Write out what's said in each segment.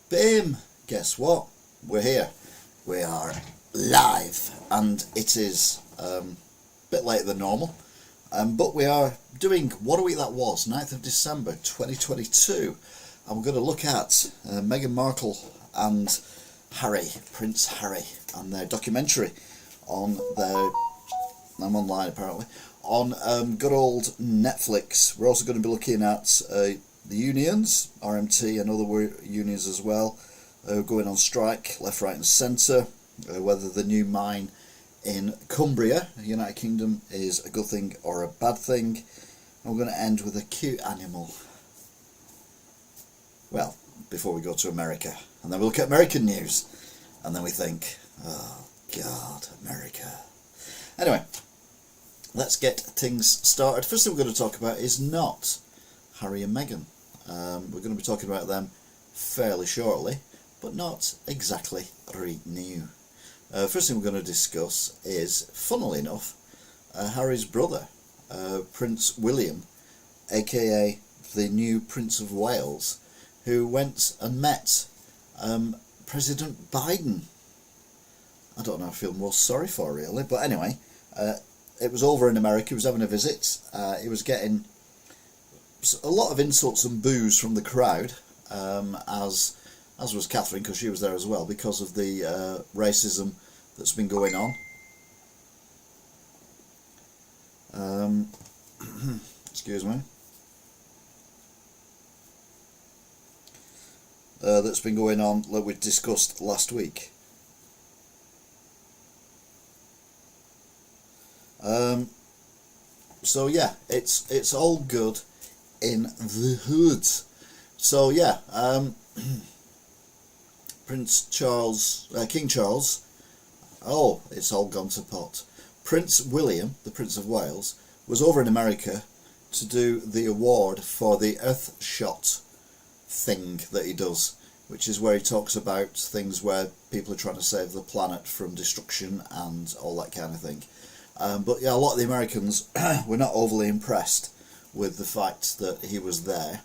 Bim! Guess what? We're here. We are live, and it is a bit later than normal, but we are doing What a Week That Was, 9th of December 2022, and we're going to look at Meghan Markle and Prince Harry, and their documentary on their, I'm online apparently, on good old Netflix. We're also going to be looking at the unions, RMT and other unions as well, going on strike left, right and centre, whether the new mine in Cumbria, United Kingdom, is a good thing or a bad thing. And we're going to end with a cute animal. Well, before we go to America. And then we look at American news. And then we think, oh God, America. Anyway, let's get things started. First thing we're going to talk about is not Harry and Meghan. We're going to be talking about them fairly shortly, but not exactly right new. First thing we're going to discuss is, funnily enough, Harry's brother, Prince William, aka the new Prince of Wales, who went and met President Biden. I don't know who I feel most sorry for, really, but anyway, it was over in America. He was having a visit. He was getting a lot of insults and boos from the crowd, as was Catherine, because she was there as well, because of the racism that's been going on. Excuse me. That's been going on, like we discussed last week. So yeah, it's all good in the hood. So yeah, King Charles, oh, it's all gone to pot. Prince William, the Prince of Wales, was over in America to do the award for the Earthshot thing that he does, which is where he talks about things where people are trying to save the planet from destruction and all that kind of thing. But yeah, a lot of the Americans were not overly impressed with the fact that he was there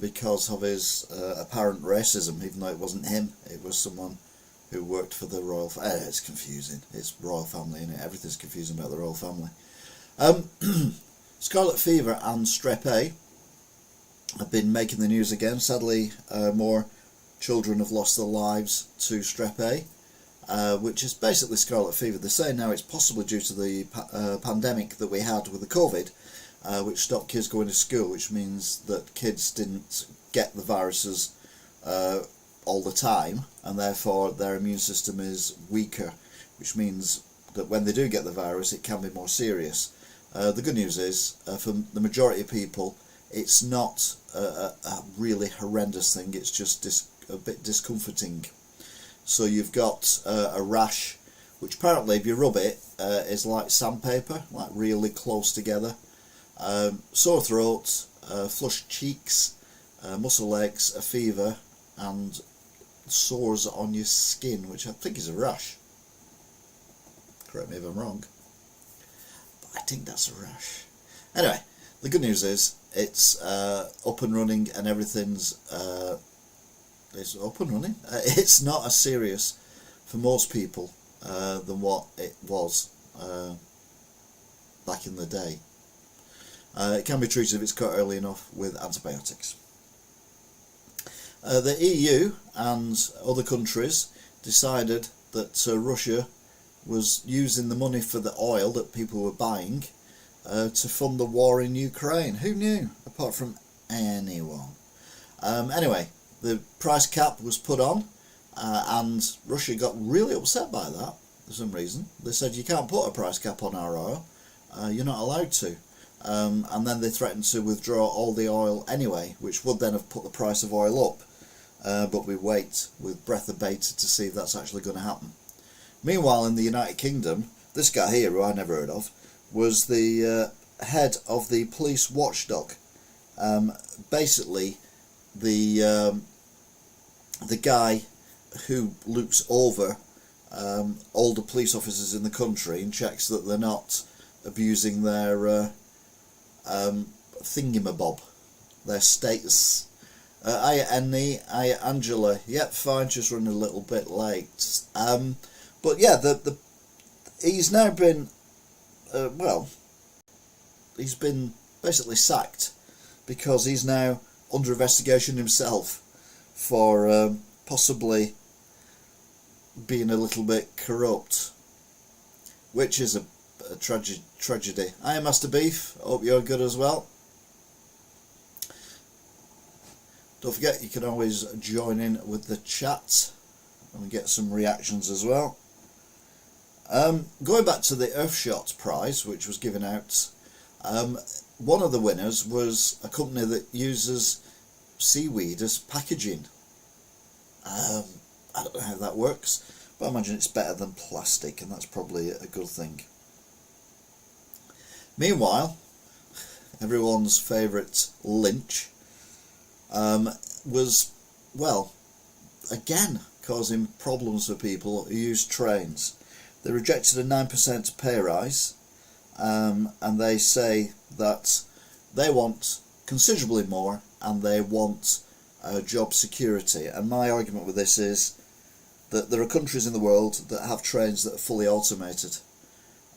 because of his apparent racism, even though it wasn't him, it was someone who worked for the royal family. It's confusing, it's royal family, isn't it? Everything's confusing about the royal family. Scarlet fever and strep A have been making the news again. Sadly, more children have lost their lives to strep A, which is basically scarlet fever. They say now it's possibly due to the pandemic that we had with the COVID, which stopped kids going to school, which means that kids didn't get the viruses all the time, and therefore their immune system is weaker, which means that when they do get the virus it can be more serious. The good news is, for the majority of people, it's not a really horrendous thing, it's just a bit discomforting. So you've got a rash, which apparently if you rub it is like sandpaper, like really close together. Sore throat, flushed cheeks, muscle aches, a fever, and sores on your skin, which I think is a rash. Correct me if I'm wrong, but I think that's a rash. Anyway, the good news is it's up and running and everything's it's up and running. It's not as serious for most people than what it was back in the day. It can be treated if it's caught early enough with antibiotics. The EU and other countries decided that Russia was using the money for the oil that people were buying to fund the war in Ukraine. Who knew, apart from anyone? Anyway, the price cap was put on, and Russia got really upset by that for some reason. They said, you can't put a price cap on our oil, you're not allowed to. And then they threatened to withdraw all the oil anyway, which would then have put the price of oil up. But we wait with breath of bated to see if that's actually going to happen. Meanwhile, in the United Kingdom, this guy here, who I never heard of, was the head of the police watchdog. Basically, the guy who looks over all the police officers in the country and checks that they're not abusing their thingamabob, their status Hiya Annie, hiya Angela. Yep, fine, just running a little bit late. But yeah, he's now been, he's been basically sacked because he's now under investigation himself for possibly being a little bit corrupt, which is a tragedy. Hiya Master Beef, hope you're good as well. Don't forget you can always join in with the chat and get some reactions as well. Going back to the Earthshot prize, which was given out, one of the winners was a company that uses seaweed as packaging. I don't know how that works, but I imagine it's better than plastic, and that's probably a good thing. Meanwhile, everyone's favourite Lynch was, well, again causing problems for people who use trains. They rejected a 9% pay rise, and they say that they want considerably more and they want job security. And my argument with this is that there are countries in the world that have trains that are fully automated.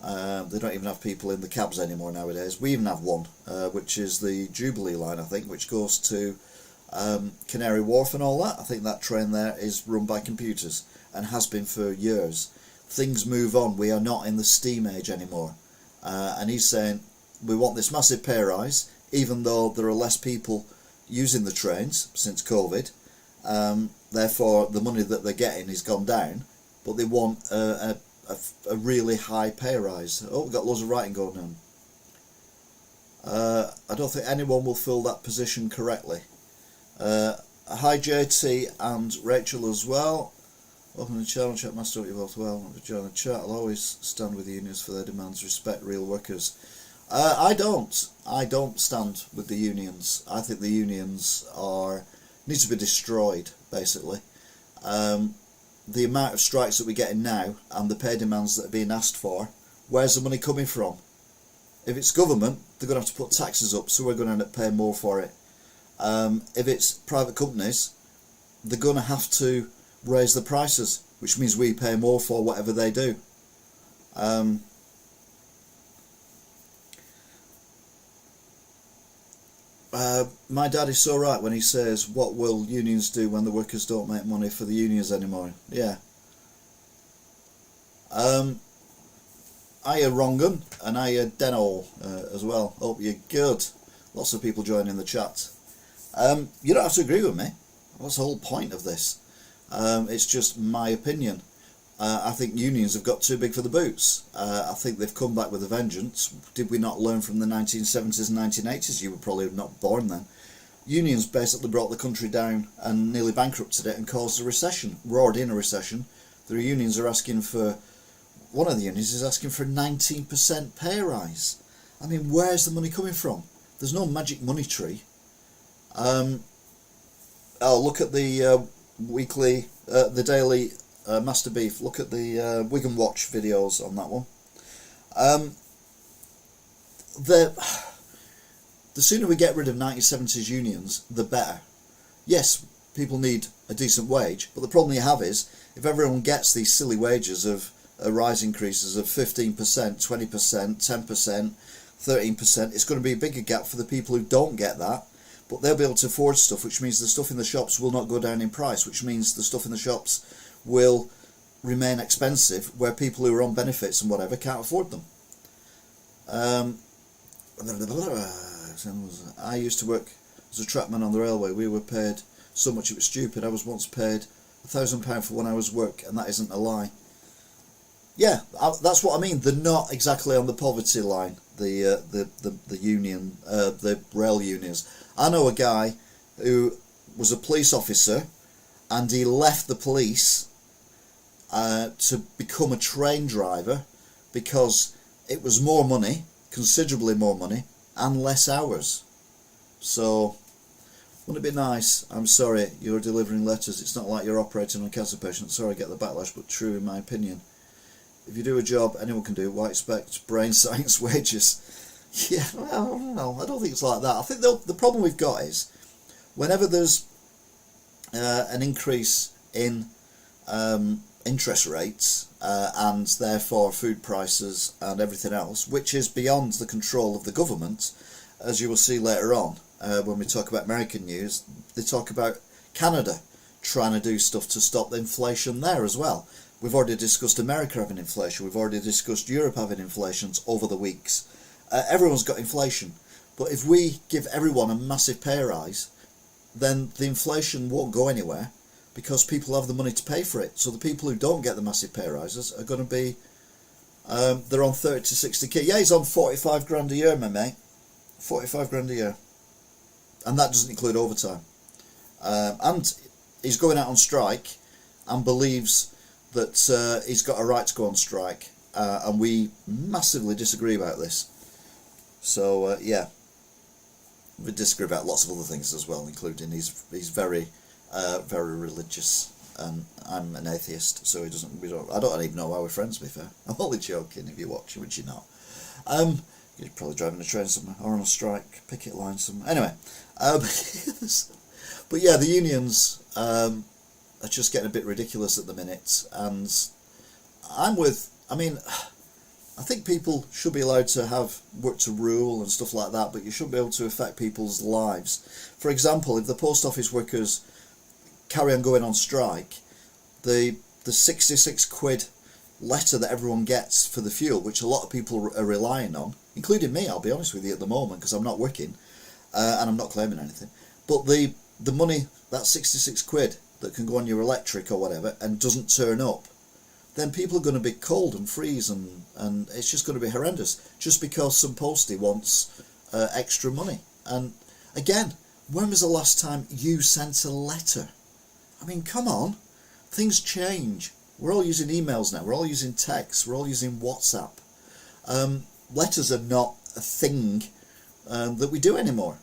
They don't even have people in the cabs anymore nowadays. We even have one, which is the Jubilee line, I think, which goes to Canary Wharf and all that. I think that train there is run by computers and has been for years. Things move on. We are not in the steam age anymore. And he's saying we want this massive pay rise, even though there are less people using the trains since COVID. Therefore, the money that they're getting has gone down, but they want a really high pay rise. Oh, we've got loads of writing going on. I don't think anyone will fill that position correctly. Hi JT and Rachel as well. Welcome to the channel, chat master, you're both well. Join the chat. I'll always stand with the unions for their demands, respect real workers. I don't stand with the unions. I think the unions need to be destroyed, basically. The amount of strikes that we're getting now and the pay demands that are being asked for, where's the money coming from? If it's government, they're going to have to put taxes up, so we're going to end up paying more for it. If it's private companies, they're going to have to raise the prices, which means we pay more for whatever they do. My dad is so right when he says, what will unions do when the workers don't make money for the unions anymore? Yeah. Hiya Rongan and hiya Deno as well. Hope you're good. Lots of people joining the chat. You don't have to agree with me. That's the whole point of this. It's just my opinion. I think unions have got too big for the boots. I think they've come back with a vengeance. Did we not learn from the 1970s and 1980s? You were probably not born then. Unions basically brought the country down and nearly bankrupted it and caused a recession. We're already in a recession. The unions are asking for, one of the unions is asking for a 19% pay rise. I mean, where's the money coming from? There's no magic money tree. Oh, look at the weekly, the daily Master Beef. Look at the Wigan Watch videos on that one. The sooner we get rid of 1970s unions, the better. Yes, people need a decent wage, but the problem you have is if everyone gets these silly wages of rise increases of 15%, 20%, 10%, 13%, it's going to be a bigger gap for the people who don't get that. But they'll be able to afford stuff, which means the stuff in the shops will not go down in price, which means the stuff in the shops will remain expensive, where people who are on benefits and whatever can't afford them. I used to work as a trackman on the railway. We were paid so much it was stupid. I was once paid £1,000 for 1 hour's work, and that isn't a lie. Yeah, that's what I mean. They're not exactly on the poverty line. The union, the rail unions. I know a guy who was a police officer, and he left the police to become a train driver because it was more money, considerably more money, and less hours. So, wouldn't it be nice? I'm sorry, you're delivering letters. It's not like you're operating on a cancer patient. Sorry I get the backlash, but true in my opinion. If you do a job anyone can do, why expect brain science wages? Yeah, well, I don't think it's like that. I think the problem we've got is whenever there's an increase in interest rates and therefore food prices and everything else, which is beyond the control of the government, as you will see later on when we talk about American news. They talk about Canada trying to do stuff to stop the inflation there as well. We've already discussed America having inflation. We've already discussed Europe having inflations over the weeks. Everyone's got inflation. But if we give everyone a massive pay rise, then the inflation won't go anywhere because people have the money to pay for it. So the people who don't get the massive pay rises are going to be, they're on 30 to 60k. Yeah, he's on 45 grand a year, my mate. 45 grand a year. And that doesn't include overtime. And he's going out on strike and believes that he's got a right to go on strike. And we massively disagree about this. So, yeah. We disagree about lots of other things as well, including he's very religious, and I'm an atheist, so I don't even know why we're friends, to be fair. I'm only joking if you're watching, which you're not. You're probably driving a train somewhere, or on a strike, picket line somewhere. Anyway, but yeah, the unions are just getting a bit ridiculous at the minute, and I think people should be allowed to have work to rule and stuff like that, but you shouldn't be able to affect people's lives. For example, if the post office workers carry on going on strike, the 66 quid letter that everyone gets for the fuel, which a lot of people are relying on, including me, I'll be honest with you at the moment, because I'm not working and I'm not claiming anything, but the money, that 66 quid that can go on your electric or whatever and doesn't turn up, then people are going to be cold and freeze, and it's just going to be horrendous, just because some postie wants extra money. And again, when was the last time you sent a letter? I mean, come on, things change. We're all using emails now, we're all using text, we're all using WhatsApp. Letters are not a thing that we do anymore.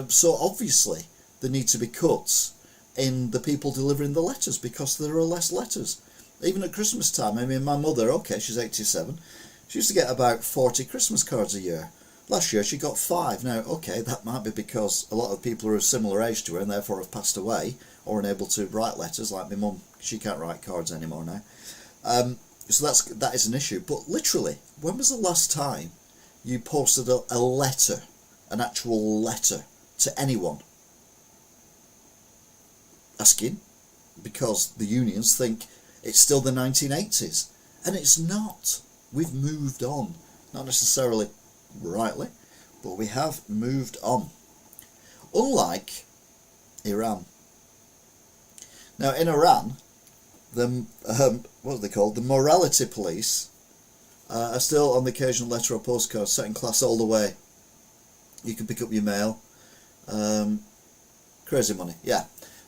So obviously there need to be cuts in the people delivering the letters, because there are less letters. Even at Christmas time, I mean, my mother, okay, she's 87, she used to get about 40 Christmas cards a year. Last year she got 5. Now, okay, that might be because a lot of people are a similar age to her and therefore have passed away or unable to write letters, like my mum. She can't write cards anymore now. So that is an issue. But literally, when was the last time you posted a letter, an actual letter, to anyone? Asking, because the unions think it's still the 1980s, and it's not. We've moved on, not necessarily rightly, but we have moved on. Unlike Iran. Now, in Iran, the what are they called? The morality police are still on the occasional letter or postcard, setting class all the way. You can pick up your mail. Crazy money, yeah.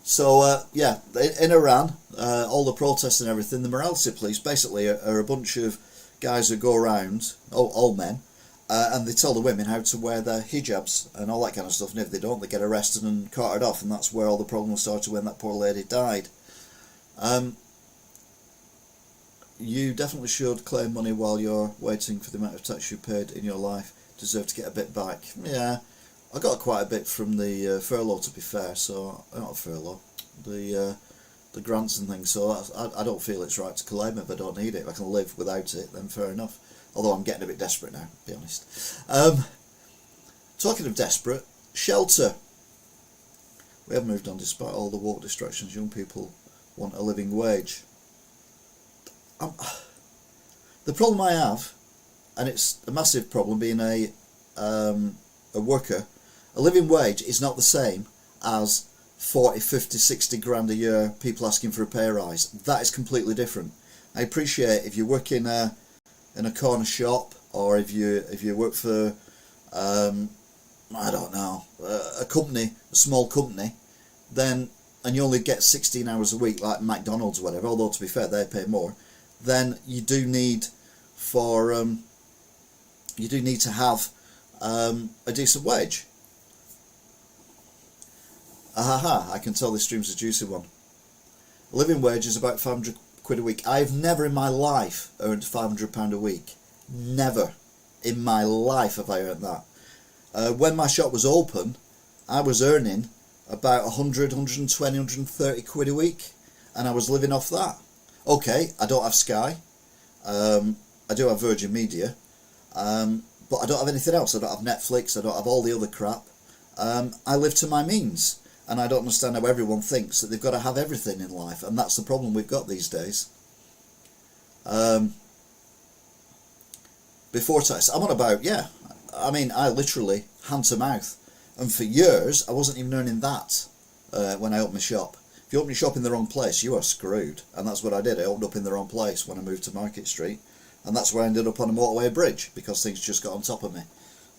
So, yeah, in Iran, all the protests and everything, the morality police basically are a bunch of guys who go around, all men, and they tell the women how to wear their hijabs and all that kind of stuff, and if they don't, they get arrested and carted off, and that's where all the problems started when that poor lady died. You definitely should claim money while you're waiting for the amount of tax you paid in your life. Deserve to get a bit back. Yeah. I got quite a bit from the furlough, to be fair, so, not furlough, the grants and things, so I don't feel it's right to claim it if I don't need it. If I can live without it, then fair enough. Although I'm getting a bit desperate now, to be honest. Talking of desperate, shelter. We have moved on despite all the woke distractions. Young people want a living wage. The problem I have, and it's a massive problem being a worker, a living wage is not the same as 40, 50, 60 grand a year people asking for a pay rise. That is completely different. I appreciate if you work in a corner shop, or if you work for I don't know, a company, a small company, then, and you only get 16 hours a week like McDonald's or whatever, although to be fair they pay more, then you do need to have a decent wage. I can tell this stream's a juicy one. A living wage is about 500 quid a week. I've never in my life earned £500 a week. Never in my life have I earned that. When my shop was open, I was earning about 100, 120, 130 quid a week, and I was living off that. Okay, I don't have Sky, I do have Virgin Media, but I don't have anything else. I don't have Netflix, I don't have all the other crap. I live to my means, and I don't understand how everyone thinks that they've got to have everything in life, and that's the problem we've got these days. Before tax, I'm on about, yeah, I mean, I literally hand to mouth, and for years I wasn't even earning that when I opened my shop. If you open your shop in the wrong place, you are screwed, and that's what I did. I opened up in the wrong place when I moved to Market Street, and that's where I ended up on a motorway bridge, because things just got on top of me.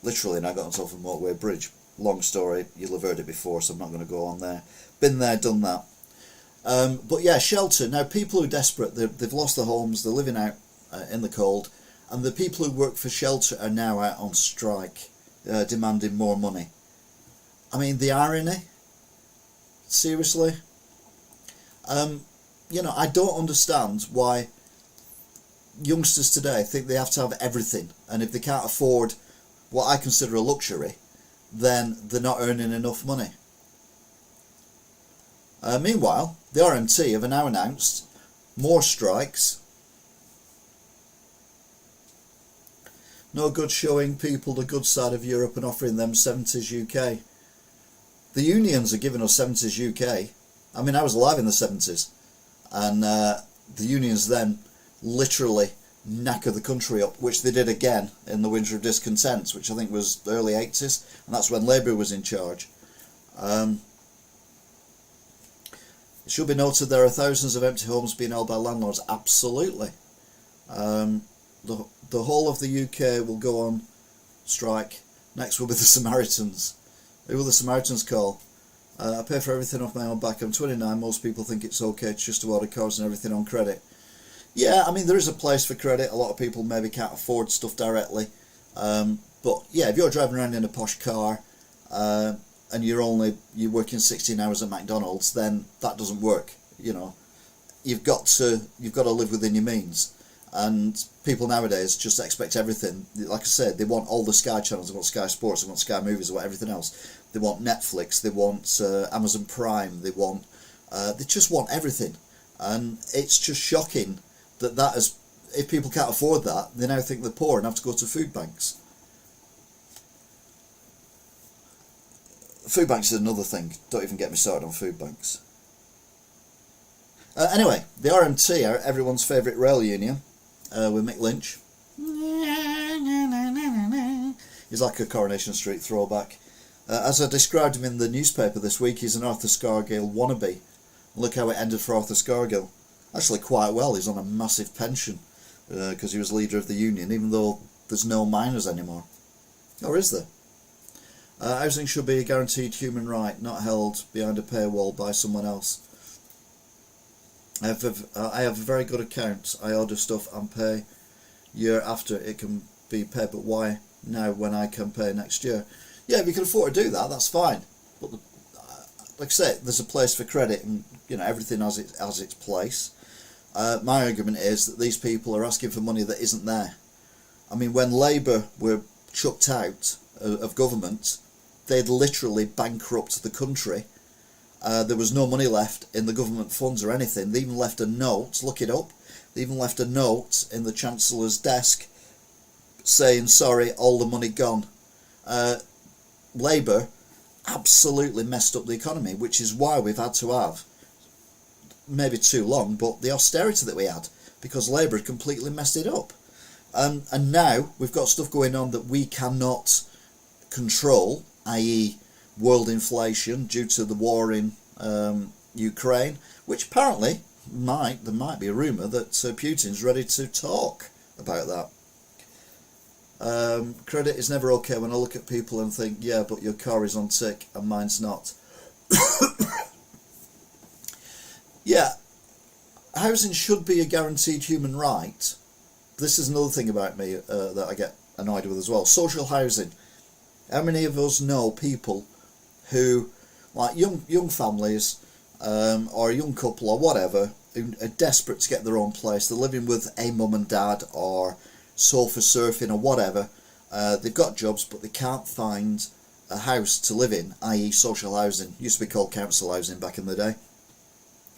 Literally, and I got on top of a motorway bridge. Long story, you'll have heard it before, so I'm not going to go on there. Been there, done that. But yeah, shelter. Now, people who are desperate, they've lost their homes, they're living out in the cold, and the people who work for shelter are now out on strike, demanding more money. I mean, the irony. Seriously. You know, I don't understand why youngsters today think they have to have everything, and if they can't afford what I consider a luxury, then they're not earning enough money. Meanwhile, the RMT have now announced more strikes. No good showing people the good side of Europe and offering them 70s UK. The unions are giving us 70s UK. I mean, I was alive in the 70s, and the unions then literally knacker the country up, which they did again in the Winter of Discontents, which I think was the early 80s, and that's when Labour was in charge. It should be noted there are thousands of empty homes being held by landlords. Absolutely. The whole of the UK will go on strike. Next will be the Samaritans. Who will the Samaritans call? I pay for everything off my own back. I'm 29. Most people think it's okay just to order cars and everything on credit. Yeah, I mean, there is a place for credit. A lot of people maybe can't afford stuff directly. But yeah, if you're driving around in a posh car and you're working 16 hours at McDonald's, then that doesn't work. You know, you've got to live within your means. And people nowadays just expect everything. Like I said, they want all the Sky channels. They want Sky Sports. They want Sky Movies. They want everything else. They want Netflix. They want Amazon Prime. They just want everything. And it's just shocking that is, if people can't afford that, they now think they're poor and have to go to food banks. Food banks is another thing. Don't even get me started on food banks. Anyway, the RMT are everyone's favourite rail union. With Mick Lynch. He's like a Coronation Street throwback. As I described him in the newspaper this week, he's an Arthur Scargill wannabe. Look how it ended for Arthur Scargill. Actually quite well. He's on a massive pension because he was leader of the union, even though there's no miners anymore. Or is there? Housing should be a guaranteed human right, not held behind a paywall by someone else. I have a very good account. I order stuff and pay year after it can be paid, but why now when I can pay next year? Yeah, if you can afford to do that, that's fine. But like I say, there's a place for credit, and you know everything has its place. My argument is that these people are asking for money that isn't there. I mean, when Labour were chucked out of government, they'd literally bankrupt the country. There was no money left in the government funds or anything. They even left a note, look it up, they even left a note in the Chancellor's desk saying, sorry, all the money gone. Labour absolutely messed up the economy, which is why we've had to have, maybe too long, but the austerity that we had, because Labour had completely messed it up. And now we've got stuff going on that we cannot control, i.e. world inflation due to the war in Ukraine, which apparently there might be a rumour that Putin's ready to talk about that. Credit is never okay when I look at people and think, yeah, but your car is on tick and mine's not. Yeah, housing should be a guaranteed human right. This is another thing about me that I get annoyed with as well. Social housing. How many of us know people who, like young families or a young couple or whatever, who are desperate to get their own place? They're living with a mum and dad or sofa surfing or whatever. They've got jobs, but they can't find a house to live in, i.e. social housing. It used to be called council housing back in the day.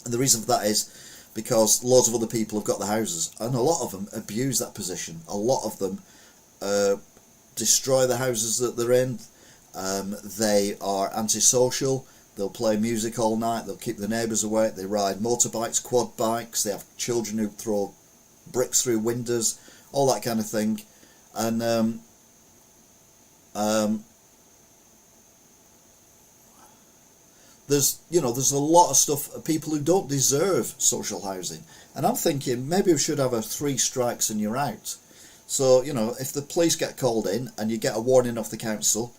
And the reason for that is because loads of other people have got the houses, and a lot of them abuse that position. A lot of them destroy the houses that they're in. They are antisocial. They'll play music all night. They'll keep the neighbours awake. They ride motorbikes, quad bikes. They have children who throw bricks through windows, all that kind of thing. And there's a lot of stuff, people who don't deserve social housing. And I'm thinking maybe we should have a 3 strikes and you're out. So, if the police get called in and you get a warning off the council,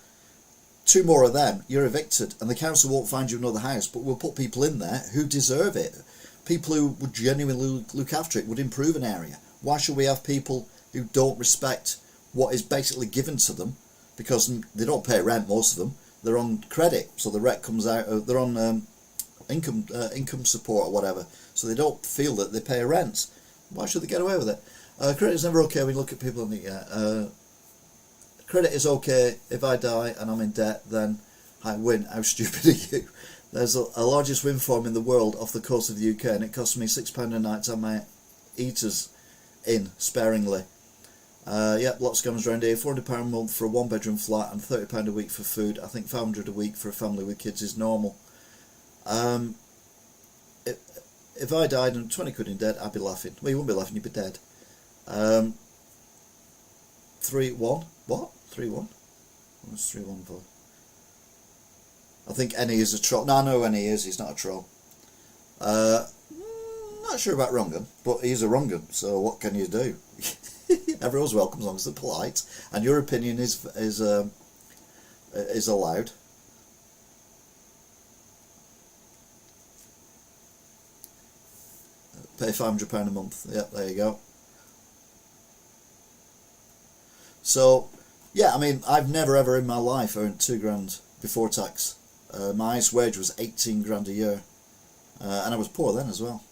2 more of them, you're evicted, and the council won't find you another house, but we'll put people in there who deserve it. People who would genuinely look after it, would improve an area. Why should we have people who don't respect what is basically given to them, because they don't pay rent, most of them? They're on credit, so the rent comes out. They're on income support or whatever, so they don't feel that they pay rent. Why should they get away with it? Credit is never okay when you look at people in the credit is okay if I die and I'm in debt, then I win. How stupid are you? There's a largest wind farm in the world off the coast of the UK, and it costs me £6 a night to have my heaters in sparingly. Yep, lots of scammers around here. £400 a month for a 1-bedroom flat and £30 a week for food. I think £500 a week for a family with kids is normal. If I died and 20 quid in debt, I'd be laughing. Well, you wouldn't be laughing, you'd be dead. 3-1. What? 3-1? What's 3-1 for? I think Annie is a troll. No, I know Annie is. He's not a troll. Not sure about wrong'un, but he's a wrong'un. So what can you do? Everyone's welcome as long as they're polite, and your opinion is allowed. Pay £500 a month. Yep, there you go. So, yeah, I mean, I've never ever in my life earned £2,000 before tax. My highest wage was 18 grand a year, and I was poor then as well.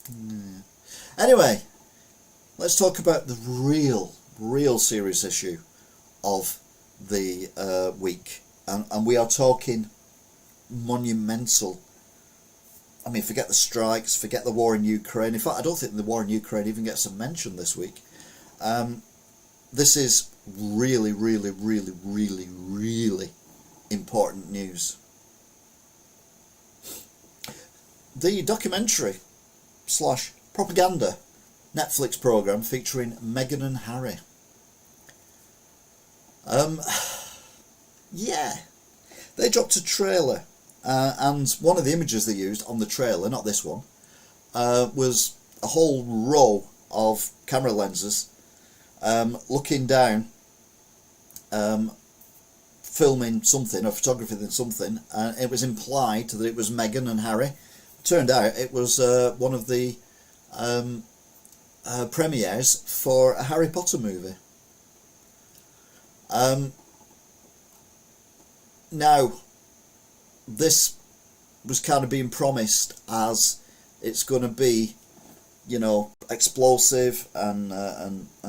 Yeah. Anyway, let's talk about the real serious issue of the week, and we are talking monumental. I mean, forget the strikes, forget the war in Ukraine. In fact, I don't think the war in Ukraine even gets a mention this week. This is really important news. The documentary / propaganda Netflix program featuring Meghan and Harry. Yeah, they dropped a trailer, and one of the images they used on the trailer, not this one, was a whole row of camera lenses looking down, filming something or photographing something, and it was implied that it was Meghan and Harry. Turned out it was one of the premieres for a Harry Potter movie. Now, this was kind of being promised as it's going to be, explosive and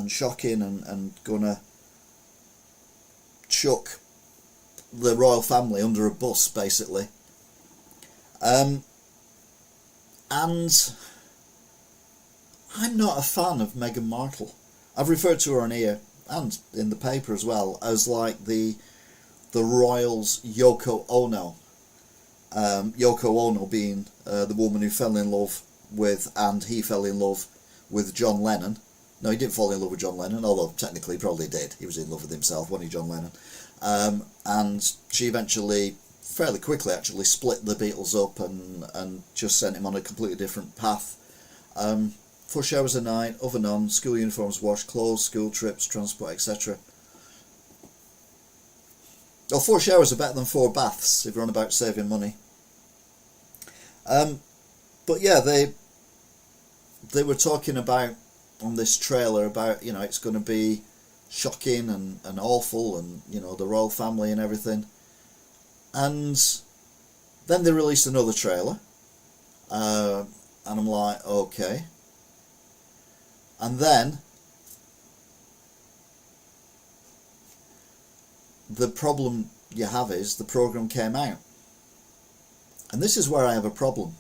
shocking and going to chuck the royal family under a bus, basically. And I'm not a fan of Meghan Markle. I've referred to her on here and in the paper as well as like the royals' Yoko Ono. Yoko Ono being the woman who fell in love with, and he fell in love with, John Lennon. No, he didn't fall in love with John Lennon, although technically he probably did. He was in love with himself, wasn't he, John Lennon? And she eventually, fairly quickly actually, split the Beatles up and just sent him on a completely different path. 4 showers a night, oven on, school uniforms washed, clothes, school trips, transport, etc. Well, 4 showers are better than 4 baths if you're on about saving money. But yeah, they were talking about on this trailer about, it's going to be shocking and awful, and the royal family and everything. And then they released another trailer, and I'm like, okay. And then the problem you have is the programme came out. And this is where I have a problem.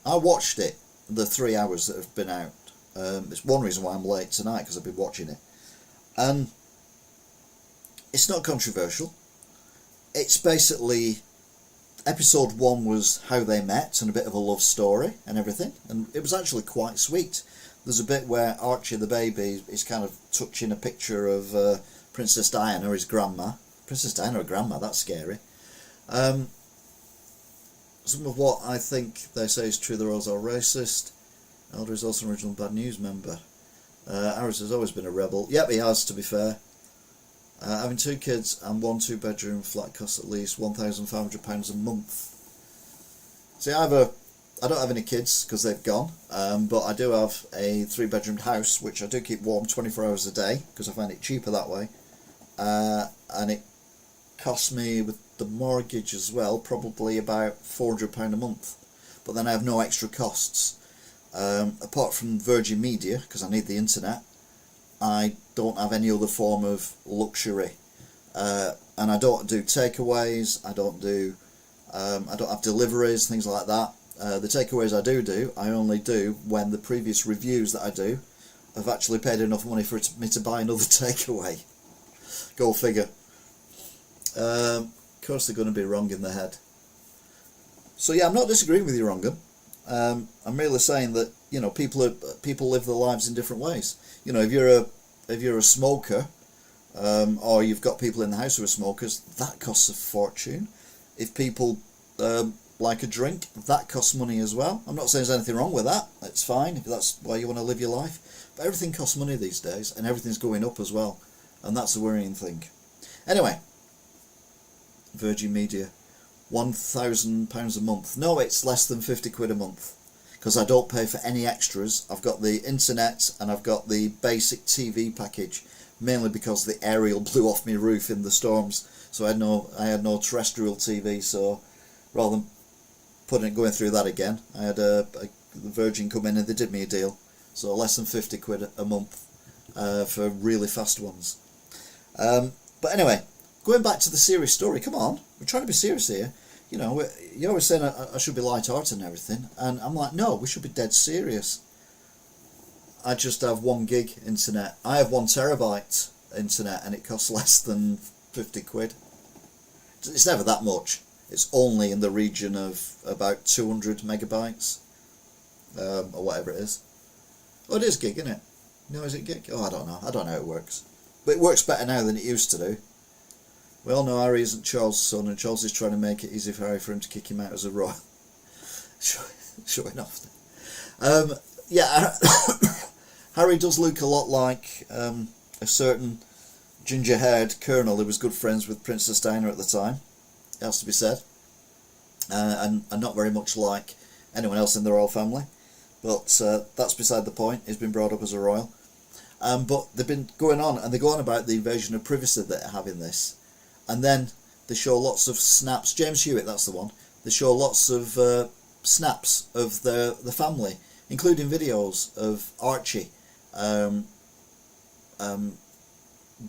I watched it, the 3 hours that have been out. It's one reason why I'm late tonight, because I've been watching it. And it's not controversial. It's basically, episode 1 was how they met and a bit of a love story and everything. And it was actually quite sweet. There's a bit where Archie the baby is kind of touching a picture of Princess Diana, his grandma. Princess Diana, her grandma, that's scary. Some of what I think they say is true. The royals are racist. Elder is also an original Bad News member. Harris has always been a rebel. Yep, he has, to be fair. Having 2 kids and 1 2-bedroom flat costs at least £1,500 a month. See, I don't have any kids because they've gone, but I do have a 3-bedroomed house which I do keep warm 24 hours a day because I find it cheaper that way. And it costs me, with the mortgage as well, probably about £400 a month. But then I have no extra costs. Apart from Virgin Media, because I need the internet, I don't have any other form of luxury. And I don't do takeaways, I don't have deliveries, things like that. The takeaways I do, I only do when the previous reviews that I do have actually paid enough money for me to buy another takeaway. Go figure. Of course they're going to be wrong in the head. So yeah, I'm not disagreeing with you, Rongan. I'm merely saying that, you know, people live their lives in different ways. You know, if you're a smoker, or you've got people in the house who are smokers, that costs a fortune. If people like a drink, that costs money as well. I'm not saying there's anything wrong with that. It's fine if that's why you want to live your life. But everything costs money these days, and everything's going up as well, and that's a worrying thing. Anyway, Virgin Media, £1,000 a month. No, it's less than £50 a month, because I don't pay for any extras. I've got the internet and I've got the basic TV package, mainly because the aerial blew off my roof in the storms, so I had no terrestrial TV. So rather than going through that again, I had the Virgin come in and they did me a deal. So less than £50 a month for really fast ones. But anyway, going back to the serious story, come on, we're trying to be serious here. You know, you're always saying I should be light-hearted and everything, and I'm like, no, we should be dead serious. I just have 1 gig internet. I have 1 terabyte internet, and it costs less than £50. It's never that much. It's only in the region of about 200 megabytes, or whatever it is. Oh, it is gig, isn't it? No, is it gig? Oh, I don't know. I don't know how it works. But it works better now than it used to do. We all know Harry isn't Charles' son, and Charles is trying to make it easy for Harry for him to kick him out as a royal. Showing off. Yeah, Harry does look a lot like a certain ginger-haired colonel who was good friends with Princess Diana at the time. It has to be said. And not very much like anyone else in the royal family. But that's beside the point. He's been brought up as a royal. But they've been going on, and they go on about the invasion of privacy that they have in this. And then they show lots of snaps. James Hewitt, that's the one. They show lots of snaps of the family, including videos of Archie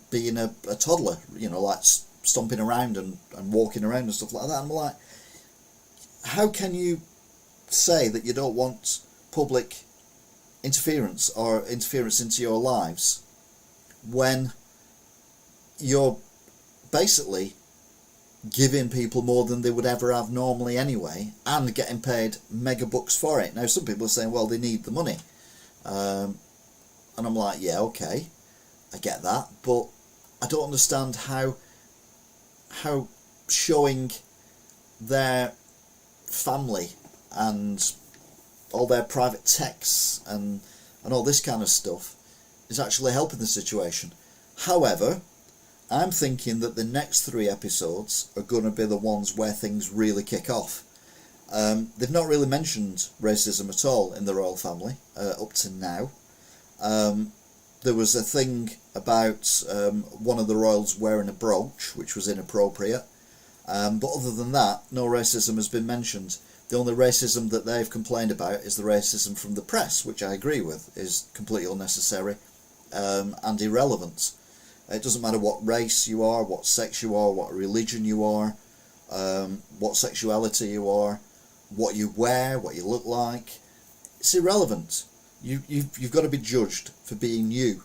being a toddler, you know, like stomping around and walking around and stuff like that. And I'm like, how can you say that you don't want public interference or interference into your lives when you're basically giving people more than they would ever have normally anyway, and getting paid mega bucks for it? Now, some people are saying, well, they need the money, and I'm like, yeah, okay, I get that, but I don't understand how showing their family and all their private texts and all this kind of stuff is actually helping the situation. However, I'm thinking that the next 3 episodes are going to be the ones where things really kick off. They've not really mentioned racism at all in the royal family up to now. There was a thing about one of the royals wearing a brooch, which was inappropriate. But other than that, no racism has been mentioned. The only racism that they've complained about is the racism from the press, which I agree with is completely unnecessary and irrelevant. It doesn't matter what race you are, what sex you are, what religion you are, what sexuality you are, what you wear, what you look like. It's irrelevant. You've got to be judged for being you,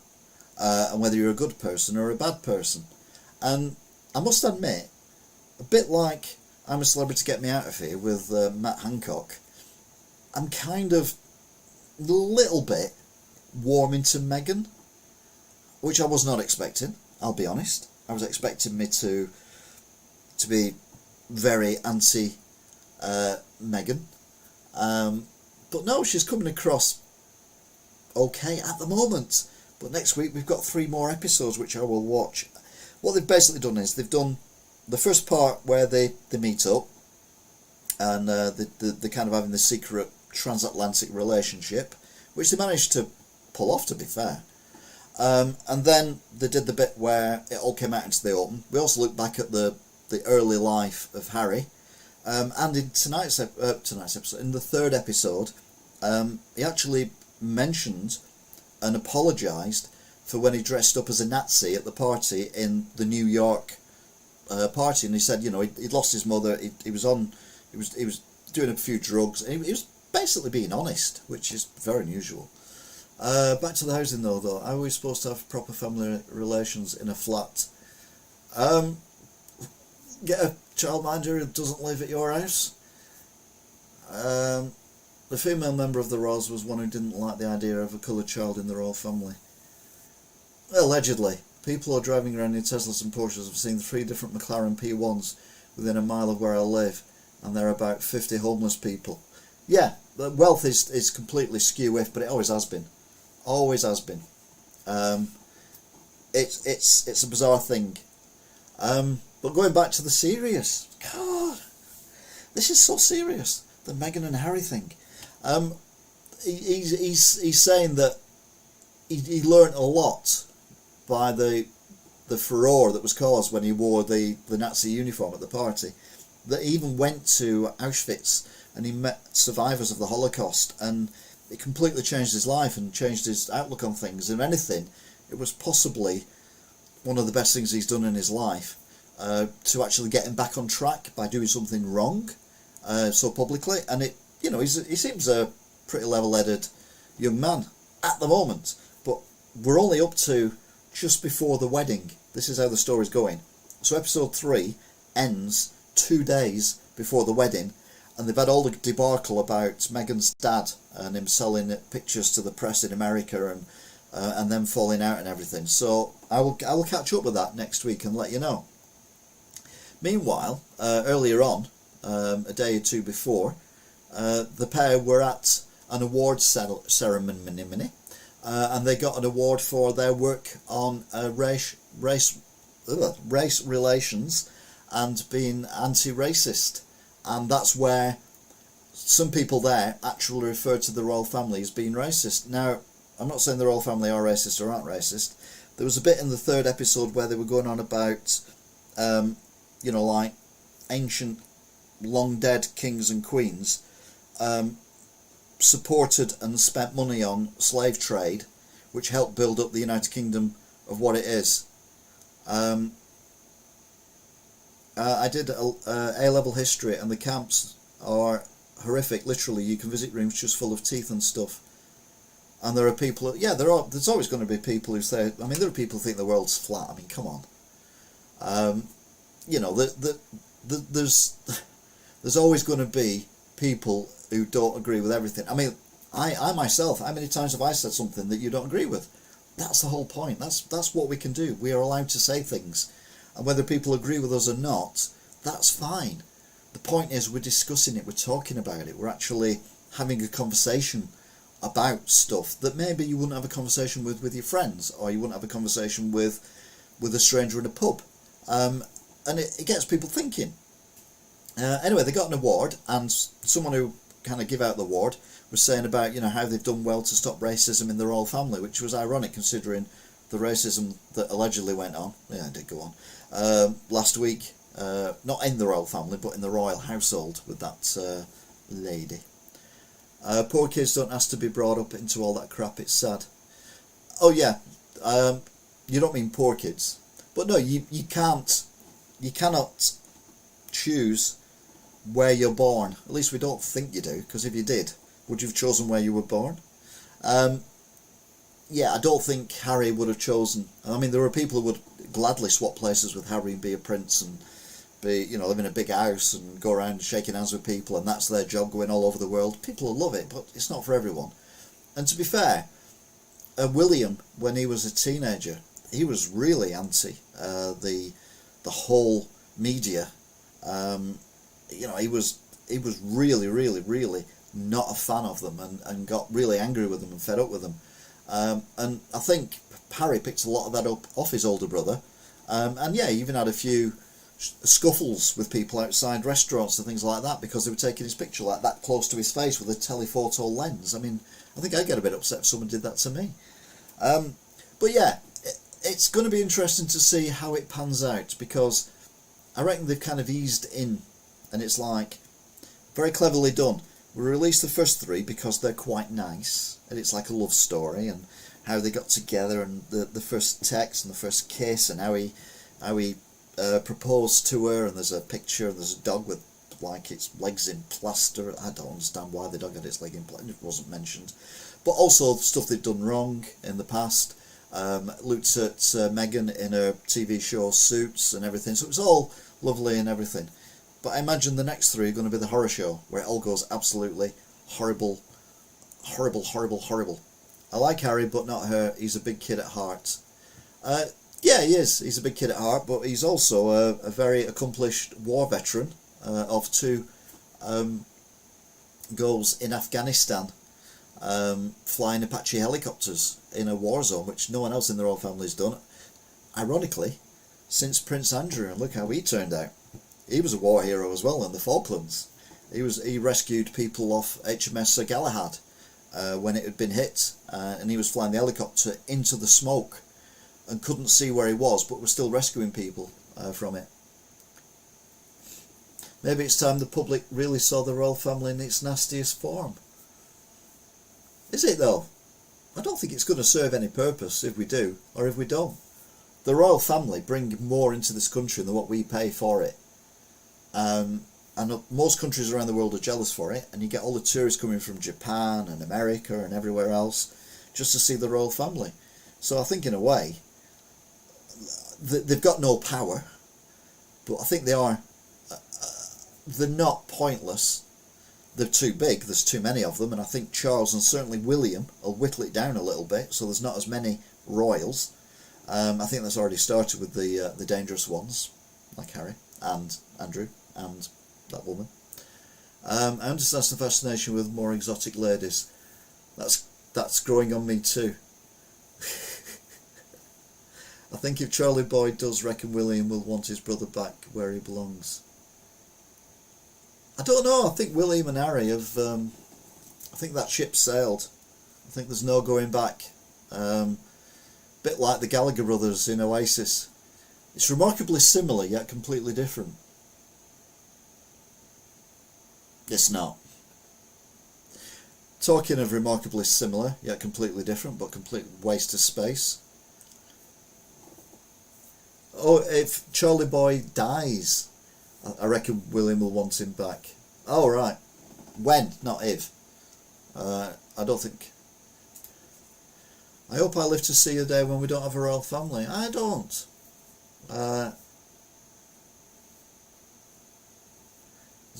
and whether you're a good person or a bad person. And I must admit, a bit like I'm a Celebrity, Get Me Out of Here with Matt Hancock, I'm kind of a little bit warming to Megan, which I was not expecting, I'll be honest. I was expecting me to be very anti Megan, but no, she's coming across okay at the moment. But next week we've got 3 more episodes which I will watch. What they've basically done is they've done the first part where they meet up and they're kind of having this secret transatlantic relationship, which they managed to pull off, to be fair. And then they did the bit where it all came out into the open. We also looked back at the early life of Harry, and in tonight's episode, in the 3rd episode, he actually mentioned and apologised for when he dressed up as a Nazi at the party in the New York party, and he said, he'd lost his mother. He was doing a few drugs. And he was basically being honest, which is very unusual. Back to the housing though. How are we supposed to have proper family relations in a flat? Get a childminder who doesn't live at your house. The female member of the Royals was one who didn't like the idea of a coloured child in the royal family. Allegedly, people who are driving around in Teslas and Porsches have seen 3 different McLaren P1s within a mile of where I live, and there are about 50 homeless people. Yeah, the wealth is completely skew-if, but it always has been. Always has been. It's a bizarre thing. But going back to the serious, God, this is so serious. The Meghan and Harry thing. He's saying that he learnt a lot by the furore that was caused when he wore the Nazi uniform at the party. That he even went to Auschwitz and he met survivors of the Holocaust, and it completely changed his life and changed his outlook on things. If anything, it was possibly one of the best things he's done in his life, to actually get him back on track by doing something wrong so publicly. And he seems a pretty level-headed young man at the moment, but we're only up to just before the wedding. This is how the story's going. So episode 3 ends 2 days before the wedding, and they've had all the debacle about Meghan's dad and him selling pictures to the press in America and them falling out and everything. So I will catch up with that next week and let you know. Meanwhile, earlier on, a day or 2 before, the pair were at an awards ceremony, and they got an award for their work on race relations and being anti-racist. And that's where some people there actually refer to the royal family as being racist. Now, I'm not saying the royal family are racist or aren't racist. There was a bit in the 3rd episode where they were going on about, like ancient, long-dead kings and queens supported and spent money on slave trade, which helped build up the United Kingdom of what it is. I did A-level history, and the camps are horrific. Literally, you can visit rooms just full of teeth and stuff. And there are people. There's always going to be people who say. I mean, there are people who think the world's flat. I mean, come on. There's always going to be people who don't agree with everything. I mean, I myself, how many times have I said something that you don't agree with? That's the whole point. That's what we can do. We are allowed to say things. And whether people agree with us or not, that's fine. The point is we're discussing it, we're talking about it, we're actually having a conversation about stuff that maybe you wouldn't have a conversation with your friends, or you wouldn't have a conversation with a stranger in a pub. And it gets people thinking. Anyway, they got an award, and someone who kind of give out the award was saying about how they've done well to stop racism in the royal family, which was ironic considering the racism that allegedly went on. Yeah, it did go on last week. Not in the royal family, but in the royal household with that lady. Poor kids don't ask to be brought up into all that crap. It's sad. Oh yeah, You don't mean poor kids, but no, you cannot choose where you're born. At least we don't think you do, because if you did, would you have chosen where you were born? Yeah, I don't think Harry would have chosen. I mean, there are people who would gladly swap places with Harry and be a prince and be, you know, live in a big house and go around shaking hands with people, and that's their job, going all over the world. People will love it, but it's not for everyone. And to be fair, William, when he was a teenager, he was really anti the whole media. You know, he was really, really, really not a fan of them, and got really angry with them and fed up with them. And I think Harry picked a lot of that up off his older brother. And yeah, he even had a few scuffles with people outside restaurants and things like that because they were taking his picture like that close to his face with a telephoto lens. I mean, I think I'd get a bit upset if someone did that to me. But yeah, it's going to be interesting to see how it pans out, because I reckon they've kind of eased in, and it's like very cleverly done. We released the first 3 because they're quite nice, and it's like a love story, and how they got together, and the first text and the first kiss, and how he proposed to her, and there's a picture, and there's a dog with like its legs in plaster. I don't understand why the dog had its leg in plaster. It wasn't mentioned. But also stuff they've done wrong in the past. Looked at Megan in her TV show Suits and everything, so it was all lovely and everything. But I imagine the next 3 are going to be the horror show, where it all goes absolutely horrible, horrible, horrible, horrible. I like Harry, but not her. He's a big kid at heart. Yeah, he is. He's a big kid at heart, but he's also a very accomplished war veteran of 2 goals in Afghanistan, flying Apache helicopters in a war zone, which no one else in the royal family's done. Ironically, since Prince Andrew, and look how he turned out. He was a war hero as well in the Falklands. He rescued people off HMS Sir Galahad when it had been hit, and he was flying the helicopter into the smoke and couldn't see where he was, but was still rescuing people from it. Maybe it's time the public really saw the royal family in its nastiest form. Is it though? I don't think it's going to serve any purpose if we do, or if we don't. The royal family bring more into this country than what we pay for it. And most countries around the world are jealous for it, and you get all the tourists coming from Japan and America and everywhere else just to see the royal family. So I think in a way, they've got no power, but I think they're not pointless. They're too big, there's too many of them, and I think Charles and certainly William will whittle it down a little bit, so there's not as many royals. I think that's already started with the dangerous ones, like Harry and Andrew and that woman. I understand some fascination with more exotic ladies. That's growing on me too. I think if Charlie Boy does, reckon William will want his brother back where he belongs. I don't know. I think William and Harry have. I think that ship sailed. I think there's no going back. Bit like the Gallagher brothers in Oasis. It's remarkably similar yet completely different. It's not. Talking of remarkably similar yet completely different, but complete waste of space. Oh, if Charlie Boy dies, I reckon William will want him back. Oh, right. When, not if. I don't think... I hope I live to see a day when we don't have a royal family. I don't. There's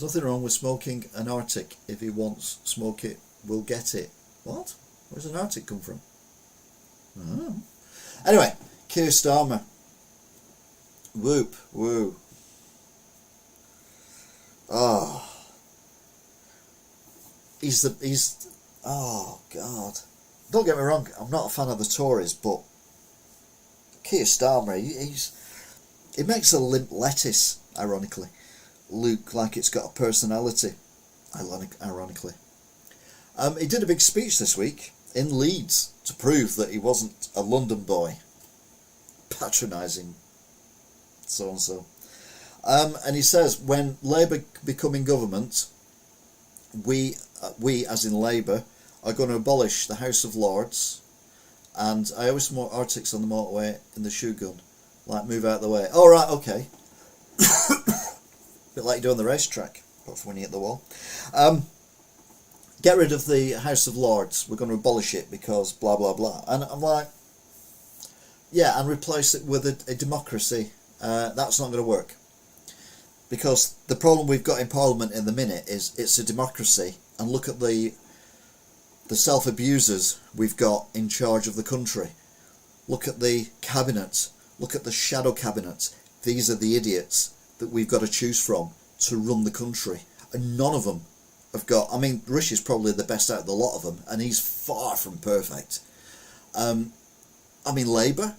nothing wrong with smoking an Arctic. If he wants smoke it, we'll get it. What? Where's an Arctic come from? Oh. Anyway, Keir Starmer. Whoop, woo. Oh. Oh, God. Don't get me wrong, I'm not a fan of the Tories, but Keir Starmer, he makes a limp lettuce, ironically, look like it's got a personality, ironically. He did a big speech this week in Leeds to prove that he wasn't a London boy, patronising so-and-so. And he says, when Labour become in government, we as in Labour, are going to abolish the House of Lords, and I always smoke Arctics on the motorway in the shoe gun. Like, move out of the way. All right, okay. Bit like you do on the racetrack, apart from when you hit the wall. Get rid of the House of Lords. We're going to abolish it because blah, blah, blah. And I'm like, yeah, and replace it with a democracy. That's not going to work. Because the problem we've got in Parliament in the minute is it's a democracy. And look at the self-abusers we've got in charge of the country. Look at the cabinet. Look at the shadow cabinet. These are the idiots that we've got to choose from to run the country. And none of them have got... I mean, Rishi's probably the best out of the lot of them, and he's far from perfect. I mean, Labour?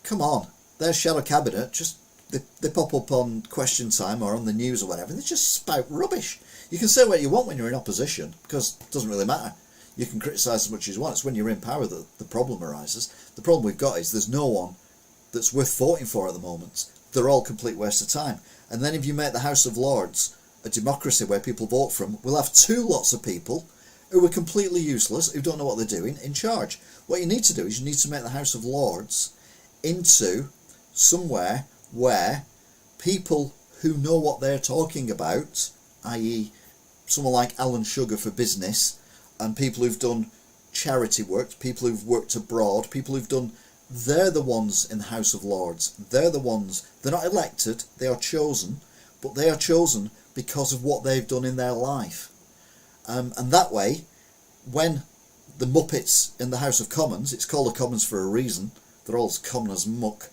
Come on. Their shadow cabinet, just... They pop up on Question Time or on the news or whatever, and they just spout rubbish. You can say what you want when you're in opposition, because it doesn't really matter. You can criticise as much as you want. It's when you're in power that the problem arises. The problem we've got is there's no one that's worth voting for at the moment. They're all complete waste of time. And then if you make the House of Lords a democracy where people vote from, we'll have two lots of people who are completely useless, who don't know what they're doing, in charge. What you need to do is you need to make the House of Lords into somewhere where people who know what they're talking about, i.e. someone like Alan Sugar for business, and people who've done charity work, people who've worked abroad, people who've done... They're the ones in the House of Lords. They're the ones... They're not elected, they are chosen, but they are chosen because of what they've done in their life. And that way, when the Muppets in the House of Commons, it's called the Commons for a reason, they're all as common as muck,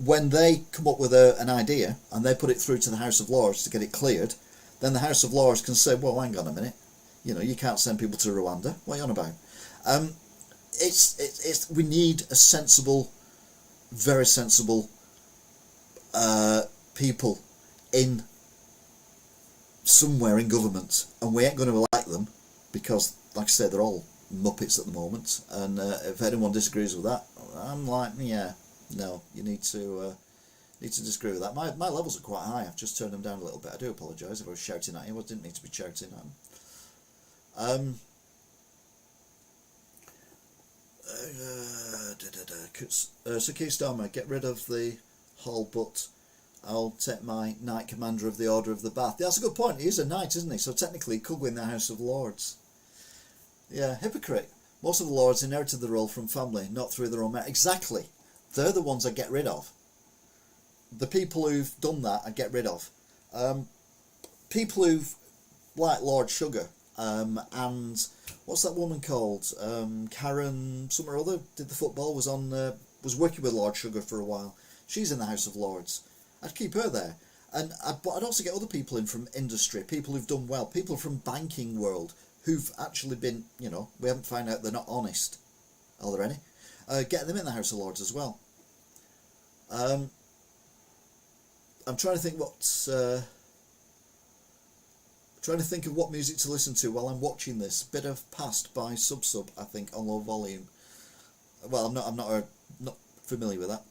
when they come up with an idea and they put it through to the House of Lords to get it cleared, then the House of Lords can say, well, hang on a minute, you know, you can't send people to Rwanda. What are you on about? We need a sensible, very sensible people in somewhere in government, and we ain't going to elect them because, like I said, they're all Muppets at the moment. And if anyone disagrees with that, I'm like, yeah, no, you need to disagree with that. My levels are quite high. I've just turned them down a little bit. I do apologise if I was shouting at you. I didn't need to be shouting at them. So Keith Starmer, get rid of the Hall, but I'll take my Knight Commander of the Order of the Bath. Yeah, that's a good point. He is a knight, isn't he? So technically he could win the House of Lords. Yeah, hypocrite. Most of the lords inherited the role from family, not through their own merit. Exactly. They're the ones I get rid of. The people who've done that I get rid of. People who've, like Lord Sugar, and what's that woman called? Karen something or other, did the football, was working with Lord Sugar for a while. She's in the House of Lords. I'd keep her there. But I'd also get other people in from industry, people who've done well, people from banking world who've actually been, you know, we haven't found out they're not honest. Are there any? Get them in the House of Lords as well. I'm trying to think of what music to listen to while I'm watching this. Bit of Past by Sub, I think, on low volume. Well, I'm not familiar with that.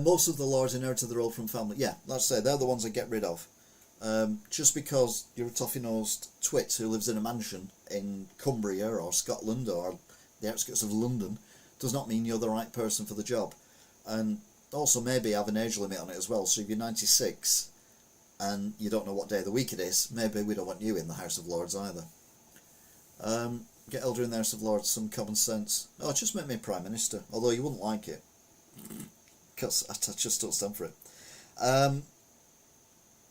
Most of the lords inherited the role from family. Yeah, let's say they're the ones I get rid of. Just because you're a toffee-nosed twit who lives in a mansion in Cumbria or Scotland or the outskirts of London does not mean you're the right person for the job. And also maybe have an age limit on it as well. So if you're 96 and you don't know what day of the week it is, maybe we don't want you in the House of Lords either. Get Elder in the House of Lords, some common sense. Oh, just make me Prime Minister, although you wouldn't like it, because I just don't stand for it.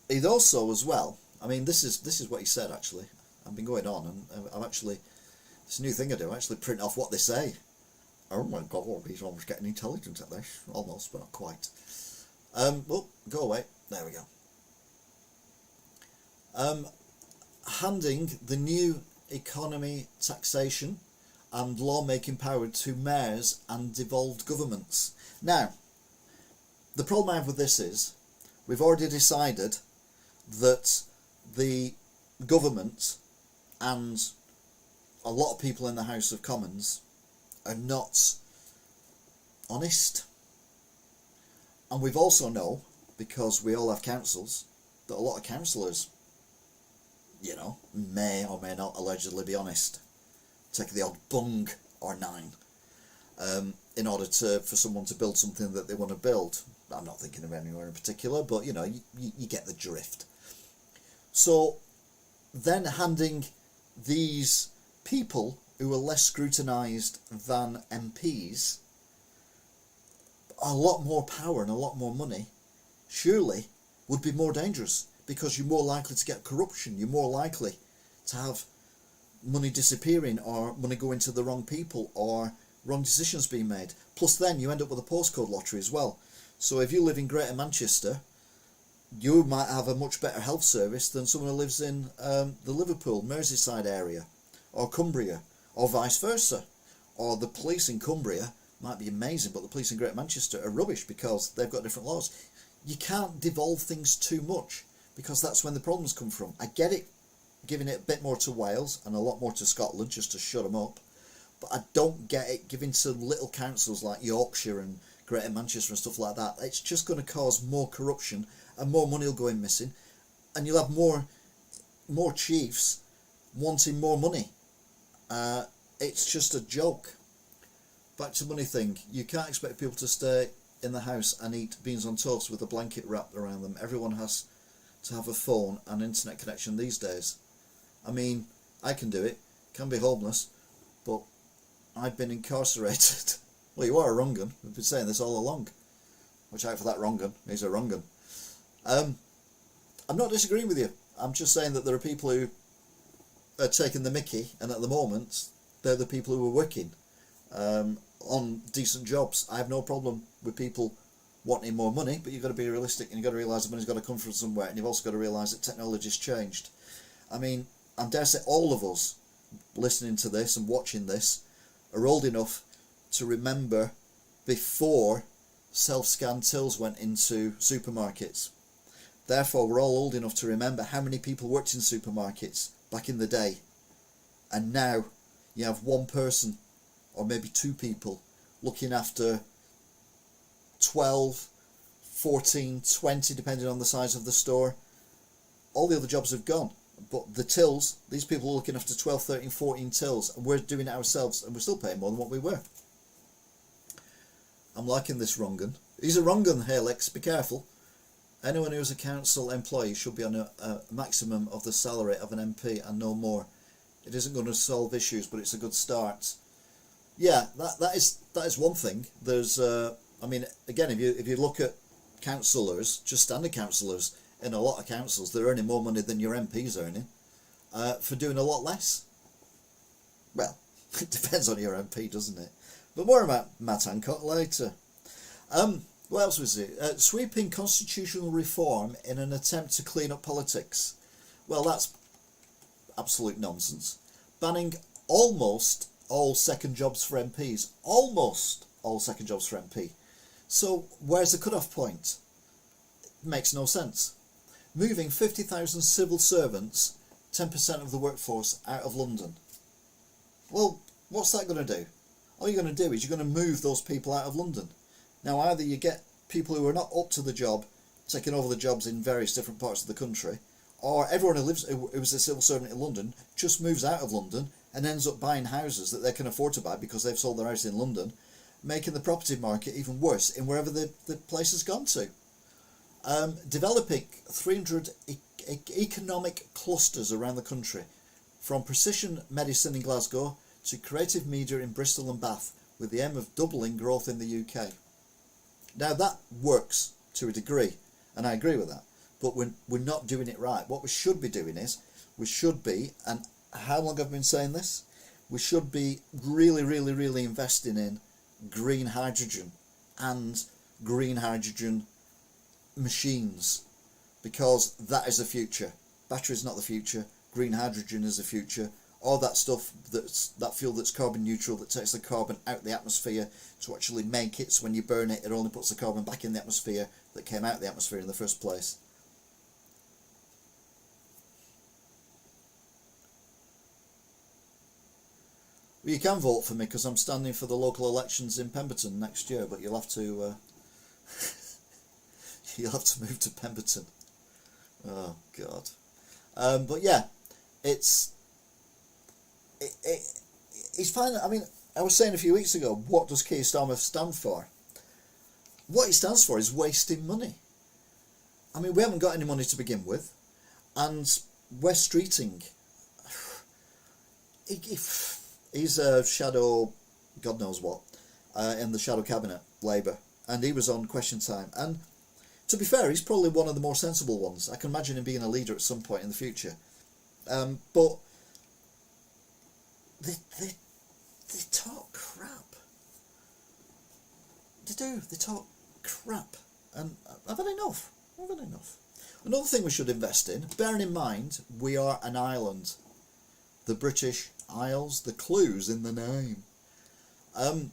He'd also, as well, I mean, this is what he said, actually. I've been going on, and I'm actually, it's a new thing I do, I actually print off what they say. Oh my god, he's almost getting intelligent at this. Almost, but not quite. Well, go away. There we go. Handing the new economy, taxation and law-making power to mayors and devolved governments. Now, the problem I have with this is, we've already decided that the government and a lot of people in the House of Commons are not honest. And we've also know, because we all have councils, that a lot of councillors, you know, may or may not allegedly be honest. Take the odd bung or 9 in order for someone to build something that they want to build. I'm not thinking of anywhere in particular, but you know, you get the drift. So then handing these people who are less scrutinised than MPs a lot more power and a lot more money, surely would be more dangerous, because you're more likely to get corruption, you're more likely to have money disappearing or money going to the wrong people or wrong decisions being made. Plus then you end up with a postcode lottery as well. So if you live in Greater Manchester, you might have a much better health service than someone who lives in the Liverpool, Merseyside area, or Cumbria, or vice versa. Or the police in Cumbria might be amazing, but the police in Greater Manchester are rubbish because they've got different laws. You can't devolve things too much, because that's when the problems come from. I get it, giving it a bit more to Wales and a lot more to Scotland just to shut them up, but I don't get it giving to little councils like Yorkshire and Greater Manchester and stuff like that. It's just going to cause more corruption, and more money will go in missing, and you'll have more chiefs wanting more money. It's just a joke. Back to money thing. You can't expect people to stay in the house and eat beans on toast with a blanket wrapped around them. Everyone has to have a phone and internet connection these days. I mean, I can do it, can be homeless, but I've been incarcerated. Well, you are a wrong 'un. We've been saying this all along. Watch out for that wrong 'un. He's a wrong 'un. I'm not disagreeing with you. I'm just saying that there are people who are taking the mickey, and at the moment they're the people who are working on decent jobs. I have no problem with people wanting more money, but you've got to be realistic, and you've got to realise the money's got to come from somewhere, and you've also got to realise that technology's changed. I mean, I dare say all of us listening to this and watching this are old enough to remember before self-scan tills went into supermarkets. Therefore, we're all old enough to remember how many people worked in supermarkets back in the day. And now you have one person, or maybe two people, looking after 12, 14, 20, depending on the size of the store. All the other jobs have gone. But the tills, these people are looking after 12, 13, 14 tills, and we're doing it ourselves, and we're still paying more than what we were. I'm liking this wrong 'un. He's a wrong 'un, hey Lex, be careful. Anyone who is a council employee should be on a maximum of the salary of an MP and no more. It isn't going to solve issues, but it's a good start. Yeah, that is one thing. There's, I mean, again, if you look at councillors, just standard councillors in a lot of councils, they're earning more money than your MP's earning for doing a lot less. Well, it depends on your MP, doesn't it? But more about Matt Hancock later. What else was it? Sweeping constitutional reform in an attempt to clean up politics. Well, that's absolute nonsense. Banning almost all second jobs for MPs. Almost all second jobs for MP. So where's the cut-off point? It makes no sense. Moving 50,000 civil servants, 10% of the workforce, out of London. Well, what's that going to do? All you're going to do is you're going to move those people out of London. Now, either you get people who are not up to the job taking over the jobs in various different parts of the country, or everyone who is a civil servant in London just moves out of London and ends up buying houses that they can afford to buy because they've sold their house in London, making the property market even worse in wherever the place has gone to. Developing 300 economic clusters around the country, from precision medicine in Glasgow to creative media in Bristol and Bath, with the aim of doubling growth in the UK. Now that works to a degree, and I agree with that, but we're not doing it right. What we should be doing is, and how long have I been saying this? We should be really, really, really investing in green hydrogen and green hydrogen machines, because that is the future. Batteries not the future, green hydrogen is the future. All that stuff, that fuel that's carbon neutral, that takes the carbon out the atmosphere to actually make it, so when you burn it, it only puts the carbon back in the atmosphere that came out of the atmosphere in the first place. Well, you can vote for me because I'm standing for the local elections in Pemberton next year, but you'll have to you'll have to move to Pemberton. Oh God. But yeah, it's fine. I mean, I was saying a few weeks ago, what does Keir Starmer stand for? What he stands for is wasting money. I mean, we haven't got any money to begin with, and West Streeting, he's a shadow, God knows what, in the shadow cabinet, Labour, and he was on Question Time, and to be fair, he's probably one of the more sensible ones. I can imagine him being a leader at some point in the future. But they talk crap. They do. They talk crap. And I've had enough. I've had enough. Another thing we should invest in, bearing in mind we are an island. The British Isles, the clues in the name. I'm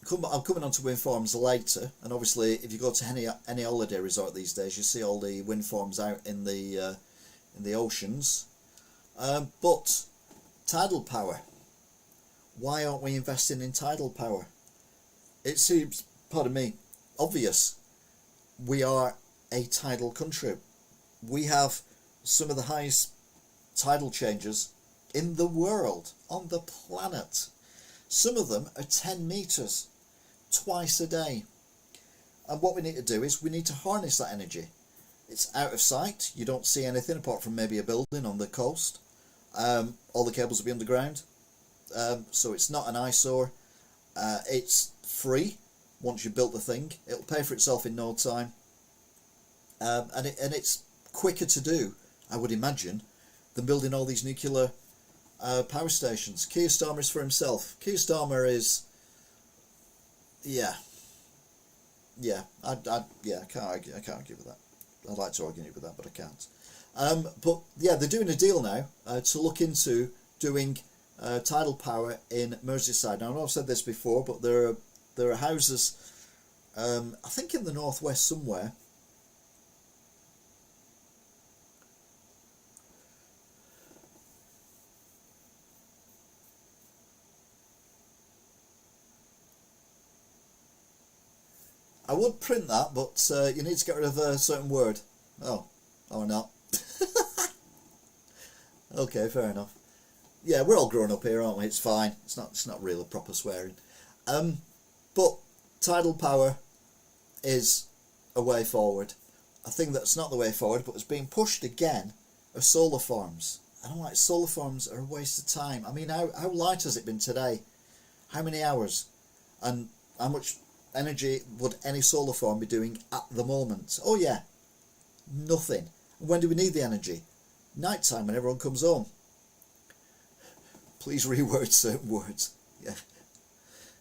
coming on to wind farms later, and obviously if you go to any holiday resort these days, you see all the wind farms out in the oceans. But tidal power. Why aren't we investing in tidal power? It seems, pardon me, obvious. We are a tidal country. We have some of the highest tidal changes in the world, on the planet. Some of them are 10 metres, twice a day. And what we need to do is we need to harness that energy. It's out of sight. You don't see anything apart from maybe a building on the coast. All the cables will be underground. So it's not an eyesore. It's free once you've built the thing. It'll pay for itself in no time. And it's quicker to do, I would imagine, than building all these nuclear power stations. Keir Starmer is for himself. Keir Starmer is, I can't argue with that. I'd like to argue with that, but I can't. But yeah, they're doing a deal now to look into doing tidal power in Merseyside. Now I know I've said this before, but there are houses, I think in the northwest somewhere. I would print that, but you need to get rid of a certain word. Oh, or not. Okay, fair enough. Yeah, we're all grown up here, aren't we? It's fine. It's not real proper swearing. But tidal power is a way forward. A thing that's not the way forward, but is being pushed again, are solar farms. And I'm like, solar farms are a waste of time. I mean, how light has it been today? How many hours? And how much energy would any solar farm be doing at the moment? Oh yeah, nothing. When do we need the energy? Night time, when everyone comes home. Please reword certain words. Yeah.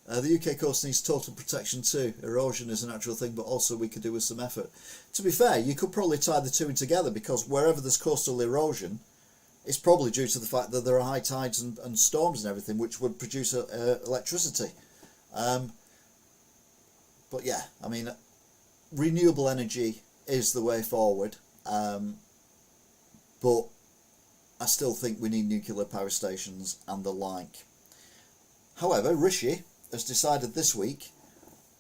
The UK coast needs total protection too. Erosion is a natural thing, but also we could do with some effort. To be fair, you could probably tie the two in together, because wherever there's coastal erosion, it's probably due to the fact that there are high tides and storms and everything, which would produce electricity. But yeah, I mean, renewable energy is the way forward, but I still think we need nuclear power stations and the like. However, Rishi has decided this week,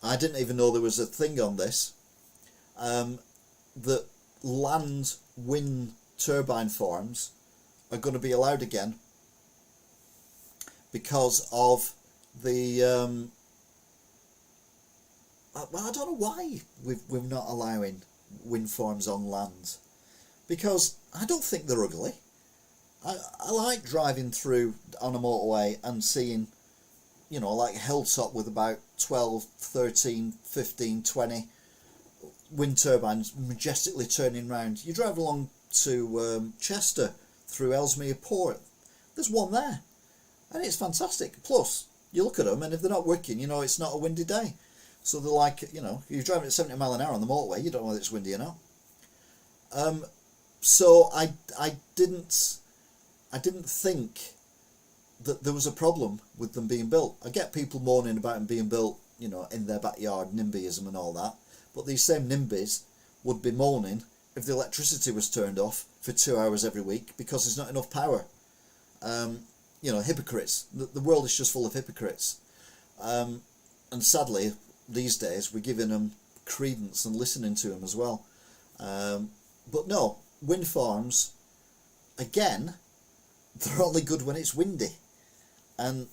I didn't even know there was a thing on this, that land wind turbine farms are going to be allowed again because of the... well, I don't know why we're not allowing wind farms on land, because I don't think they're ugly. I like driving through on a motorway and seeing, you know, like a hilltop with about 12, 13, 15, 20 wind turbines majestically turning round. You drive along to Chester through Ellesmere Port, there's one there, and it's fantastic. Plus, you look at them, and if they're not working, you know it's not a windy day. So they're like, you know, you're driving at 70 mile an hour on the motorway, you don't know whether it's windy or not. So I didn't think that there was a problem with them being built. I get people moaning about them being built, you know, in their backyard, NIMBYism and all that. But these same NIMBYs would be moaning if the electricity was turned off for 2 hours every week because there's not enough power. You know, hypocrites. The world is just full of hypocrites. And sadly, these days, we're giving them credence and listening to them as well. But no, wind farms, again, they're only good when it's windy. And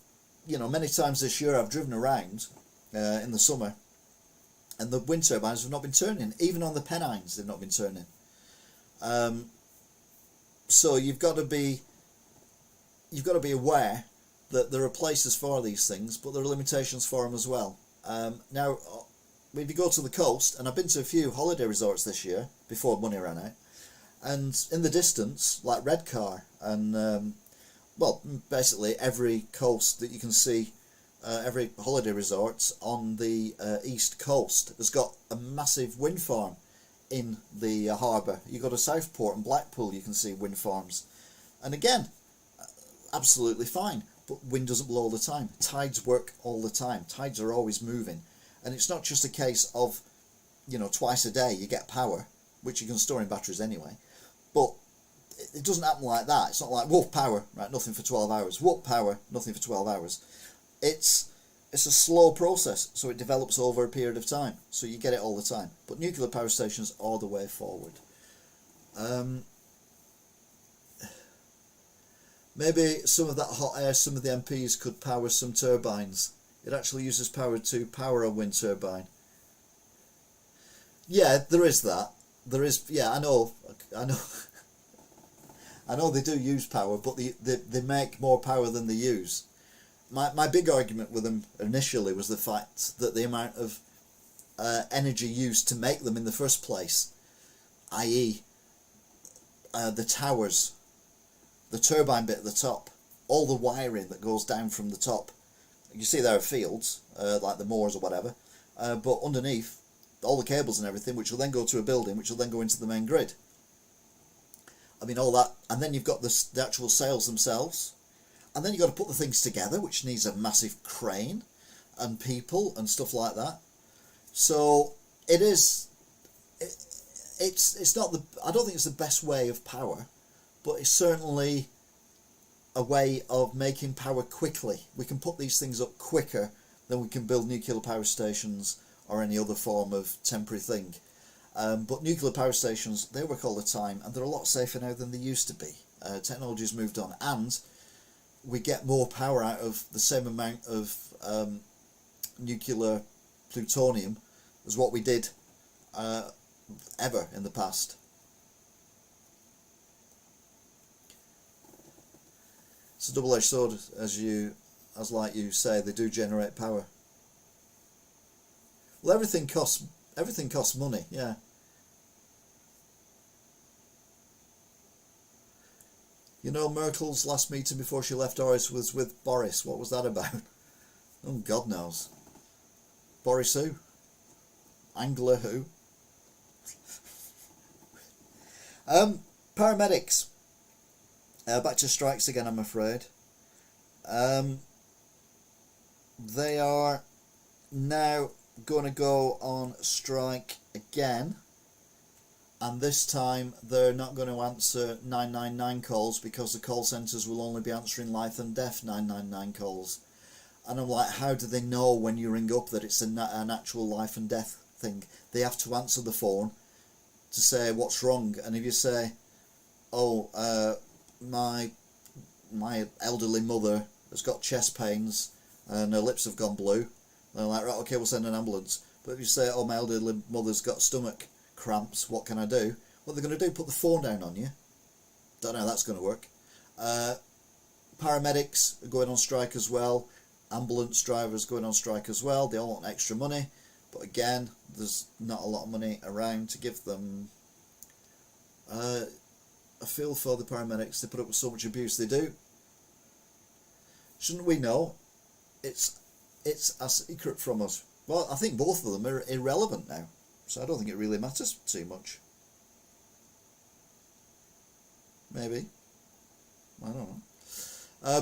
you know, many times this year I've driven around in the summer, and the wind turbines have not been turning. Even on the Pennines, they've not been turning. So you've got to be aware that there are places for these things, but there are limitations for them as well. Now, if you go to the coast, and I've been to a few holiday resorts this year before money ran out, and in the distance, like Redcar, and well, basically every coast that you can see, every holiday resort on the east coast has got a massive wind farm in the harbour. You go to Southport and Blackpool, you can see wind farms, and again, absolutely fine. But wind doesn't blow all the time. Tides work all the time. Tides are always moving, and it's not just a case of, you know, twice a day you get power, which you can store in batteries anyway. But it doesn't happen like that. It's not like whoop power, right? Nothing for 12 hours. Whoop power, nothing for 12 hours. It's a slow process, so it develops over a period of time. So you get it all the time. But nuclear power stations are the way forward. Maybe some of that hot air, some of the MPs could power some turbines. It actually uses power to power a wind turbine. Yeah, there is that. There is, yeah, I know. I know they do use power, but they make more power than they use. My big argument with them initially was the fact that the amount of energy used to make them in the first place, i.e. The towers, the turbine bit at the top, all the wiring that goes down from the top. You see there are fields, like the moors or whatever, but underneath, all the cables and everything, which will then go to a building, which will then go into the main grid. I mean, all that, and then you've got the actual sails themselves, and then you've got to put the things together, which needs a massive crane and people and stuff like that. So it's not the, I don't think it's the best way of power, but it's certainly a way of making power quickly. We can put these things up quicker than we can build nuclear power stations or any other form of temporary thing. But nuclear power stations, they work all the time, and they're a lot safer now than they used to be. Technology's moved on, and we get more power out of the same amount of nuclear plutonium as what we did ever in the past. It's a double-edged sword, as like you say, they do generate power. Well, everything costs money, yeah. You know, Merkel's last meeting before she left office was with Boris. What was that about? Oh, God knows. Boris who? Angela who? Paramedics. Back to strikes again, I'm afraid. They are now going to go on strike again, and this time they're not going to answer 999 calls, because the call centres will only be answering life and death 999 calls. And I'm like, how do they know when you ring up that it's an actual life and death thing? They have to answer the phone to say what's wrong, and if you say, oh, my elderly mother has got chest pains and her lips have gone blue, they're like, right, okay, we'll send an ambulance. But if you say, oh, my elderly mother's got stomach cramps, what can I do? What they're going to do, put the phone down on you. Don't know how that's going to work. Paramedics are going on strike as well. Ambulance drivers going on strike as well. They all want extra money, but again, there's not a lot of money around to give them. I feel for the paramedics. They put up with so much abuse. They do. Shouldn't we know? It's a secret from us. Well, I think both of them are irrelevant now, so I don't think it really matters too much. Maybe. I don't know.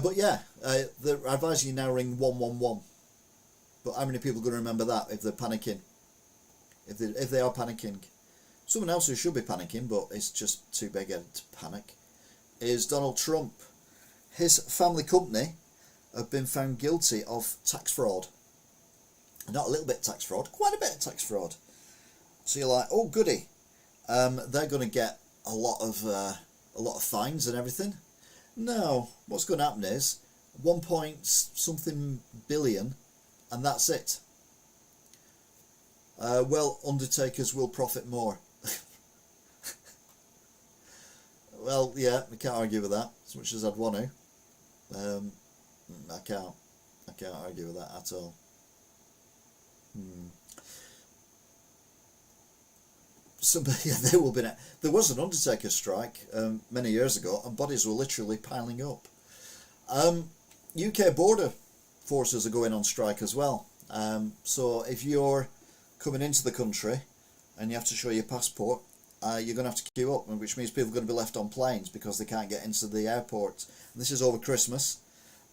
But yeah, I advise you now ring 111. But how many people are going to remember that if they're panicking? If they are panicking. Someone else who should be panicking, but it's just too big to panic, is Donald Trump. His family company have been found guilty of tax fraud. Not a little bit of tax fraud, quite a bit of tax fraud. So you're like, oh goody, they're going to get a lot of fines and everything. No, what's going to happen is 1 point something billion, and that's it. Well, undertakers will profit more. Well, yeah, we can't argue with that, as much as I'd want to. I can't argue with that at all. There was an undertaker strike many years ago, and bodies were literally piling up. UK border forces are going on strike as well. So if you're coming into the country and you have to show your passport, you're going to have to queue up, which means people are going to be left on planes because they can't get into the airport. And this is over Christmas.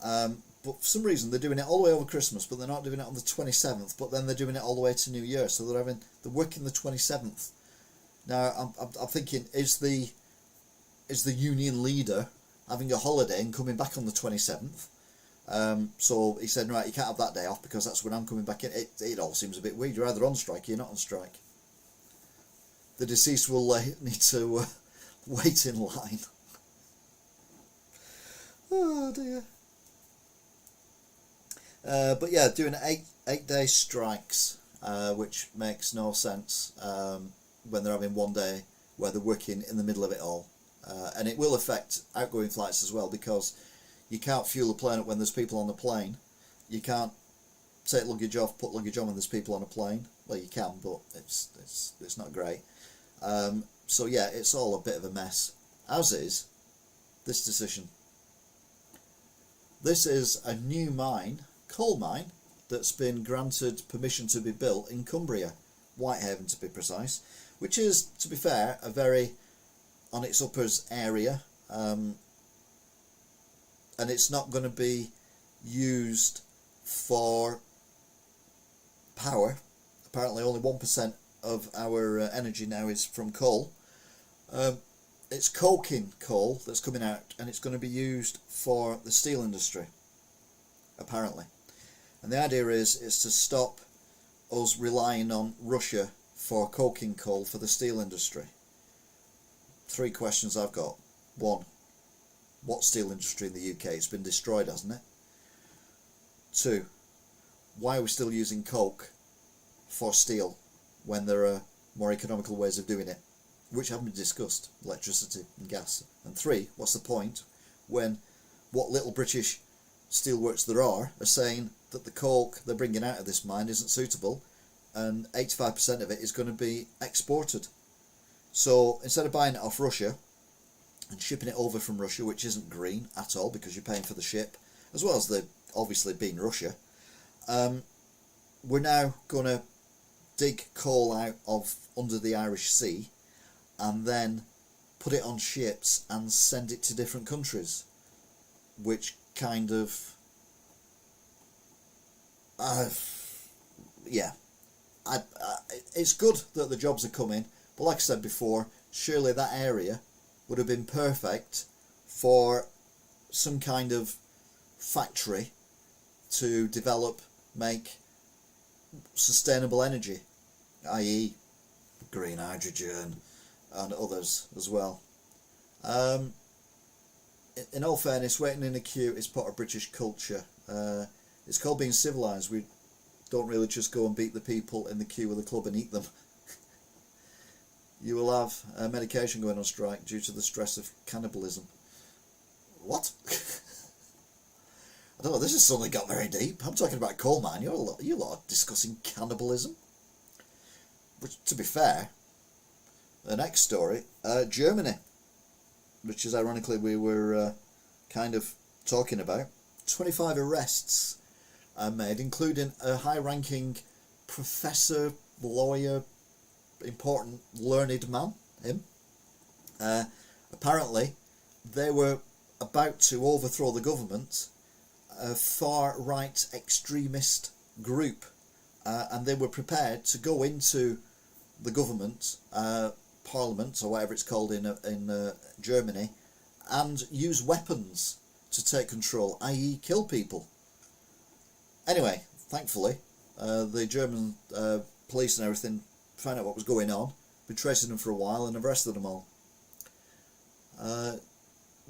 But for some reason they're doing it all the way over Christmas, but they're not doing it on the 27th, but then they're doing it all the way to New Year, so they're working the 27th. Now I'm thinking, is the union leader having a holiday and coming back on the 27th? So he said, right, you can't have that day off because that's when I'm coming back in. It all seems a bit weird. You're either on strike or you're not on strike. The deceased will need to wait in line. Oh dear. But yeah, doing eight-day strikes, which makes no sense when they're having 1 day where they're working in the middle of it all. And it will affect outgoing flights as well, because you can't fuel a plane up when there's people on the plane. You can't take luggage off, put luggage on when there's people on a plane. Well, you can, but it's not great. So yeah, it's all a bit of a mess, as is this decision. This is a new coal mine, that's been granted permission to be built in Cumbria, Whitehaven to be precise, which is, to be fair, a very on its uppers area, and it's not going to be used for power. Apparently only 1% of our energy now is from coal. It's coking coal that's coming out, and it's going to be used for the steel industry, apparently. And the idea is to stop us relying on Russia for coking coal for the steel industry. 3 questions I've got. 1, what steel industry in the UK? It's been destroyed, hasn't it? 2, why are we still using coke for steel when there are more economical ways of doing it, which haven't been discussed, electricity and gas? And 3, what's the point when what little British steelworks there are saying that the coke they're bringing out of this mine isn't suitable, and 85% of it is going to be exported? So instead of buying it off Russia and shipping it over from Russia, which isn't green at all because you're paying for the ship, as well as the obviously being Russia, we're now going to dig coal out of under the Irish Sea and then put it on ships and send it to different countries, which kind of it's good that the jobs are coming, but like I said before, surely that area would have been perfect for some kind of factory to make sustainable energy, i.e. green hydrogen and others as well. In all fairness, waiting in a queue is part of British culture. It's called being civilised. We don't really just go and beat the people in the queue with a club and eat them. You will have medication going on strike due to the stress of cannibalism. What? I don't know, this has suddenly got very deep. I'm talking about coal mine, you lot are discussing cannibalism. Which, to be fair, the next story, Germany, which is ironically we were kind of talking about. 25 arrests made, including a high-ranking professor, lawyer, important learned man, him. Apparently they were about to overthrow the government, a far-right extremist group, and they were prepared to go into the government, parliament or whatever it's called in Germany, and use weapons to take control, i.e. kill people. Anyway, thankfully the German police and everything found out what was going on, been tracing them for a while, and arrested them all.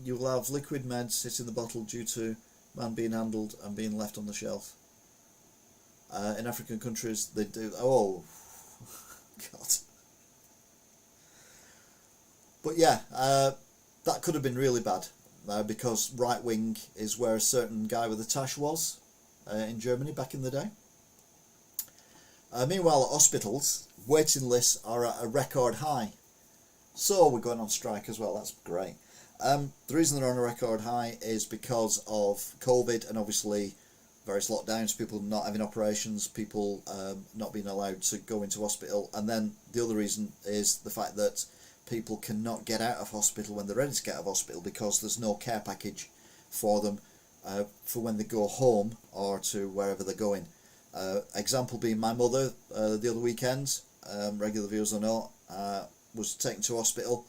You'll have liquid meds hitting the bottle due to man being handled and being left on the shelf. In African countries, they do. Oh, God. But yeah, that could have been really bad because right wing is where a certain guy with a tash was in Germany back in the day. Meanwhile, at hospitals, waiting lists are at a record high. So we're going on strike as well. That's great. The reason they're on a record high is because of COVID and obviously various lockdowns, people not having operations, people not being allowed to go into hospital. And then the other reason is the fact that people cannot get out of hospital when they're ready to get out of hospital because there's no care package for them for when they go home or to wherever they're going. Example being my mother the other weekend, regular viewers will know, was taken to hospital.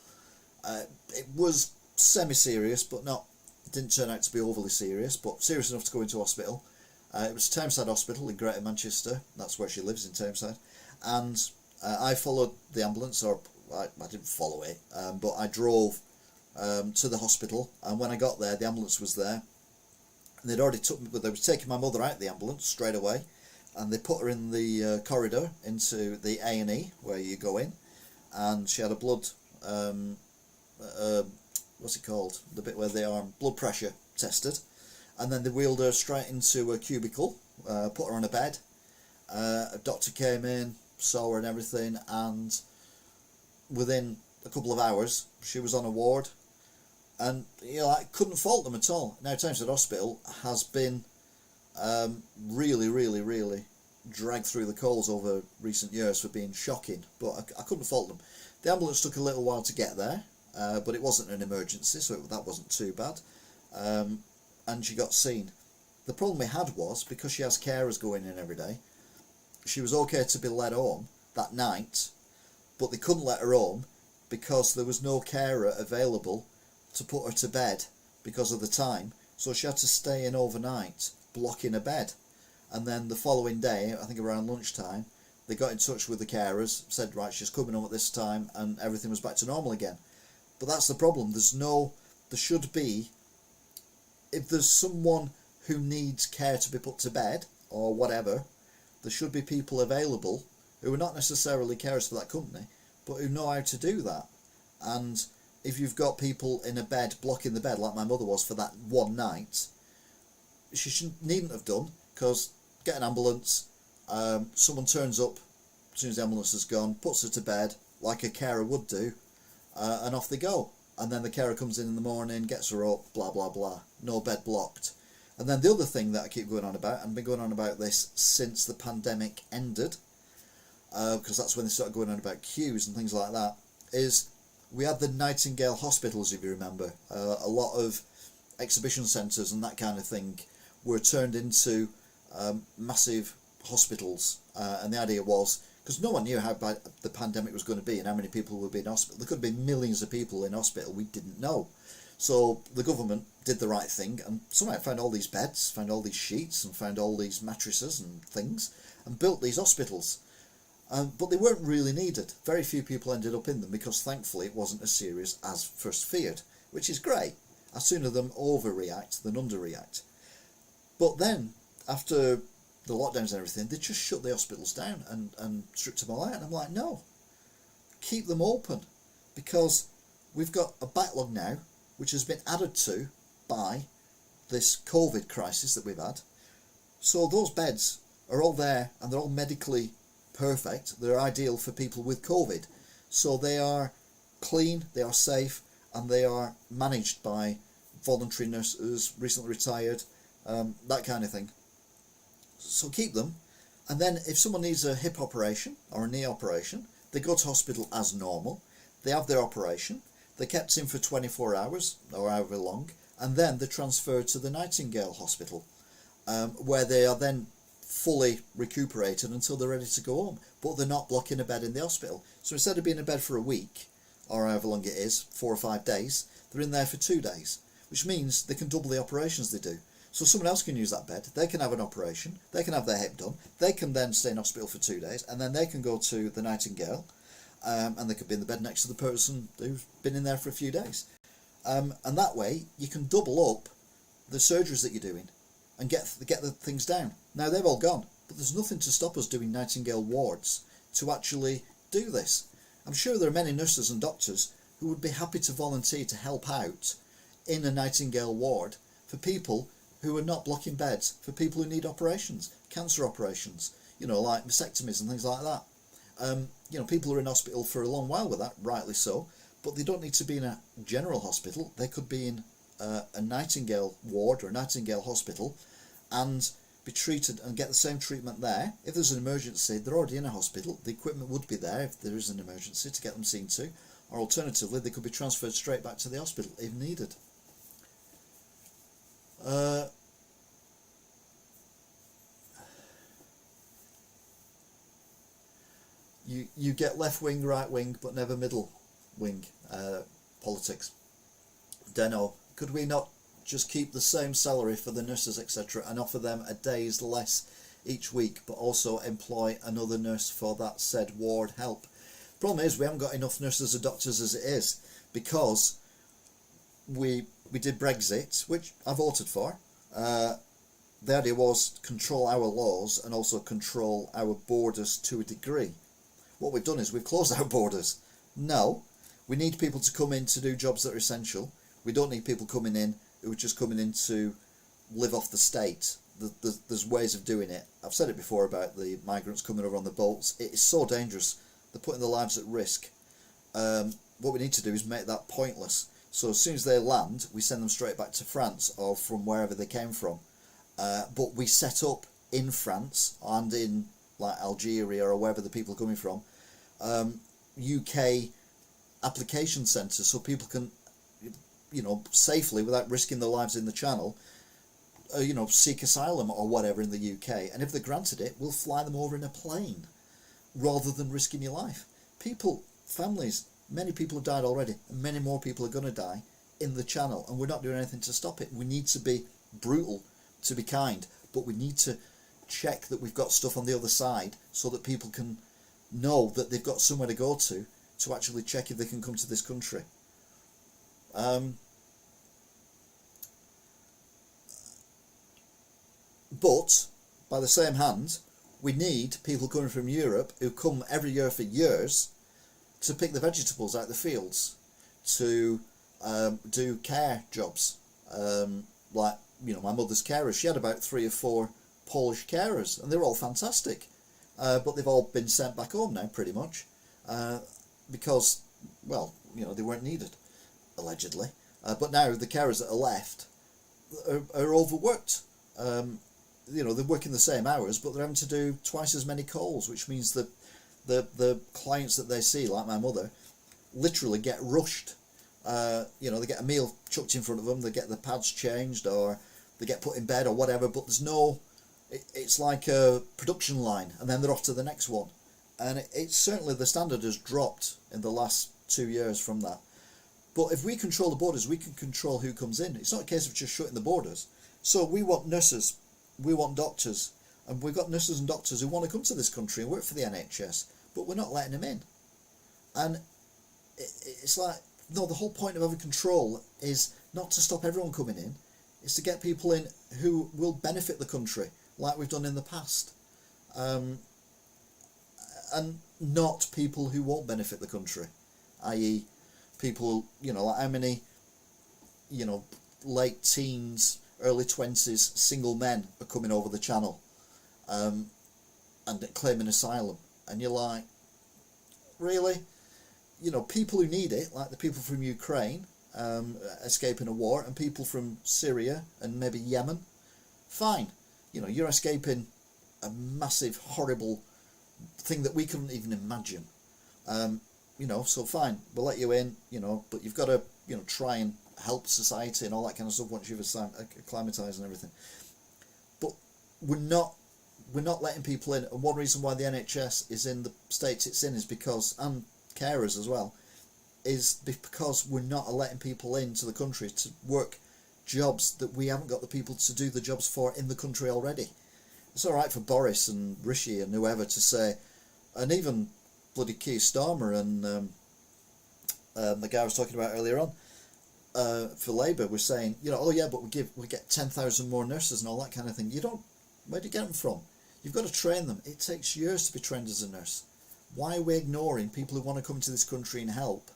It was semi-serious, but didn't turn out to be overly serious, but serious enough to go into hospital. It was Tameside Hospital in Greater Manchester. That's where she lives, in Tameside. And I followed the ambulance, or I didn't follow it, but I drove to the hospital. And when I got there, the ambulance was there. And they'd already they were taking my mother out of the ambulance straight away. And they put her in the corridor into the A&E, where you go in. And she had a blood, what's it called? The bit where they are blood pressure tested. And then they wheeled her straight into a cubicle, put her on a bed. A doctor came in, saw her and everything, and within a couple of hours she was on a ward. And I couldn't fault them at all. Now Tameside Hospital has been really, really, really dragged through the coals over recent years for being shocking, but I couldn't fault them. The ambulance took a little while to get there, but it wasn't an emergency, so that wasn't too bad. And she got seen. The problem we had was, because she has carers going in every day, she was okay to be let home that night, but they couldn't let her home because there was no carer available to put her to bed because of the time, so she had to stay in overnight, blocking a bed. And then the following day, I think around lunchtime, they got in touch with the carers, said, right, she's coming home at this time, and everything was back to normal again. But that's the problem. There should be, if there's someone who needs care to be put to bed or whatever, there should be people available who are not necessarily carers for that company, but who know how to do that. And if you've got people in a bed blocking the bed, like my mother was for that one night, she needn't have done, because get an ambulance, someone turns up as soon as the ambulance is gone, puts her to bed like a carer would do, and off they go. And then the carer comes in the morning, gets her up, blah blah blah, no bed blocked. And then the other thing that I keep going on about, and I've been going on about this since the pandemic ended, because that's when they started going on about queues and things like that, is we had the Nightingale hospitals, if you remember. A lot of exhibition centres and that kind of thing were turned into massive hospitals, and the idea was, because no one knew how bad the pandemic was going to be and how many people would be in hospital. There could have been millions of people in hospital, we didn't know. So the government did the right thing and somehow found all these beds, found all these sheets and found all these mattresses and things and built these hospitals. But they weren't really needed. Very few people ended up in them because thankfully it wasn't as serious as first feared, which is great. I'd sooner them overreact than underreact. But then, after the lockdowns and everything, they just shut the hospitals down and stripped them all out. And I'm like, no, keep them open, because we've got a backlog now, which has been added to by this COVID crisis that we've had. So those beds are all there and they're all medically perfect. They're ideal for people with COVID. So they are clean, they are safe, and they are managed by voluntary nurses, recently retired, that kind of thing. So keep them, and then if someone needs a hip operation or a knee operation, they go to hospital as normal, they have their operation, they're kept in for 24 hours or however long, and then they're transferred to the Nightingale Hospital, where they are then fully recuperated until they're ready to go home, but they're not blocking a bed in the hospital. So instead of being in bed for a week, or however long it is, 4 or 5 days, they're in there for 2 days, which means they can double the operations they do. So someone else can use that bed, they can have an operation, they can have their hip done, they can then stay in hospital for 2 days, and then they can go to the Nightingale, and they could be in the bed next to the person who's been in there for a few days. And that way, you can double up the surgeries that you're doing and get the things down. Now they've all gone, but there's nothing to stop us doing Nightingale wards to actually do this. I'm sure there are many nurses and doctors who would be happy to volunteer to help out in a Nightingale ward for people who are not blocking beds, for people who need operations, cancer operations, like mastectomies and things like that. People are in hospital for a long while with that, rightly so, but they don't need to be in a general hospital. They could be in a Nightingale ward or a Nightingale hospital and be treated and get the same treatment there. If there's an emergency, they're already in a hospital. The equipment would be there if there is an emergency to get them seen to, or alternatively, they could be transferred straight back to the hospital if needed. You get left wing, right wing, but never middle wing politics. Dunno. Could we not just keep the same salary for the nurses, etc., and offer them a day's less each week, but also employ another nurse for that said ward help? Problem is, we haven't got enough nurses and doctors as it is, because we did Brexit, which I voted for. The idea was control our laws and also control our borders to a degree. What we've done is we've closed our borders. No, we need people to come in to do jobs that are essential. We don't need people coming in who are just coming in to live off the state. There's ways of doing it. I've said it before about the migrants coming over on the boats. It is so dangerous. They're putting their lives at risk. What we need to do is make that pointless. So as soon as they land, we send them straight back to France or from wherever they came from. But we set up in France and in like Algeria or wherever the people are coming from, UK application centres so people can, safely, without risking their lives in the Channel, seek asylum or whatever in the UK. And if they're granted it, we'll fly them over in a plane rather than risking your life. Families, many people have died already, and many more people are going to die in the Channel, and we're not doing anything to stop it. We need to be brutal to be kind, but we need to check that we've got stuff on the other side so that people can know that they've got somewhere to go to actually check if they can come to this country. But by the same hand, we need people coming from Europe who come every year for years to pick the vegetables out of the fields, to do care jobs. Like, my mother's carers, she had about 3 or 4 Polish carers, and they're all fantastic. But they've all been sent back home now, pretty much, because, they weren't needed, allegedly. But now the carers that are left are overworked. They're working the same hours, but they're having to do twice as many calls, which means that the clients that they see, like my mother, literally get rushed. They get a meal chucked in front of them, they get the pads changed, or they get put in bed or whatever, but there's no... It's like a production line, and then they're off to the next one. And it's certainly, the standard has dropped in the last 2 years from that. But if we control the borders, we can control who comes in. It's not a case of just shutting the borders. So we want nurses, we want doctors, and we've got nurses and doctors who want to come to this country and work for the NHS, but we're not letting them in. And it's like, no, the whole point of having control is not to stop everyone coming in, it's to get people in who will benefit the country, like we've done in the past, and not people who won't benefit the country, i.e. people, like how many, late teens, early 20s single men are coming over the Channel and claiming asylum, and you're like, really? People who need it, like the people from Ukraine escaping a war, and people from Syria and maybe Yemen, fine. You're escaping a massive, horrible thing that we couldn't even imagine. So fine, we'll let you in, but you've got to, try and help society and all that kind of stuff once you've acclimatised and everything. But we're not letting people in, and one reason why the NHS is in the state it's in is because, and carers as well, is because we're not letting people into the country to work jobs that we haven't got the people to do the jobs for in the country already. It's alright for Boris and Rishi and whoever to say, and even bloody Keir Starmer and the guy I was talking about earlier on, for Labour were saying, oh yeah, but we get 10,000 more nurses and all that kind of thing. Where do you get them from? You've got to train them. It takes years to be trained as a nurse. Why are we ignoring people who want to come to this country and help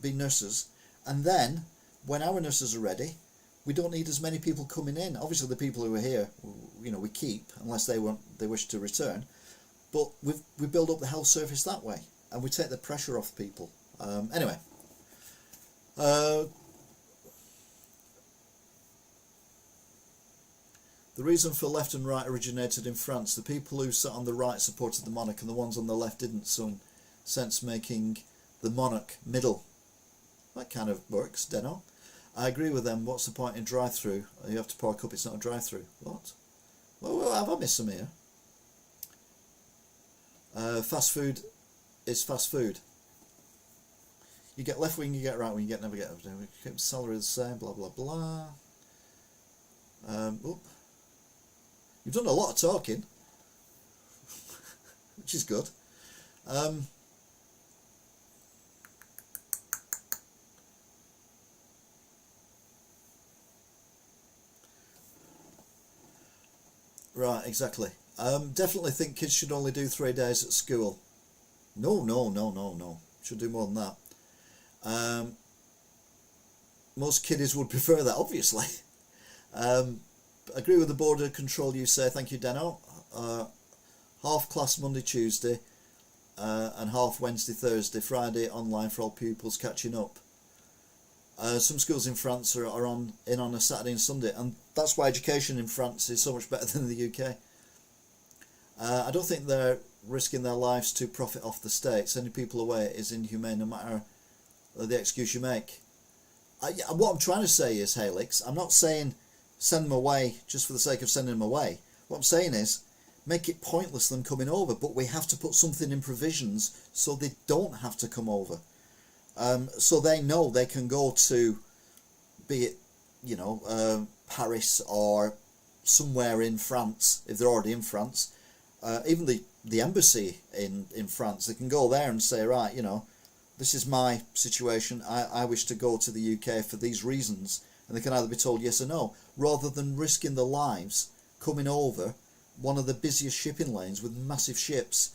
be nurses? And then, when our nurses are ready, we don't need as many people coming in. Obviously, the people who are here, we keep unless they wish to return. But we build up the health service that way, and we take the pressure off people. Anyway. The reason for left and right originated in France. The people who sat on the right supported the monarch and the ones on the left didn't, so in sense making the monarch middle. That kind of works, Deno. I agree with them. What's the point in drive-through? You have to park up, it's not a drive-through. What? Well, have I missed some here? Fast food is fast food. You get left wing, you get right wing, you never get keep salary the same, blah blah blah. You've done a lot of talking, which is good. Right, exactly. Definitely think kids should only do 3 days at school. No. Should do more than that. Most kiddies would prefer that, obviously. Agree with the border control you say. Thank you, Deno. Half class Monday, Tuesday, and half Wednesday, Thursday, Friday online for all pupils catching up. Some schools in France are on a Saturday and Sunday, and that's why education in France is so much better than the UK. I don't think they're risking their lives to profit off the state. Sending people away is inhumane, no matter the excuse you make. What I'm trying to say is, Helix, I'm not saying send them away just for the sake of sending them away. What I'm saying is make it pointless them coming over, but we have to put something in provisions so they don't have to come over. So they know they can go to, be it, Paris or somewhere in France, if they're already in France. Even the embassy in France, they can go there and say, right, this is my situation, I wish to go to the UK for these reasons, and they can either be told yes or no, rather than risking their lives coming over one of the busiest shipping lanes with massive ships.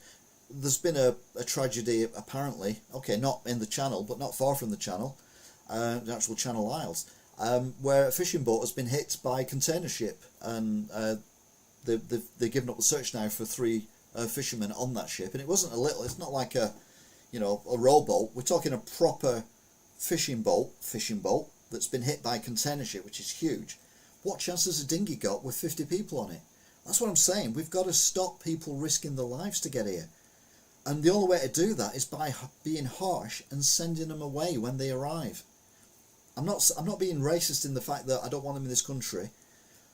There's been a tragedy, apparently, okay, not in the Channel, but not far from the Channel, the actual Channel Isles, where a fishing boat has been hit by a container ship, and they've given up the search now for 3 fishermen on that ship, and it wasn't it's not like a rowboat. We're talking a proper fishing boat that's been hit by a container ship, which is huge. What chance has a dinghy got with 50 people on it? That's what I'm saying. We've got to stop people risking their lives to get here. And the only way to do that is by being harsh and sending them away when they arrive. I'm not being racist in the fact that I don't want them in this country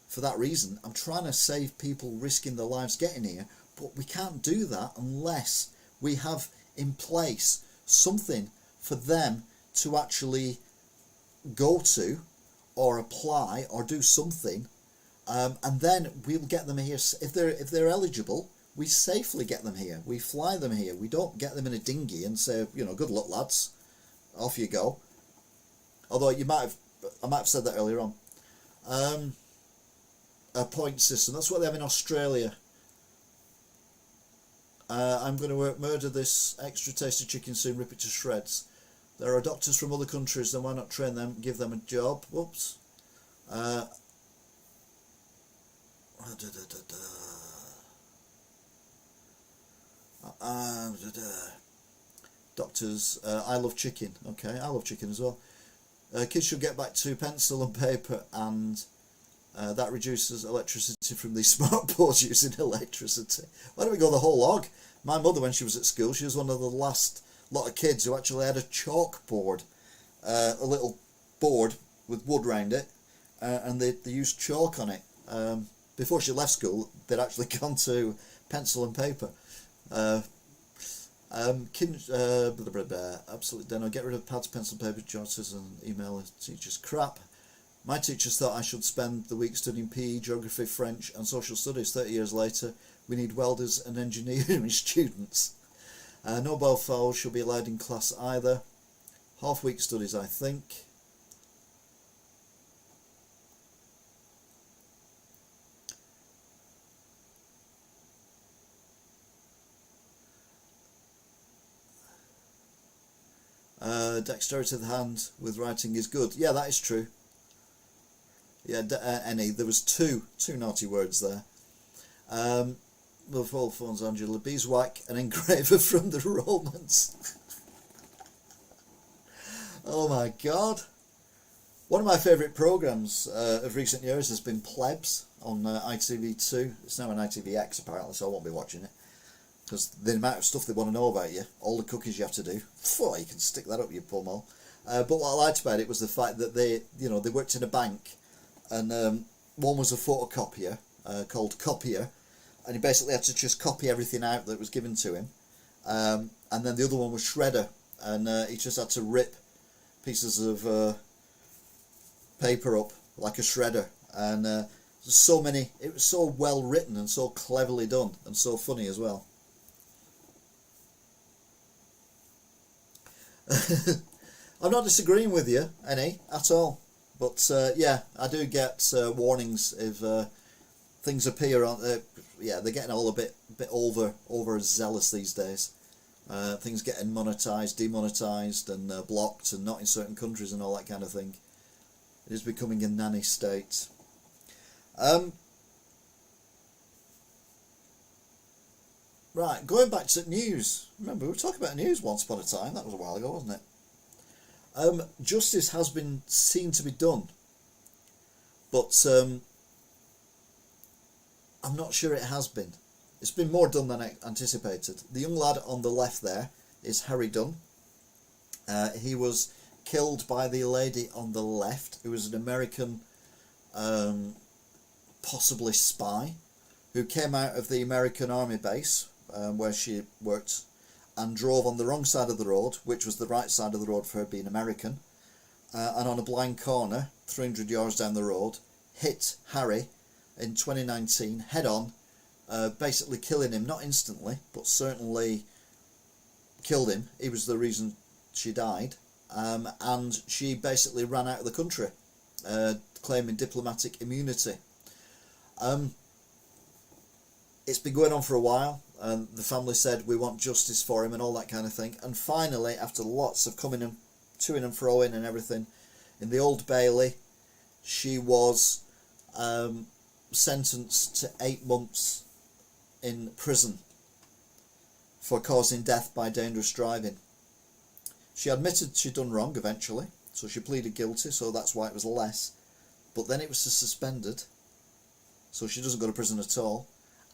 for that reason. I'm trying to save people risking their lives getting here, but we can't do that unless we have in place something for them to actually go to or apply or do something, and then we'll get them here. If they're eligible, we safely get them here. We fly them here. We don't get them in a dinghy and say, good luck, lads, off you go. Although I might have said that earlier on. A point system. That's what they have in Australia. I'm going to murder this extra tasty chicken soon, rip it to shreds. There are doctors from other countries, then why not train them, give them a job? Whoops. Doctors, I love chicken. Okay, I love chicken as well. Kids should get back to pencil and paper, and that reduces electricity from these smart boards using electricity. Why don't we go the whole hog? My mother, when she was at school, she was one of the last lot of kids who actually had a chalkboard, a little board with wood round it, and they used chalk on it. Before she left school, they'd actually gone to pencil and paper. Absolutely don't know. Get rid of pads, pencil, paper, jotters, and email teachers. Crap. My teachers thought I should spend the week studying PE, geography, French, and social studies. 30 years later, we need welders and engineering students. No ball fouls should be allowed in class either. Half-week studies, I think. Dexterity of the hand with writing is good. Yeah, that is true. Yeah, any. There was two naughty words there. With all phones, Angela Beeswax, an engraver from the Romans. Oh my God. One of my favourite programmes of recent years has been Plebs on ITV2. It's now on ITVX apparently, so I won't be watching it. Because the amount of stuff they want to know about you, all the cookies you have to do, you can stick that up your bum hole. But what I liked about it was the fact that they worked in a bank, and one was a photocopier called Copier, and he basically had to just copy everything out that was given to him. And then the other one was Shredder, and he just had to rip pieces of paper up like a shredder, and so many. It was so well written and so cleverly done and so funny as well. I'm not disagreeing with you any at all, but yeah, I do get warnings if things appear on. Yeah, they're getting all a bit over zealous these days. Things getting monetized, demonetized, and blocked, and not in certain countries and all that kind of thing. It is becoming a nanny state. Right, going back to news. Remember, we were talking about news once upon a time. That was a while ago, wasn't it? Justice has been seen to be done, but I'm not sure it has been. It's been more done than I anticipated. The young lad on the left there is Harry Dunn. He was killed by the lady on the left, who was an American, possibly spy, who came out of the American army base where she worked and drove on the wrong side of the road, which was the right side of the road for her being American, and on a blind corner 300 yards down the road hit Harry in 2019 head on, basically killing him, not instantly but certainly killed him. He was the reason she died. And she basically ran out of the country, claiming diplomatic immunity. It's been going on for a while, and the family said we want justice for him and all that kind of thing. And finally, after lots of coming and toing and froing and everything, in the Old Bailey, she was sentenced to 8 months in prison for causing death by dangerous driving. She admitted she'd done wrong eventually, so she pleaded guilty, so that's why it was less. But then it was suspended, so she doesn't go to prison at all.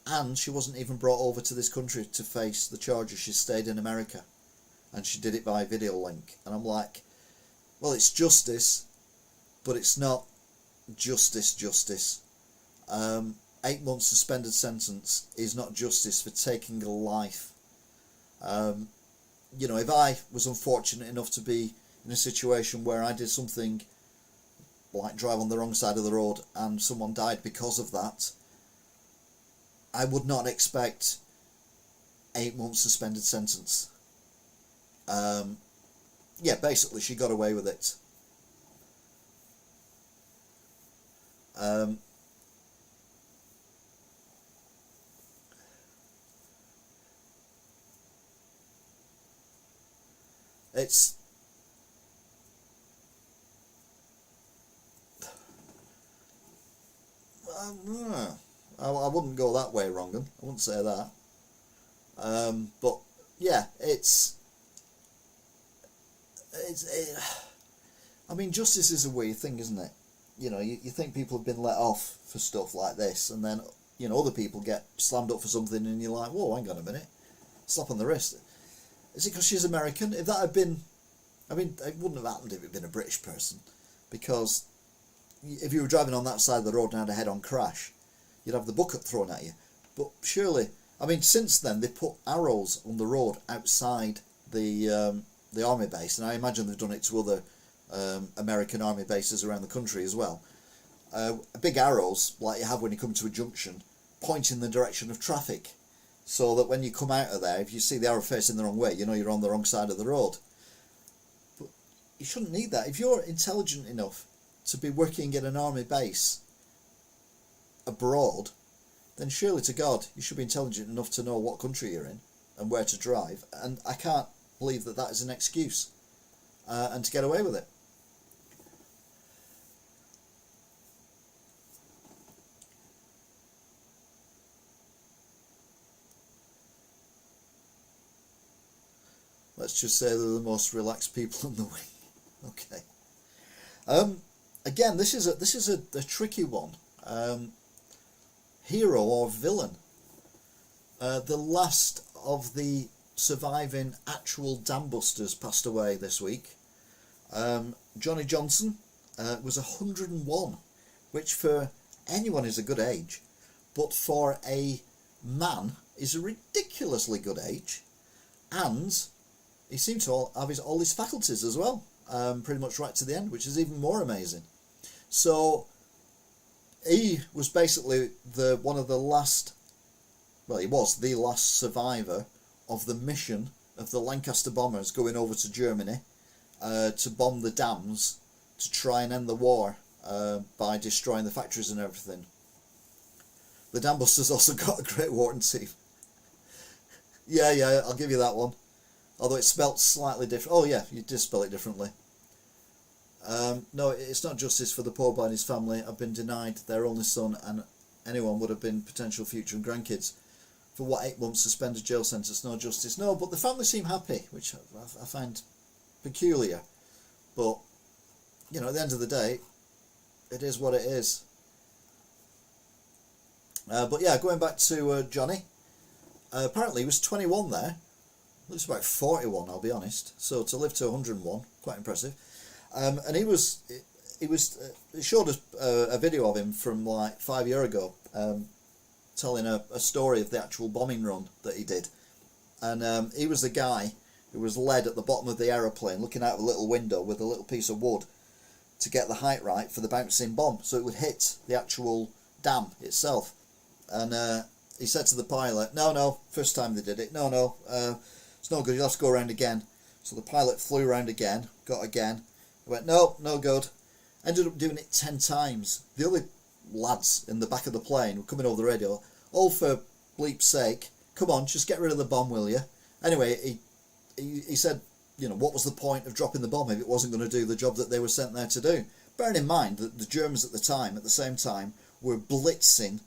And she wasn't even brought over to this country to face the charges. She stayed in America, and she did it by video link. And I'm like, well, it's justice, but it's not justice. 8 months suspended sentence is not justice for taking a life. You know, if I was unfortunate enough to be in a situation where I did something like drive on the wrong side of the road and someone died because of that, I would not expect 8 months suspended sentence. Yeah, basically she got away with it. It's I wouldn't go that way, Rongan. I wouldn't say that. But yeah, I mean, justice is a weird thing, isn't it? You know, you think people have been let off for stuff like this, and then, you know, other people get slammed up for something, and you're like, whoa, hang on a minute, slap on the wrist. Is it because she's American? If that had been, I mean, it wouldn't have happened if it had been a British person, because if you were driving on that side of the road and had a head-on crash, you'd have the bucket thrown at you. But surely, I mean, since then they put arrows on the road outside the army base, and I imagine they've done it to other American army bases around the country as well. Big arrows, like you have when you come to a junction, point in the direction of traffic, so that when you come out of there, if you see the arrow facing the wrong way, you know you're on the wrong side of the road. But you shouldn't need that. If you're intelligent enough to be working in an army base abroad, then surely to God you should be intelligent enough to know what country you're in and where to drive. And I can't believe that that is an excuse. and to get away with it. Let's just say they're the most relaxed people in the wing. Okay. Again, this is a tricky one. Hero or villain? The last of the surviving actual dam busters passed away this week. Johnny Johnson was 101, which for anyone is a good age, but for a man is a ridiculously good age, and he seemed to have all his faculties as well, pretty much right to the end, which is even more amazing. So he was basically one of the last, well, he was the last survivor of the mission of the Lancaster bombers going over to Germany to bomb the dams to try and end the war by destroying the factories and everything. The dam busters also got a Great Warden team. Yeah, I'll give you that one. Although it's spelt slightly different. Oh yeah, you did spell it differently. No, it's not justice for the poor boy and his family. I've been denied their only son, and anyone would have been potential future and grandkids. For what, 8 months suspended jail sentence? No justice. No, but the family seem happy, which I find peculiar. But, you know, at the end of the day, it is what it is. But yeah, going back to Johnny. Apparently he was 21 there. Looks about 41, I'll be honest. So to live to 101, quite impressive. And it showed us a video of him from like 5 years ago, telling a story of the actual bombing run that he did. And he was the guy who was led at the bottom of the aeroplane, looking out of a little window with a little piece of wood to get the height right for the bouncing bomb, so it would hit the actual dam itself. And he said to the pilot, no, first time they did it, no, it's no good, you'll have to go around again. So the pilot flew around again, got again, went, no good. Ended up doing it 10 times. The other lads in the back of the plane were coming over the radio, all for bleep's sake, come on, just get rid of the bomb, will you? Anyway, he said, you know, what was the point of dropping the bomb if it wasn't going to do the job that they were sent there to do? Bearing in mind that the Germans at the same time, were blitzing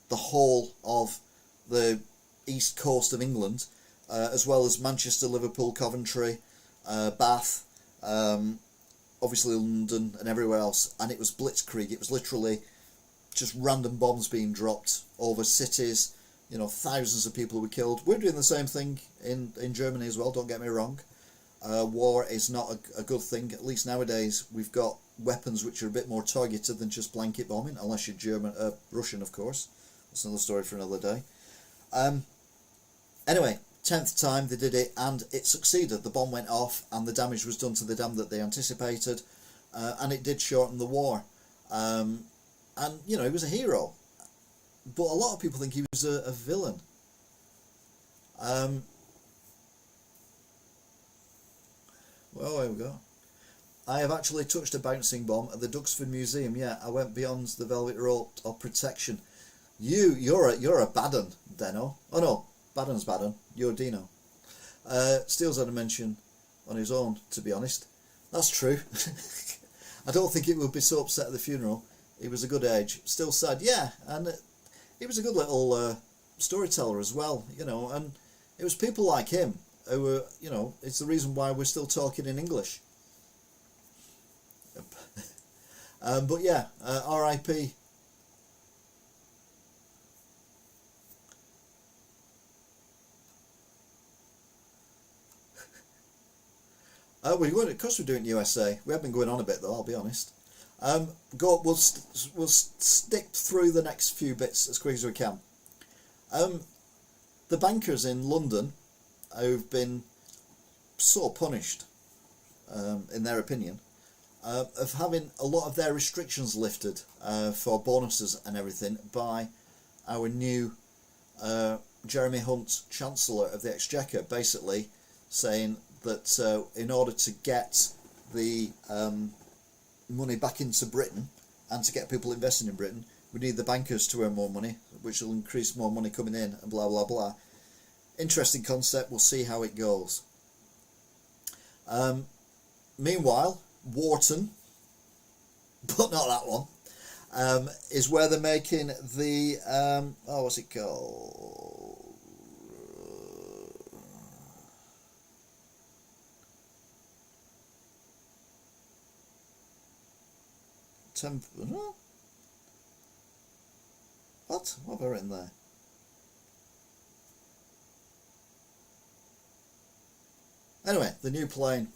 the whole of the east coast of England, as well as Manchester, Liverpool, Coventry, Bath, obviously London and everywhere else, and it was blitzkrieg. It was literally just random bombs being dropped over cities. You know, thousands of people were killed. We're doing the same thing in Germany as well, don't get me wrong. War is not a good thing. At least nowadays we've got weapons which are a bit more targeted than just blanket bombing, unless you're Russian, of course. That's another story for another day. Anyway, 10th time they did it, and it succeeded. The bomb went off and the damage was done to the dam that they anticipated, and it did shorten the war. And, you know, he was a hero. But a lot of people think he was a villain. Well, there we go. I have actually touched a bouncing bomb at the Duxford Museum. Yeah, I went beyond the velvet rope of protection. You're a bad un, Deno. Oh no, bad un's bad un. You're Dino. Steele's had a mention on his own, to be honest. That's true. I don't think it would be so upset at the funeral. He was a good age. Still sad, yeah, and he was a good little storyteller as well, you know, and it was people like him who were, you know, it's the reason why we're still talking in English. But yeah, R.I.P. Of course we're doing USA. We have been going on a bit though, I'll be honest. We'll stick through the next few bits as quick as we can. The bankers in London who've been so punished, in their opinion, of having a lot of their restrictions lifted for bonuses and everything by our new Jeremy Hunt, Chancellor of the Exchequer, basically saying that in order to get the money back into Britain and to get people investing in Britain, we need the bankers to earn more money, which will increase more money coming in, and blah blah blah. Interesting concept. We'll see how it goes. Meanwhile, Wharton, but not that one, is where they're making the, what's it called? What have I written there? Anyway, the new plane.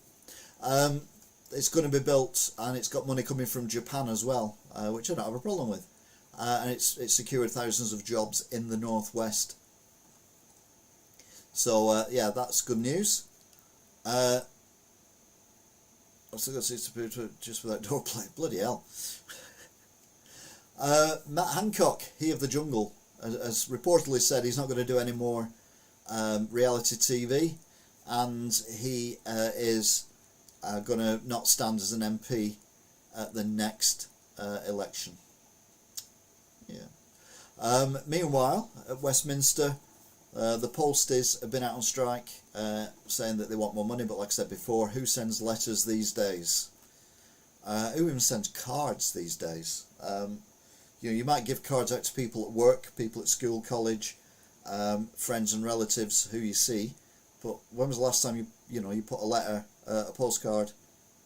It's going to be built, and it's got money coming from Japan as well, which I don't have a problem with. And it's secured thousands of jobs in the northwest. So yeah, that's good news. I've still got to just for that door plate. Bloody hell. Matt Hancock, he of the Jungle, has reportedly said he's not going to do any more reality TV, and he is going to not stand as an MP at the next election. Yeah. Meanwhile, at Westminster, the pollsters have been out on strike, saying that they want more money. But like I said before, who sends letters these days? Who even sends cards these days? You might give cards out to people at work, people at school, college, friends and relatives who you see. But when was the last time you put a letter, a postcard,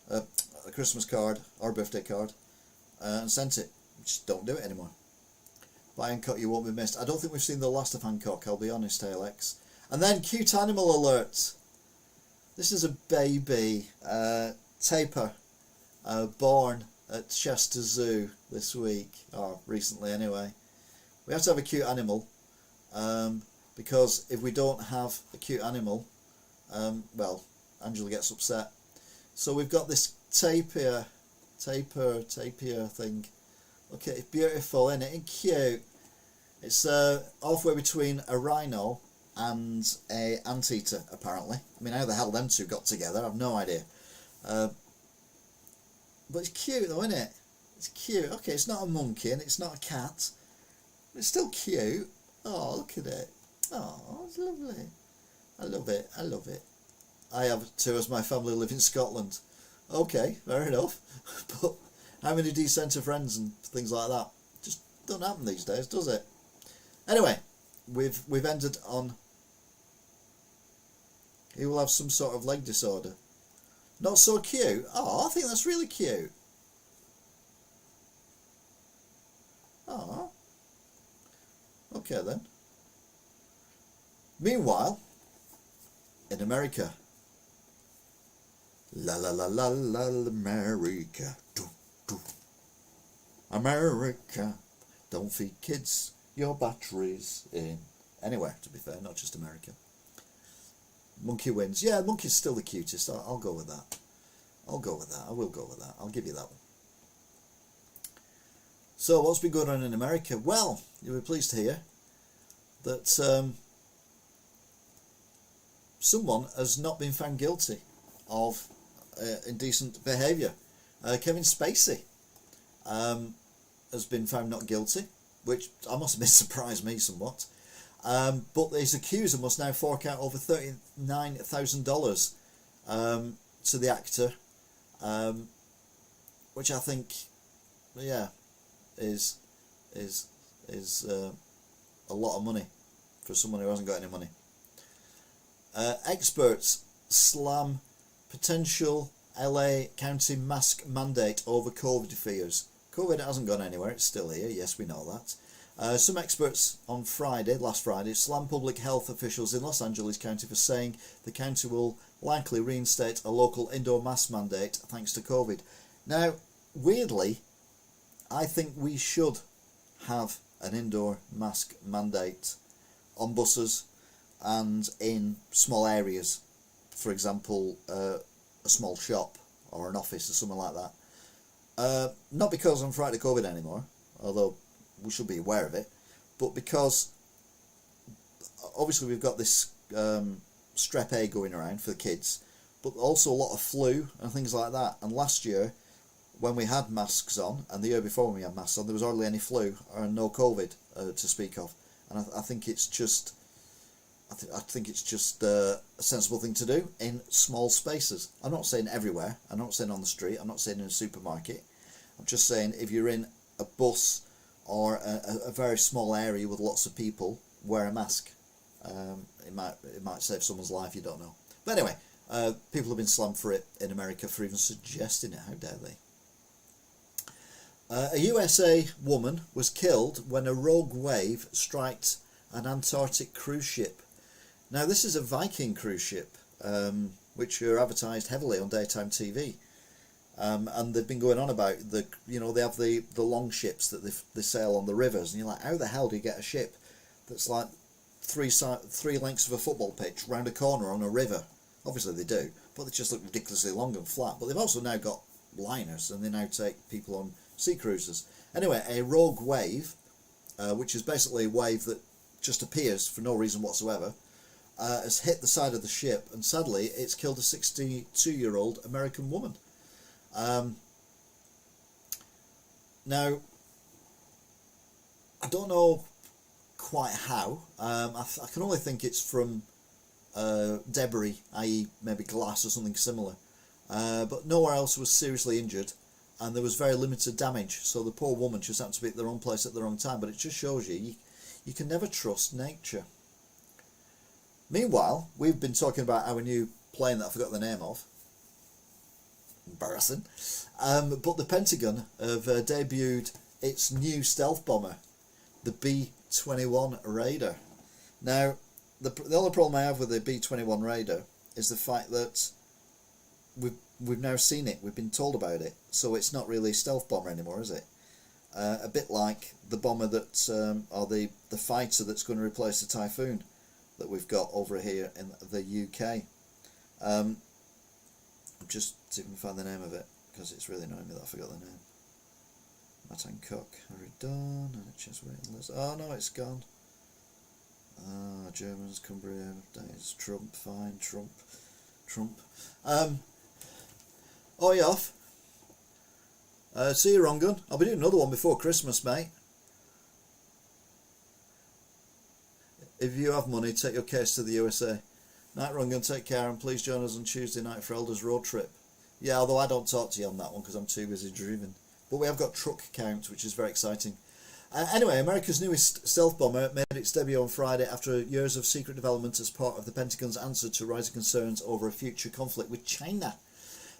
a Christmas card or a birthday card, and sent it? Just don't do it anymore. By Hancock, you won't be missed. I don't think we've seen the last of Hancock, I'll be honest, Alex. And then cute animal alert. This is a baby tapir born at Chester Zoo this week, or recently anyway. We have to have a cute animal, because if we don't have a cute animal, well, Angela gets upset. So we've got this tapir thing. Look at it, it's beautiful, isn't it? And cute. It's halfway between a rhino and a anteater, apparently. I mean, how the hell them two got together, I've no idea. But it's cute though, isn't it? It's cute. Okay, it's not a monkey and it's not a cat, but it's still cute. Oh, look at it. Oh, it's lovely. I love it. I love it. I have two, as my family live in Scotland. Okay, fair enough. But how many decenter friends and things like that? Just don't happen these days, does it? Anyway, we've ended on he will have some sort of leg disorder. Not so cute. Oh, I think that's really cute. Oh. Okay then. Meanwhile, in America, la la la la la America, do, do. America, don't feed kids your batteries in. Anywhere, to be fair, not just America. Monkey wins. Yeah, monkey's still the cutest. I'll go with that. I'll go with that. I will go with that. I'll give you that one. So, what's been going on in America? Well, you'll be pleased to hear that someone has not been found guilty of indecent behaviour. Kevin Spacey has been found not guilty, which I must admit surprised me somewhat. But his accuser must now fork out over $39,000 to the actor, which I think, yeah, is a lot of money for someone who hasn't got any money. Experts slam potential LA County mask mandate over COVID fears. COVID hasn't gone anywhere, it's still here, yes, we know that. Some experts on last Friday, slammed public health officials in Los Angeles County for saying the county will likely reinstate a local indoor mask mandate thanks to COVID. Now, weirdly, I think we should have an indoor mask mandate on buses and in small areas. For example, a small shop or an office or something like that. Not because I'm frightened of COVID anymore, although we should be aware of it, but because obviously we've got this strep A going around for the kids, but also a lot of flu and things like that. And last year, when we had masks on, and the year before when we had masks on, there was hardly any flu or no COVID to speak of. And I think it's just I think it's just a sensible thing to do in small spaces. I'm not saying everywhere. I'm not saying on the street. I'm not saying in a supermarket. I'm just saying if you're in a bus or a very small area with lots of people, wear a mask. It might save someone's life. You don't know. But anyway, people have been slammed for it in America for even suggesting it. How dare they? A USA woman was killed when a rogue wave struck an Antarctic cruise ship. Now, this is a Viking cruise ship, which are advertised heavily on daytime TV. And they've been going on about they have the long ships that they sail on the rivers, and you're like, how the hell do you get a ship that's like three lengths of a football pitch round a corner on a river? Obviously they do, but they just look ridiculously long and flat. But they've also now got liners, and they now take people on sea cruises. Anyway, a rogue wave, which is basically a wave that just appears for no reason whatsoever, has hit the side of the ship, and sadly it's killed a 62-year-old American woman. Now, I don't know quite how. I can only think it's from debris, i.e. maybe glass or something similar. But nowhere else was seriously injured, and there was very limited damage. So the poor woman just happened to be at the wrong place at the wrong time. But it just shows you can never trust nature. Meanwhile, we've been talking about our new plane that I forgot the name of. Embarrassing. But the Pentagon have debuted its new stealth bomber, the B-21 Raider. Now, the only problem I have with the B-21 Raider is the fact that we've now seen it. We've been told about it, so it's not really a stealth bomber anymore, is it? A bit like the bomber that, or the fighter that's going to replace the Typhoon that we've got over here in the UK. I'm just see if I can find the name of it, because it's really annoying me that I forgot the name. Matan Cook, already done, and it's just waiting list. Oh no, it's gone. Germans, Cumbria, days, Trump, fine, Trump. Oi off. See you, Wrong Gun. I'll be doing another one before Christmas, mate. If you have money, take your case to the USA. Night, Wrong Gun, take care, and please join us on Tuesday night for Elders Road Trip. Yeah, although I don't talk to you on that one because I'm too busy driving. But we have got truck count, which is very exciting. Anyway, America's newest stealth bomber made its debut on Friday after years of secret development as part of the Pentagon's answer to rising concerns over a future conflict with China.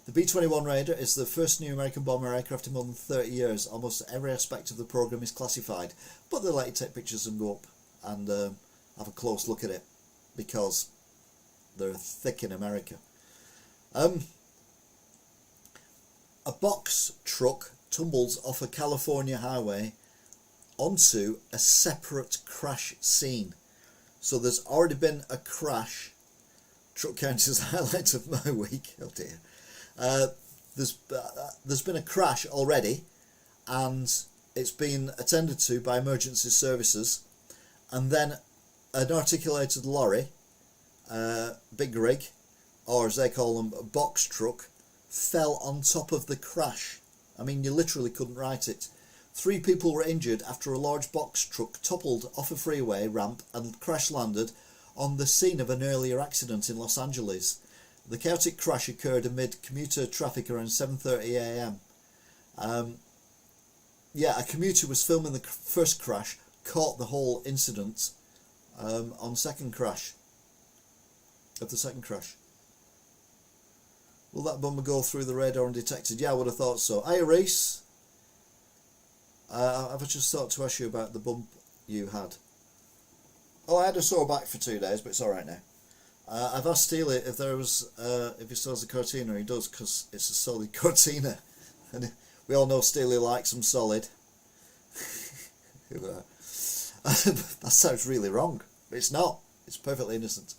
The B-21 Raider is the first new American bomber aircraft in more than 30 years. Almost every aspect of the program is classified, but they let you take pictures and go up and have a close look at it, because they're thick in America. A box truck tumbles off a California highway onto a separate crash scene. So there's already been a crash. Truck count is the highlight of my week. Oh dear. There's been a crash already, and it's been attended to by emergency services, and then an articulated lorry, big rig, or as they call them, a box truck, fell on top of the crash. I mean, you literally couldn't write it. 3 people were injured after a large box truck toppled off a freeway ramp and crash landed on the scene of an earlier accident in Los Angeles. The chaotic crash occurred amid commuter traffic around 7:30 a.m. A commuter was filming the first crash, caught the whole incident on the second crash. Will that bomber go through the radar undetected? Yeah, I would have thought so. Hiya, Reese. I've just thought to ask you about the bump you had. Oh, I had a sore back for 2 days, but it's alright now. I've asked Steely if he still has a Cortina. He does, because it's a solid Cortina. And we all know Steely likes them solid. That sounds really wrong. It's not. It's perfectly innocent.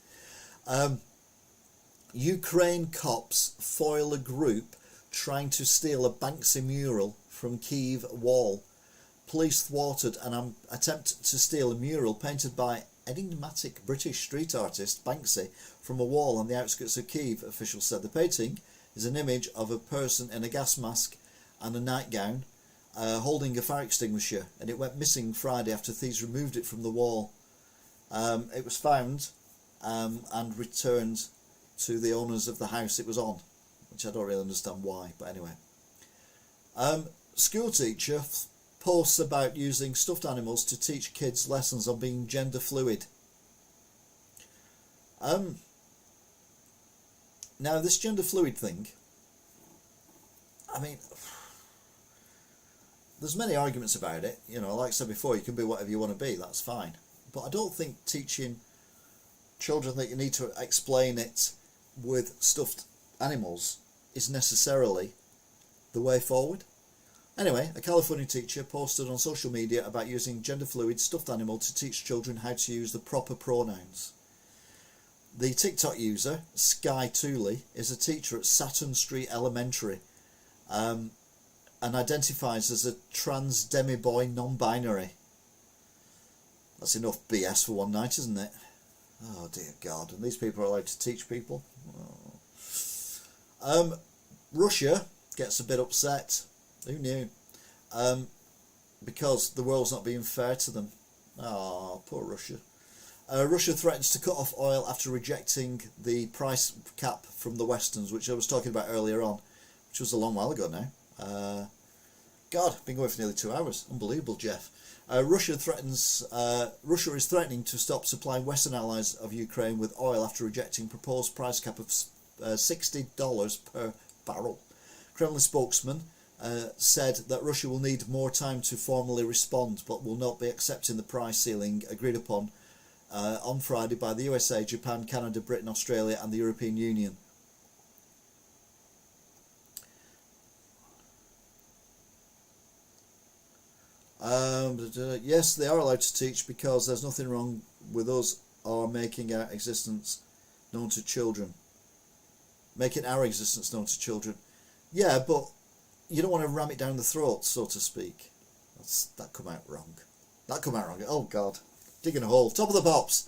Ukraine cops foil a group trying to steal a Banksy mural from Kiev wall. Police thwarted an attempt to steal a mural painted by enigmatic British street artist Banksy from a wall on the outskirts of Kiev, officials said. The painting is an image of a person in a gas mask and a nightgown holding a fire extinguisher, and it went missing Friday after thieves removed it from the wall. It was found and returned to the owners of the house it was on, which I don't really understand why, but anyway. School teacher posts about using stuffed animals to teach kids lessons on being gender fluid. Now this gender fluid thing, I mean, there's many arguments about it. You know, like I said before, you can be whatever you want to be, that's fine. But I don't think teaching children that you need to explain it with stuffed animals is necessarily the way forward. Anyway, a California teacher posted on social media about using gender fluid stuffed animal to teach children how to use the proper pronouns. The TikTok user, Sky Tooley, is a teacher at Saturn Street Elementary and identifies as a trans demi-boy non-binary. That's enough BS for one night, isn't it? Oh dear God, and these people are allowed to teach people? Oh. Russia gets a bit upset. Who knew? Because the world's not being fair to them. Oh, poor Russia. Russia threatens to cut off oil after rejecting the price cap from the Westerns, which I was talking about earlier on, which was a long while ago now. God, been going for nearly 2 hours. Unbelievable, Jeff. Russia is threatening to stop supplying Western allies of Ukraine with oil after rejecting proposed price cap of $60 per barrel. Kremlin spokesman said that Russia will need more time to formally respond, but will not be accepting the price ceiling agreed upon on Friday by the USA, Japan, Canada, Britain, Australia and the European Union. Yes, they are allowed to teach because there's nothing wrong with us or making our existence known to children. Making our existence known to children. Yeah, but you don't want to ram it down the throat, so to speak. That come out wrong. That come out wrong. Oh God, digging a hole. Top of the pops.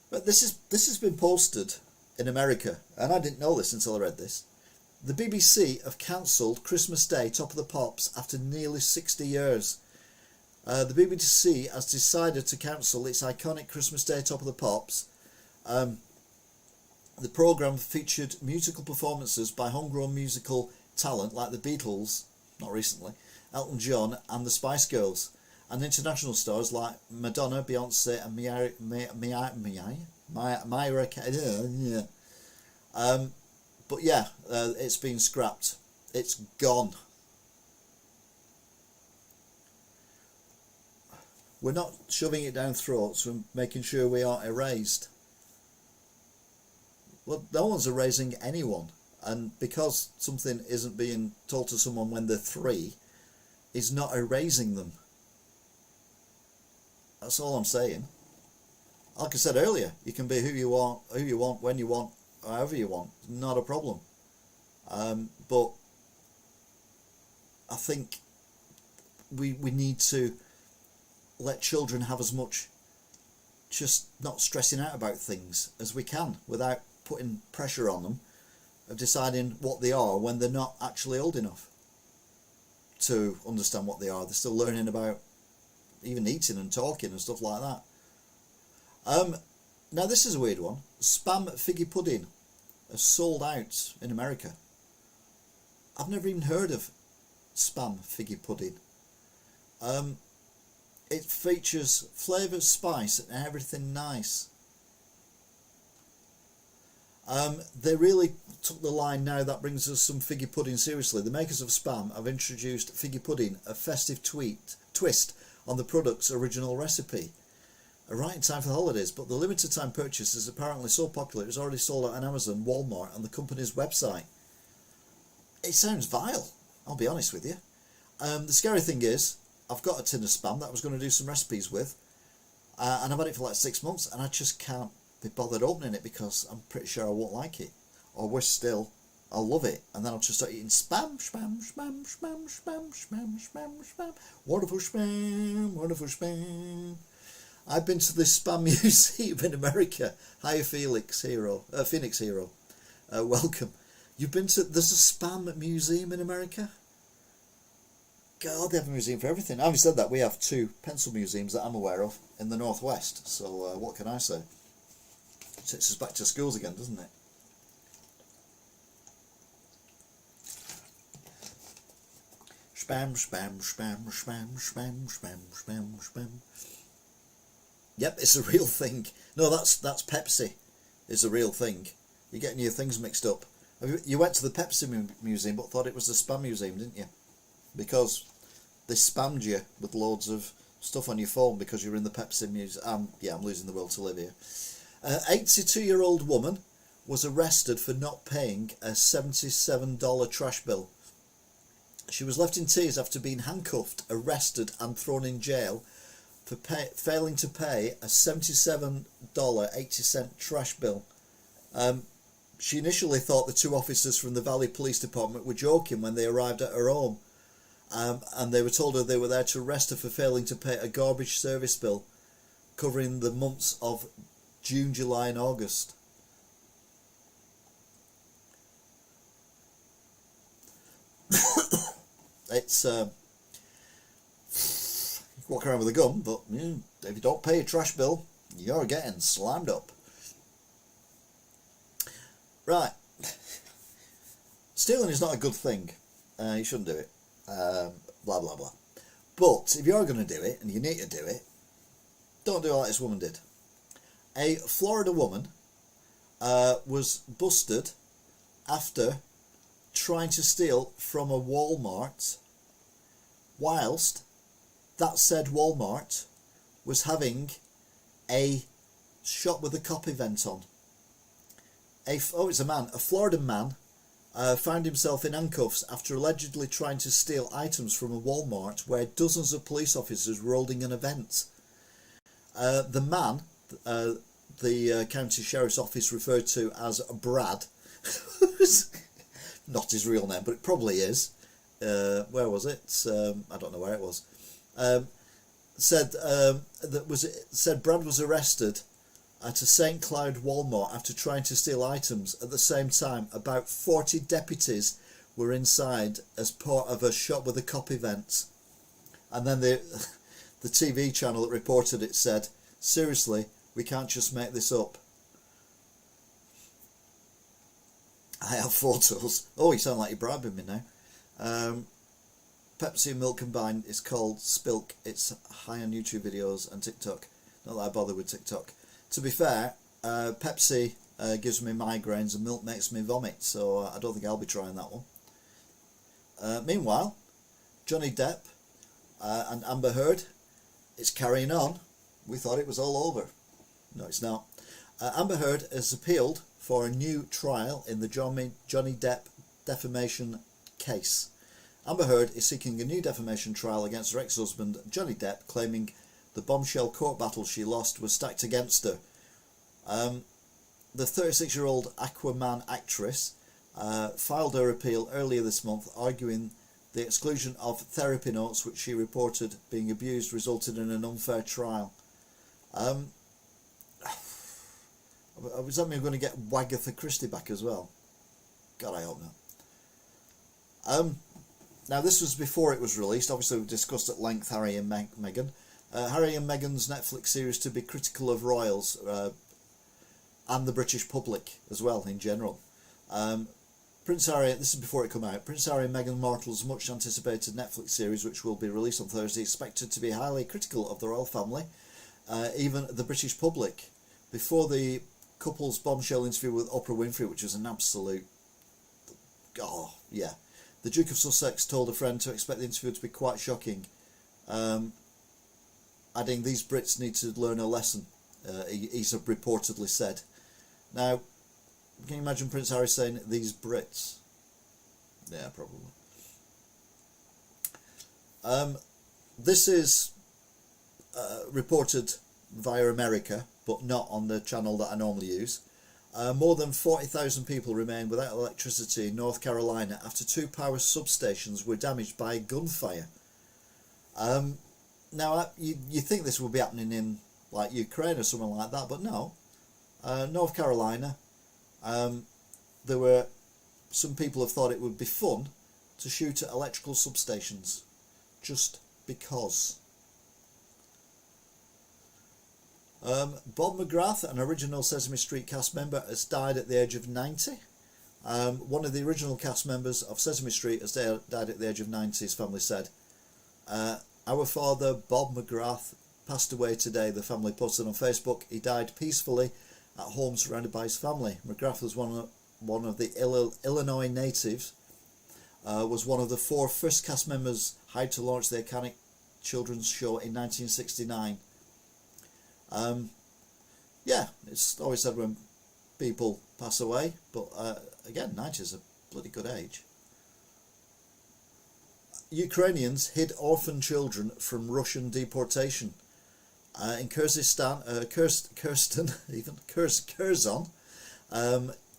But this has been posted in America, and I didn't know this until I read this. The BBC have cancelled Christmas Day Top of the Pops after nearly 60 years. The BBC has decided to cancel its iconic Christmas Day Top of the Pops. The programme featured musical performances by homegrown musical talent like the Beatles, not recently, Elton John and the Spice Girls, and international stars like Madonna, Beyonce and Myra Carey. But yeah, it's been scrapped. It's gone. We're not shoving it down throats, we're making sure we aren't erased. Well, no one's erasing anyone. And because something isn't being told to someone when they're 3, is not erasing them. That's all I'm saying. Like I said earlier, you can be who you want, when you want, however you want. Not a problem. But I think we need to let children have as much just not stressing out about things as we can without putting pressure on them of deciding what they are when they're not actually old enough to understand what they are. They're still learning about even eating and talking and stuff like that. Now this is a weird one. Spam figgy pudding is sold out in America. I've never even heard of spam figgy pudding. It features flavour, spice and everything nice. They really took the line now that brings us some figgy pudding seriously. The makers of Spam have introduced figgy pudding, a festive twist on the product's original recipe. Right in time for the holidays, but the limited time purchase is apparently so popular it's already sold out on Amazon, Walmart and the company's website. It sounds vile, I'll be honest with you. The scary thing is, I've got a tin of Spam that I was going to do some recipes with, and I've had it for like 6 months and I just can't be bothered opening it because I'm pretty sure I won't like it. Or worse still, I'll love it and then I'll just start eating spam, spam, spam, spam, spam, spam, spam, spam, wonderful spam, wonderful spam. I've been to this spam museum in America. Hi Phoenix Hero. Welcome. You've been to, there's a spam museum in America? God, they have a museum for everything. Having said that, we have 2 pencil museums that I'm aware of in the northwest, so what can I say? Takes us back to schools again, doesn't it? Spam, spam, spam, spam, spam, spam, spam, spam. Yep, it's a real thing. No, that's Pepsi. Is a real thing. You're getting your things mixed up. You went to the Pepsi museum but thought it was the spam museum, didn't you? Because they spammed you with loads of stuff on your phone because you're in the Pepsi museum. Yeah, I'm losing the will to live here. 82-year-old woman was arrested for not paying a $77 trash bill. She was left in tears after being handcuffed, arrested and thrown in jail for failing to pay a $77.80 trash bill. She initially thought the two officers from the Valley Police Department were joking when they arrived at her home, and they were told her they were there to arrest her for failing to pay a garbage service bill covering the months of June, July and August. It's walk around with a gun, but if you don't pay your trash bill, you're getting slammed up. Right. Stealing is not a good thing. You shouldn't do it. Blah, blah, blah. But if you're going to do it, and you need to do it, don't do it like this woman did. A Florida woman was busted after trying to steal from a Walmart whilst that said Walmart was having a shop with a cop event on. It's a man. A Florida man found himself in handcuffs after allegedly trying to steal items from a Walmart where dozens of police officers were holding an event. The man, the county sheriff's office referred to as Brad, not his real name, but it probably is. Where was it? I don't know where it was. Said Brad was arrested at a St. Cloud Walmart after trying to steal items. At the same time, about 40 deputies were inside as part of a shop with a cop event. And then the TV channel that reported it said, "Seriously, we can't just make this up." I have photos. Oh, you sound like you're bribing me now. Pepsi and milk combined is called Spilk. It's high on YouTube videos and TikTok. Not that I bother with TikTok. To be fair, Pepsi gives me migraines and milk makes me vomit, so I don't think I'll be trying that one. Meanwhile, Johnny Depp and Amber Heard, it's carrying on. We thought it was all over. No, it's not. Amber Heard has appealed for a new trial in the Johnny Depp defamation case. Amber Heard is seeking a new defamation trial against her ex-husband Johnny Depp, claiming the bombshell court battle she lost was stacked against her. The 36-year-old Aquaman actress filed her appeal earlier this month, arguing the exclusion of therapy notes which she reported being abused resulted in an unfair trial. Was that mean we're going to get Wagatha Christie back as well? God, I hope not. Now, this was before it was released. Obviously, we discussed at length Harry and Meghan. Harry and Meghan's Netflix series to be critical of royals and the British public as well in general. Prince Harry, this is before it come out, Prince Harry and Meghan Markle's much anticipated Netflix series, which will be released on Thursday, expected to be highly critical of the royal family, even the British public. Before the couple's bombshell interview with Oprah Winfrey, which was an absolute... oh, yeah. The Duke of Sussex told a friend to expect the interview to be quite shocking, adding, "These Brits need to learn a lesson," he's reportedly said. Now, can you imagine Prince Harry saying, "These Brits"? Yeah, probably. This is reported via America, but not on the channel that I normally use. More than 40,000 people remain without electricity in North Carolina after 2 power substations were damaged by gunfire. Now, you think this would be happening in like Ukraine or something like that, but no. North Carolina, there were some people have thought it would be fun to shoot at electrical substations, just because. Bob McGrath, an original Sesame Street cast member, has died at the age of 90. One of the original cast members of Sesame Street has died at the age of 90, his family said. Our father, Bob McGrath, passed away today, the family posted on Facebook. He died peacefully at home surrounded by his family. McGrath was one of the Illinois natives, was one of the 4 first cast members hired to launch the iconic children's show in 1969. Yeah, it's always said when people pass away, but again, 90 is a bloody good age. Ukrainians hid orphan children from Russian deportation. In Kyrgyzstan, Kherson,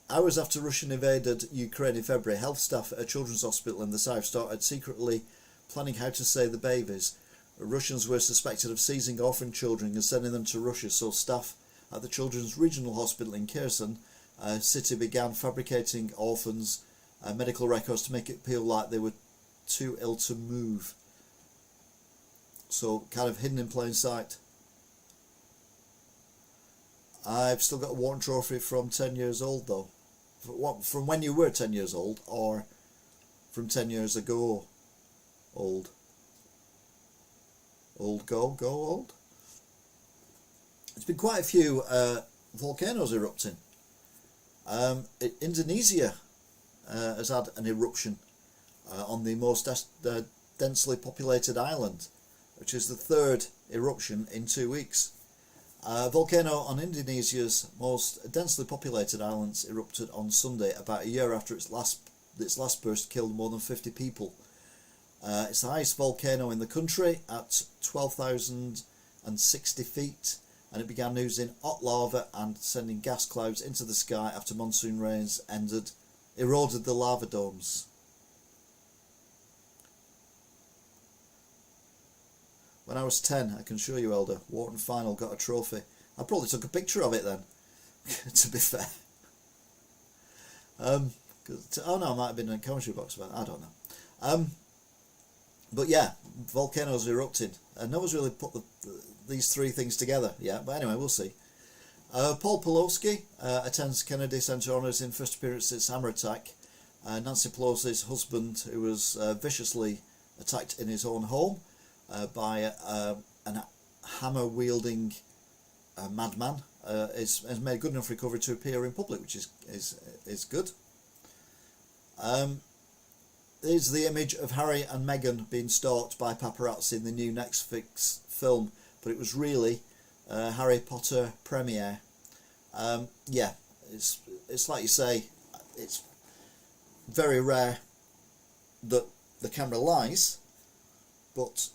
hours after Russia invaded Ukraine in February, health staff at a children's hospital in the south started secretly planning how to save the babies. Russians were suspected of seizing orphan children and sending them to Russia, so staff at the Children's Regional Hospital in Kherson city began fabricating orphans' medical records to make it appear like they were too ill to move. So kind of hidden in plain sight. I've still got a Wharton Trophy from 10 years old though. From when you were 10 years old, or from 10 years ago old? Old. There's been quite a few volcanoes erupting. Indonesia has had an eruption on the most densely populated island, which is the 3rd eruption in 2 weeks. A volcano on Indonesia's most densely populated islands erupted on Sunday, about a year after its last burst killed more than 50 people. It's the highest volcano in the country at 12,060 feet, and it began oozing hot lava and sending gas clouds into the sky after monsoon rains eroded the lava domes. When I was 10, I can show you, Elder, Wharton final got a trophy. I probably took a picture of it then, to be fair. Oh no, it might have been in a commentary box, but I don't know. But yeah, volcanoes erupted, and no one's really put these 3 things together yet, but anyway, we'll see. Paul Pelosi attends Kennedy Center Honours in first appearance since hammer attack. Nancy Pelosi's husband, who was viciously attacked in his own home by a hammer-wielding madman, has made a good enough recovery to appear in public, which is good. Here's the image of Harry and Meghan being stalked by paparazzi in the new Netflix film, but it was really Harry Potter premiere. Yeah, it's like you say, it's very rare that the camera lies, but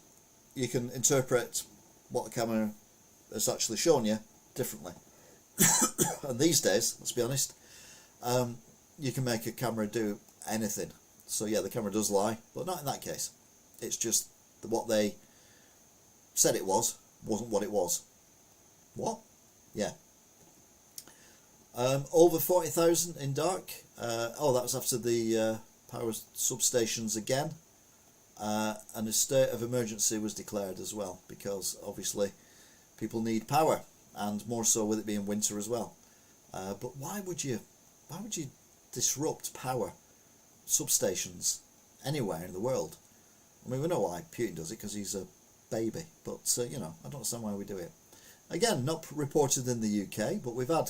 you can interpret what the camera has actually shown you differently. And these days, let's be honest, you can make a camera do anything. So yeah, the camera does lie, but not in that case. It's just that what they said it wasn't what it was. What? Yeah. Over 40,000 in dark. That was after the power substations again. And a state of emergency was declared as well, because obviously people need power, and more so with it being winter as well. But why would you disrupt power substations anywhere in the world? I mean, we know why Putin does it, because he's a baby, but I don't understand why we do it. Again, not reported in the UK, but we've had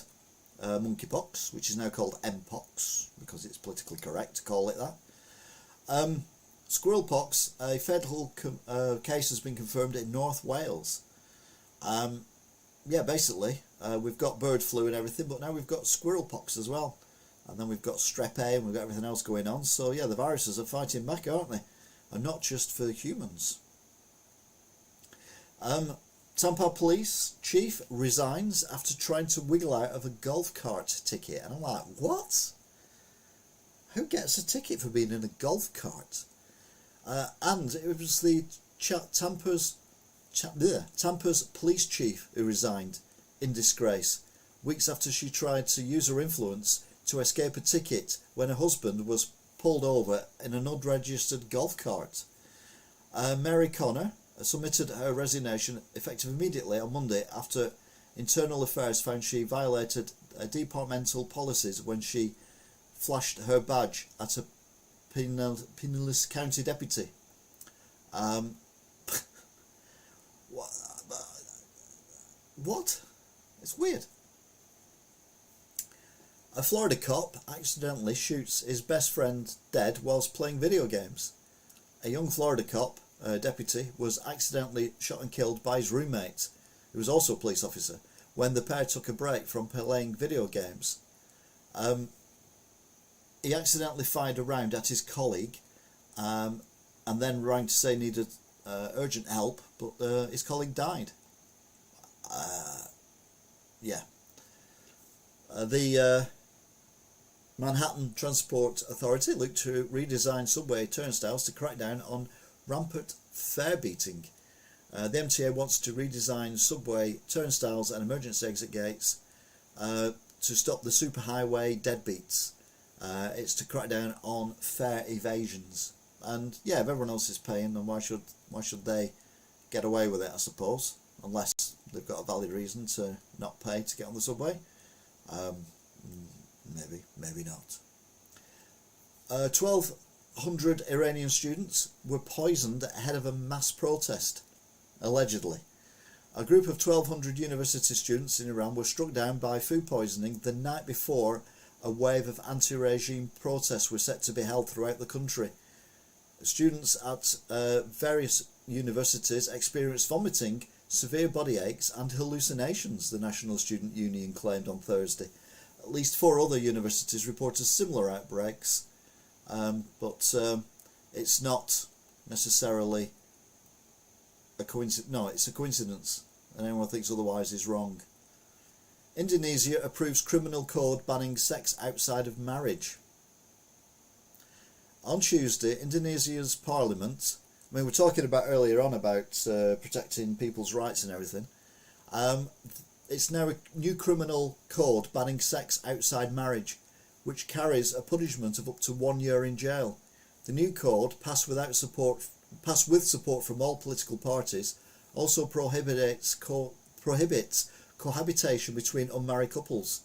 monkeypox, which is now called Mpox, because it's politically correct to call it that. Squirrelpox, a fatal case has been confirmed in North Wales. Yeah, basically, we've got bird flu and everything, but now we've got squirrelpox as well. And then we've got strep A, and we've got everything else going on. So yeah, the viruses are fighting back, aren't they? And not just for humans. Tampa police chief resigns after trying to wiggle out of a golf cart ticket. And I'm like, what? Who gets a ticket for being in a golf cart? And it was the Tampa's police chief who resigned in disgrace, weeks after she tried to use her influence to escape a ticket when her husband was pulled over in an unregistered golf cart. Mary Connor submitted her resignation effective immediately on Monday after Internal Affairs found she violated departmental policies when she flashed her badge at a Pinellas County deputy. What? It's weird. A Florida cop accidentally shoots his best friend dead whilst playing video games. A young Florida cop, deputy, was accidentally shot and killed by his roommate, who was also a police officer, when the pair took a break from playing video games. He accidentally fired a round at his colleague, and then rang to say he needed urgent help, but his colleague died. The Manhattan Transport Authority looked to redesign subway turnstiles to crack down on rampant fare beating. The MTA wants to redesign subway turnstiles and emergency exit gates to stop the superhighway deadbeats. It's to crack down on fare evasions. And yeah, if everyone else is paying, then why should they get away with it, I suppose, unless they've got a valid reason to not pay to get on the subway. Maybe not. 1,200 Iranian students were poisoned ahead of a mass protest, allegedly. A group of 1,200 university students in Iran were struck down by food poisoning the night before a wave of anti-regime protests were set to be held throughout the country. Students at various universities experienced vomiting, severe body aches and hallucinations, the National Student Union claimed on Thursday. At least 4 other universities reported similar outbreaks, but it's not necessarily a coincidence. No, it's a coincidence, and anyone who thinks otherwise is wrong. Indonesia approves criminal code banning sex outside of marriage. On Tuesday, Indonesia's parliament, I mean, we're talking about earlier on about protecting people's rights and everything. It's now a new criminal code banning sex outside marriage, which carries a punishment of up to 1 year in jail. The new code, passed with support from all political parties, also prohibits cohabitation between unmarried couples.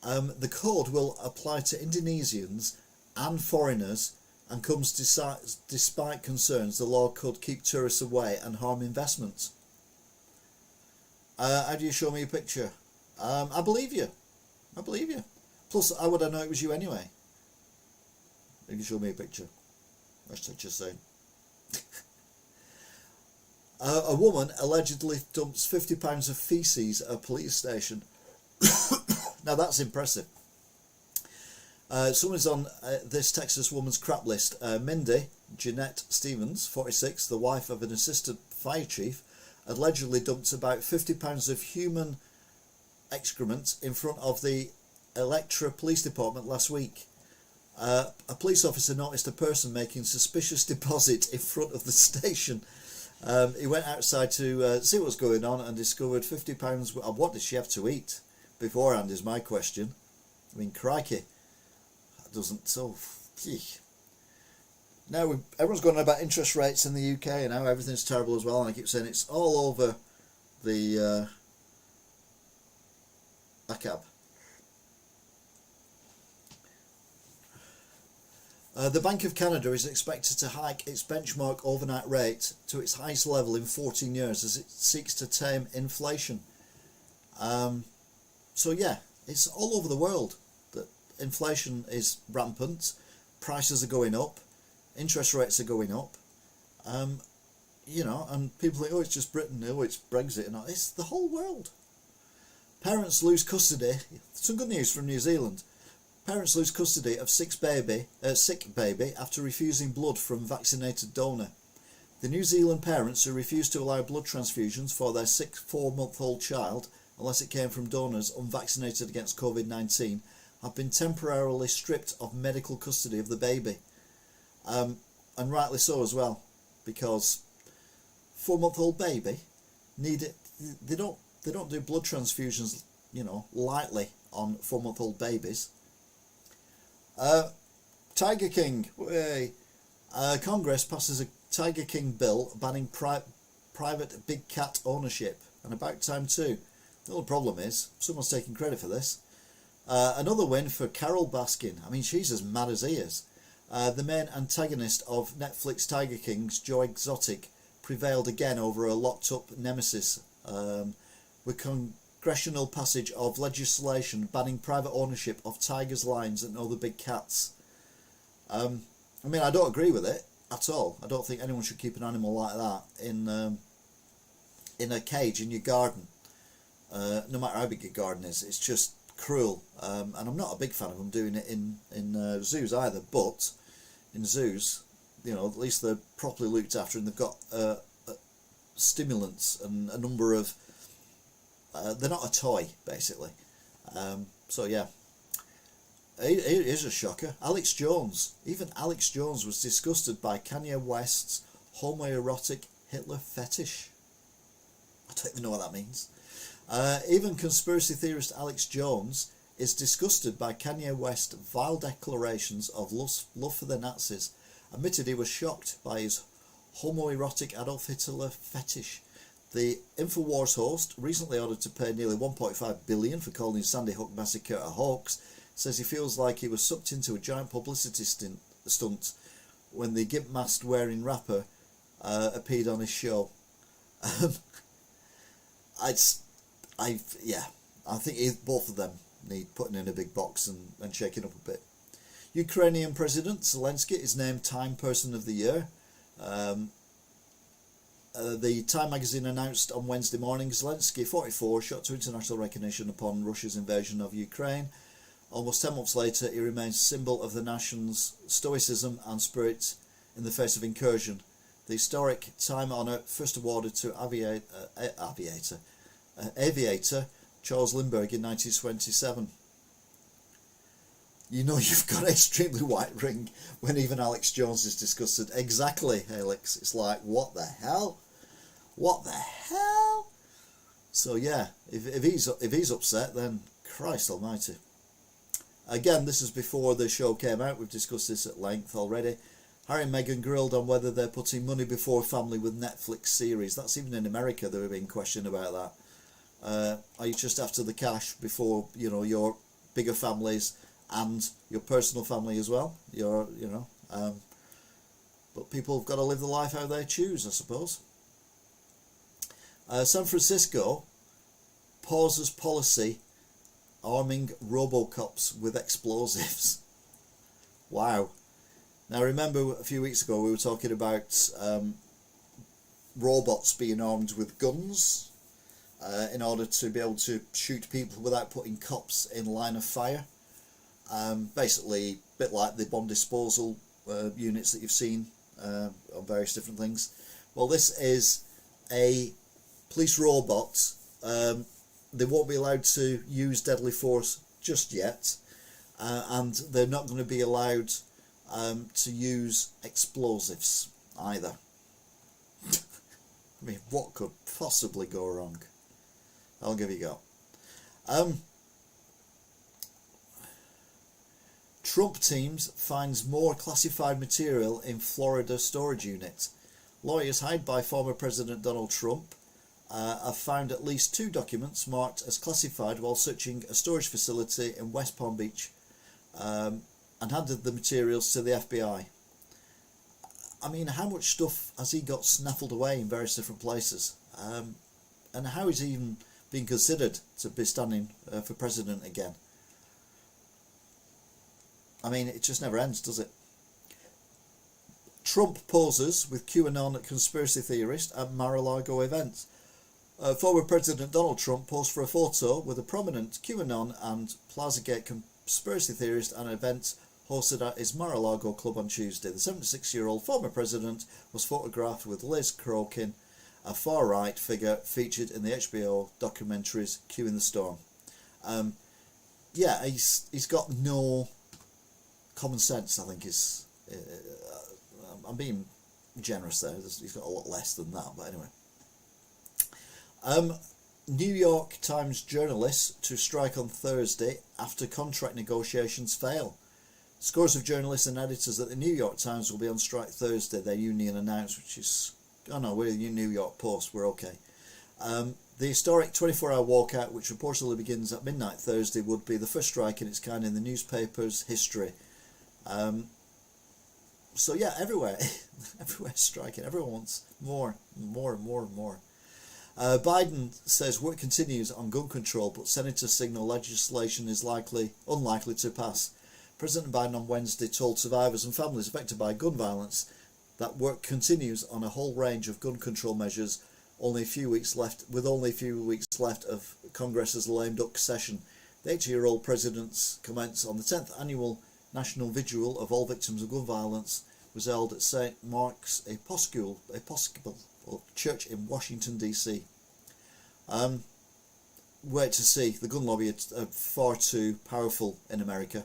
The code will apply to Indonesians and foreigners and comes despite concerns the law could keep tourists away and harm investments. How do you show me a picture? I believe you. Plus, how would I know it was you anyway? You can show me a picture. That's what you're saying. A woman allegedly dumps £50 of feces at a police station. Now that's impressive. Someone's on this Texas woman's crap list. Mindy Jeanette Stevens, 46, the wife of an assistant fire chief, allegedly dumped about £50 of human excrement in front of the Electra Police Department last week. A police officer noticed a person making suspicious deposit in front of the station. He went outside to see what was going on and discovered £50. What did she have to eat beforehand is my question. I mean, crikey. That doesn't... So, now everyone's going on about interest rates in the UK and how everything's terrible as well, and I keep saying it's all over the ACAB. The Bank of Canada is expected to hike its benchmark overnight rate to its highest level in 14 years as it seeks to tame inflation. So yeah, it's all over the world that inflation is rampant, prices are going up, interest rates are going up, you know, and people think, oh, it's just Britain, oh, it's Brexit, and it's the whole world. Parents lose custody. Some good news from New Zealand. Parents lose custody of sick baby after refusing blood from vaccinated donor. The New Zealand parents who refused to allow blood transfusions for their sick 4-month-old child, unless it came from donors unvaccinated against COVID-19, have been temporarily stripped of medical custody of the baby. And rightly so as well, because 4-month-old baby need it. They don't do blood transfusions, you know, lightly on 4-month-old babies. Tiger King. Congress passes a Tiger King bill banning private big cat ownership, and about time too. The only problem is, someone's taking credit for this. Another win for Carol Baskin. I mean, she's as mad as he is. The main antagonist of Netflix Tiger King's Joe Exotic prevailed again over a locked-up nemesis with congressional passage of legislation banning private ownership of tigers, lions and other big cats. I mean, I don't agree with it at all. I don't think anyone should keep an animal like that in a cage in your garden. No matter how big your garden is, it's just cruel. And I'm not a big fan of them doing it in zoos either. But in zoos, you know, at least they're properly looked after, and they've got stimulants and a number of. They're not a toy, basically. So yeah. Here's a shocker. Alex Jones. Even Alex Jones was disgusted by Kanye West's homoerotic Hitler fetish. I don't even know what that means. Even conspiracy theorist Alex Jones is disgusted by Kanye West's vile declarations of love for the Nazis. Admitted he was shocked by his homoerotic Adolf Hitler fetish. The InfoWars host, recently ordered to pay nearly $1.5 billion for calling Sandy Hook massacre a hoax, says he feels like he was sucked into a giant publicity stunt when the gimp mask wearing rapper appeared on his show. I think both of them need putting in a big box and shaking up a bit. Ukrainian President Zelensky is named Time Person of the Year. The Time magazine announced on Wednesday morning Zelensky, 44, shot to international recognition upon Russia's invasion of Ukraine. Almost 10 months later, he remains a symbol of the nation's stoicism and spirit in the face of incursion. The historic Time honour, first awarded to aviator Charles Lindbergh in 1927. You know you've got an extremely white ring when even Alex Jones is disgusted. Exactly, Alex. It's like, what the hell? What the hell? So yeah, if he's upset, then Christ almighty. Again, this is before the show came out. We've discussed this at length already. Harry and Meghan grilled on whether they're putting money before family with Netflix series. That's even in America. They were being questioned about that. Are you just after the cash before, you know, your bigger families and your personal family as well? But people have got to live the life how they choose, I suppose. San Francisco pauses policy arming Robocops with explosives. Wow. Now remember a few weeks ago we were talking about robots being armed with guns in order to be able to shoot people without putting cops in line of fire. Basically a bit like the bomb disposal units that you've seen on various different things. Well, this is a police robot. They won't be allowed to use deadly force just yet, and they're not going to be allowed to use explosives either. I mean, what could possibly go wrong? I'll give you a go. Trump teams finds more classified material in Florida storage unit. Lawyers hired by former President Donald Trump have found at least 2 documents marked as classified while searching a storage facility in West Palm Beach, and handed the materials to the FBI. I mean, how much stuff has he got snaffled away in various different places? And how is he even being considered to be standing for president again? I mean, it just never ends, does it? Trump poses with QAnon conspiracy theorist at Mar-a-Lago event. Former President Donald Trump posed for a photo with a prominent QAnon and Plazagate conspiracy theorist at an event hosted at his Mar-a-Lago club on Tuesday. The 76-year-old former president was photographed with Liz Crokin, a far-right figure featured in the HBO documentaries Q in the Storm. Yeah, he's got no common sense, I think is... I'm being generous there. He's got a lot less than that, but anyway. New York Times journalists to strike on Thursday after contract negotiations fail. Scores of journalists and editors at the New York Times will be on strike Thursday, their union announced, which is... Oh no, we're the New York Post, we're okay. The historic 24-hour walkout, which reportedly begins at midnight Thursday, would be the first strike in its kind in the newspaper's history. So yeah, everywhere, everywhere striking. Everyone wants more, more, more, more. Biden says work continues on gun control, but senators signal legislation is unlikely to pass. President Biden on Wednesday told survivors and families affected by gun violence that work continues on a whole range of gun control measures. With only a few weeks left of Congress's lame duck session. The 80-year-old president's comments on the 10th annual National Vigil of all victims of gun violence was held at St. Mark's Episcopal Church in Washington, D.C. Wait to see. The gun lobby are far too powerful in America,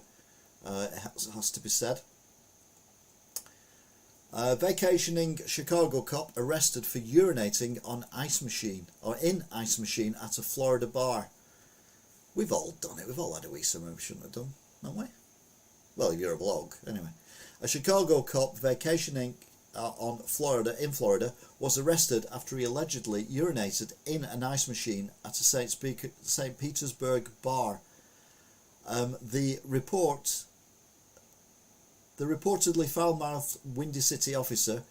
it has to be said. Vacationing Chicago cop arrested for urinating in ice machine at a Florida bar. We've all done it. We've all had a wee something we shouldn't have done, haven't we? Well, if you're a blog, anyway. A Chicago cop vacationing in Florida was arrested after he allegedly urinated in an ice machine at a St. Petersburg bar. The reportedly foul-mouthed Windy City officer,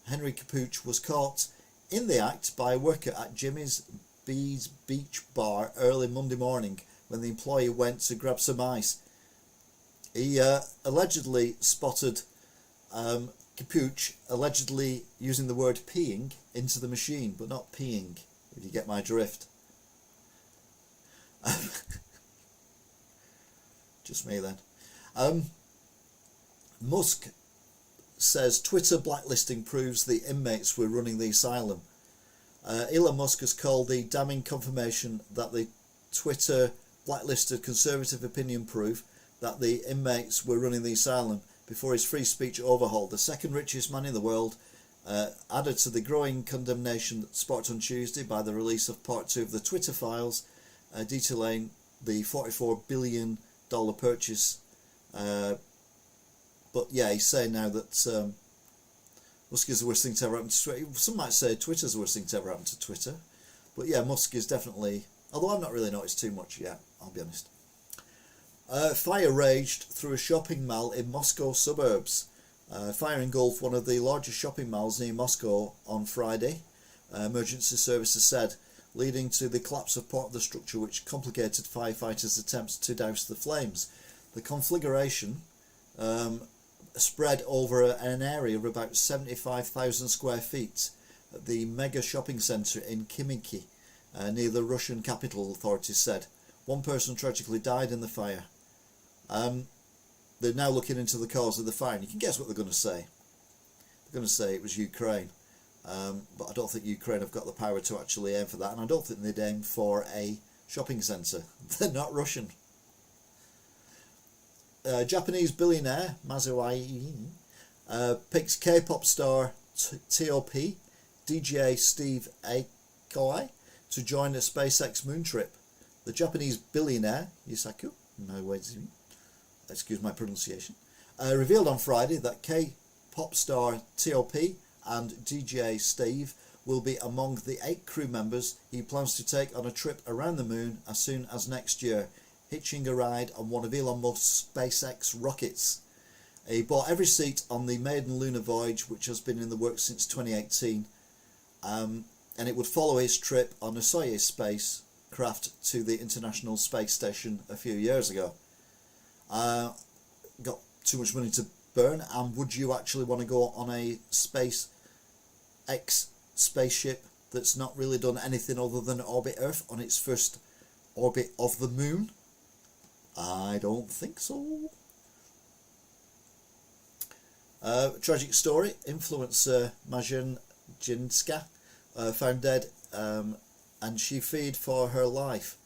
Henry Capuch, was caught in the act by a worker at Jimmy's Beach Bar early Monday morning when the employee went to grab some ice. He allegedly spotted Capuch allegedly using the word peeing into the machine, but not peeing, if you get my drift. Just me then. Musk says Twitter blacklisting proves the inmates were running the asylum. Elon Musk has called the damning confirmation that the Twitter blacklisted conservative opinion proof that the inmates were running the asylum before his free speech overhaul. The second richest man in the world, added to the growing condemnation sparked on Tuesday by the release of part 2 of the Twitter files, detailing the $44 billion purchase. But yeah, he's saying now that Musk is the worst thing to ever happen to Twitter. Some might say Twitter's the worst thing to ever happen to Twitter. But yeah, Musk is definitely, although I've not really noticed too much yet, I'll be honest. Fire raged through a shopping mall in Moscow suburbs. Fire engulfed one of the largest shopping malls near Moscow on Friday, emergency services said, leading to the collapse of part of the structure, which complicated firefighters' attempts to douse the flames. The conflagration spread over an area of about 75,000 square feet at the mega shopping centre in Khmelnytskyi, near the Russian capital, authorities said. One person tragically died in the fire. They're now looking into the cause of the fire, and you can guess what they're going to say. They're going to say it was Ukraine, but I don't think Ukraine have got the power to actually aim for that, and I don't think they'd aim for a shopping centre. They're not Russian. Japanese billionaire Masayoshi picks K-pop star T.O.P. DJ Steve Aoki to join a SpaceX moon trip. The Japanese billionaire Yusaku, excuse my pronunciation, revealed on Friday that K-pop star T.O.P. and DJ Steve will be among the 8 crew members he plans to take on a trip around the moon as soon as next year, hitching a ride on one of Elon Musk's SpaceX rockets. He bought every seat on the maiden lunar voyage, which has been in the works since 2018, and it would follow his trip on a Soyuz spacecraft to the International Space Station a few years ago. Got too much money to burn, and would you actually want to go on a SpaceX spaceship that's not really done anything other than orbit Earth on its first orbit of the moon? I don't think so. Tragic story. Influencer Megan Netfix found dead, and she feared for her life.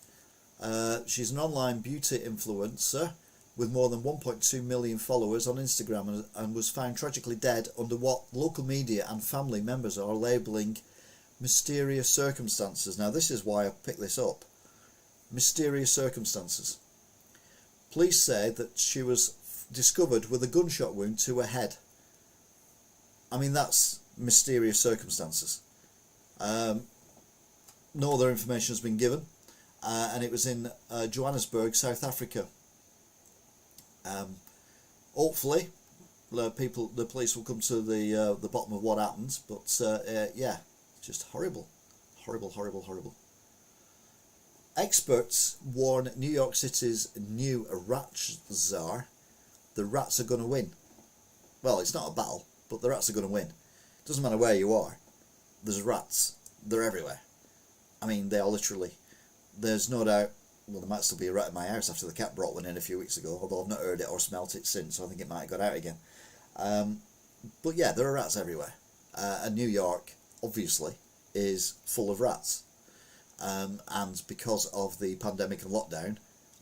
She's an online beauty influencer with more than 1.2 million followers on Instagram, and was found tragically dead under what local media and family members are labelling mysterious circumstances. Now, this is why I picked this up. Mysterious circumstances. Police say that she was discovered with a gunshot wound to her head. I mean, that's mysterious circumstances. no other information has been given, and it was in Johannesburg, South Africa. Hopefully, the police will come to the bottom of what happens. But yeah, just horrible, horrible, horrible, horrible. Experts warn New York City's new rat czar. The rats are going to win. Well, it's not a battle, but the rats are going to win. Doesn't matter where you are. There's rats. They're everywhere. I mean, they are literally. There's no doubt. Well, there might still be a rat in my house after the cat brought one in a few weeks ago, although I've not heard it or smelt it since, so I think it might have got out again. But yeah, there are rats everywhere. And New York, obviously, is full of rats. And because of the pandemic and lockdown,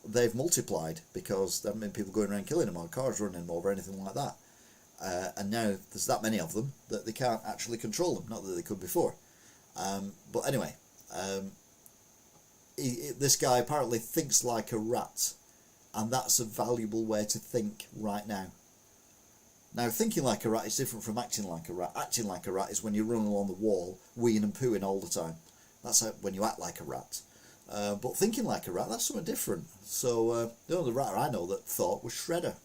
they've multiplied because there haven't been people going around killing them or cars running them over or anything like that. And now there's that many of them that they can't actually control them. Not that they could before. But anyway, this guy apparently thinks like a rat, and that's a valuable way to think right now. Now, thinking like a rat is different from acting like a rat. Acting like a rat is when you're running along the wall, weeing and pooing all the time. That's when you act like a rat. But thinking like a rat, that's something different. So the only rat I know that thought was Shredder.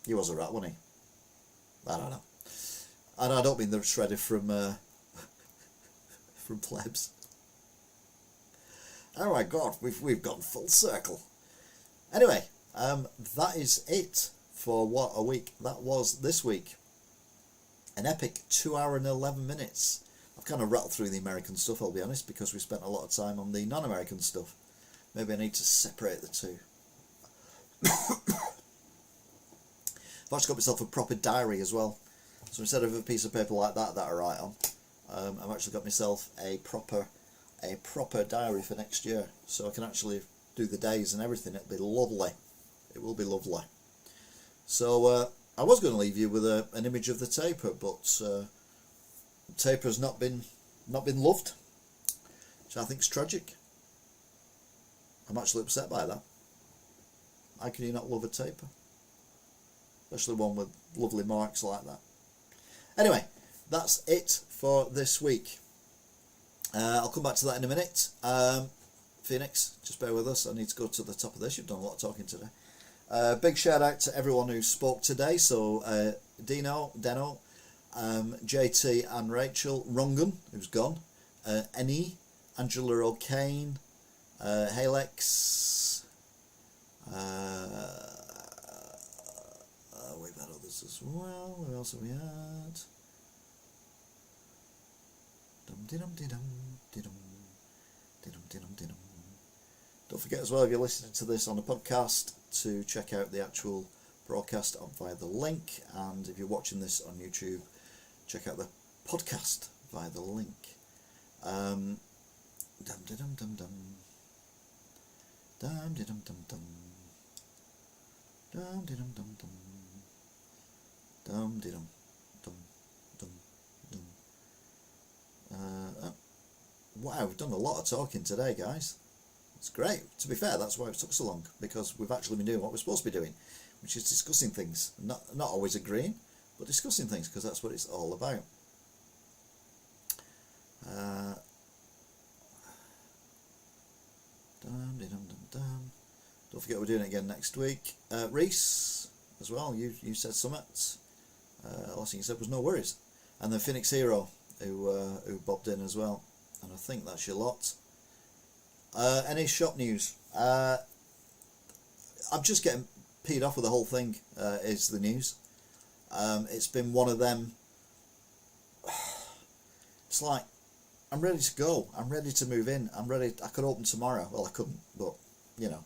He was a rat, wasn't he? I don't know. And I don't mean the Shredder from from Plebs. Oh my God, we've gone full circle. Anyway, that is it for what a week that was this week. An epic 2 hour and 11 minutes. I've kind of rattled through the American stuff, I'll be honest, because we spent a lot of time on the non-American stuff. Maybe I need to separate the two. I've actually got myself a proper diary as well. So instead of a piece of paper like that I write on, I've actually got myself a proper diary for next year. So I can actually do the days and everything. It'll be lovely. It will be lovely. So I was going to leave you with an image of the taper, but the taper's not been loved, which I think is tragic. I'm actually upset by that. How can you not love a taper? Especially one with lovely marks like that. Anyway, that's it for this week. I'll come back to that in a minute. Phoenix, just bear with us. I need to go to the top of this. You've done a lot of talking today. Big shout out to everyone who spoke today. So Deno, JT and Rachel, Rungan, who's gone, Annie, Angela O'Kane, Halex, we've had others as well. Who else have we had? Don't forget as well, if you're listening to this on a podcast, to check out the actual broadcast via the link, and if you're watching this on YouTube, check out the podcast via the link. Wow, we've done a lot of talking today, guys. It's great. To be fair, that's why it took so long, because we've actually been doing what we're supposed to be doing, which is discussing things. Not always agreeing, but discussing things, because that's what it's all about. Don't forget we're doing it again next week. Reese, as well, you said something. Last thing you said was no worries. And then Phoenix Hero, who bobbed in as well. And I think that's your lot. Any shop news? I'm just getting peed off with the whole thing, is the news. It's been one of them. It's like, I'm ready to go. I'm ready to move in. I'm ready. I could open tomorrow. Well, I couldn't, but, you know.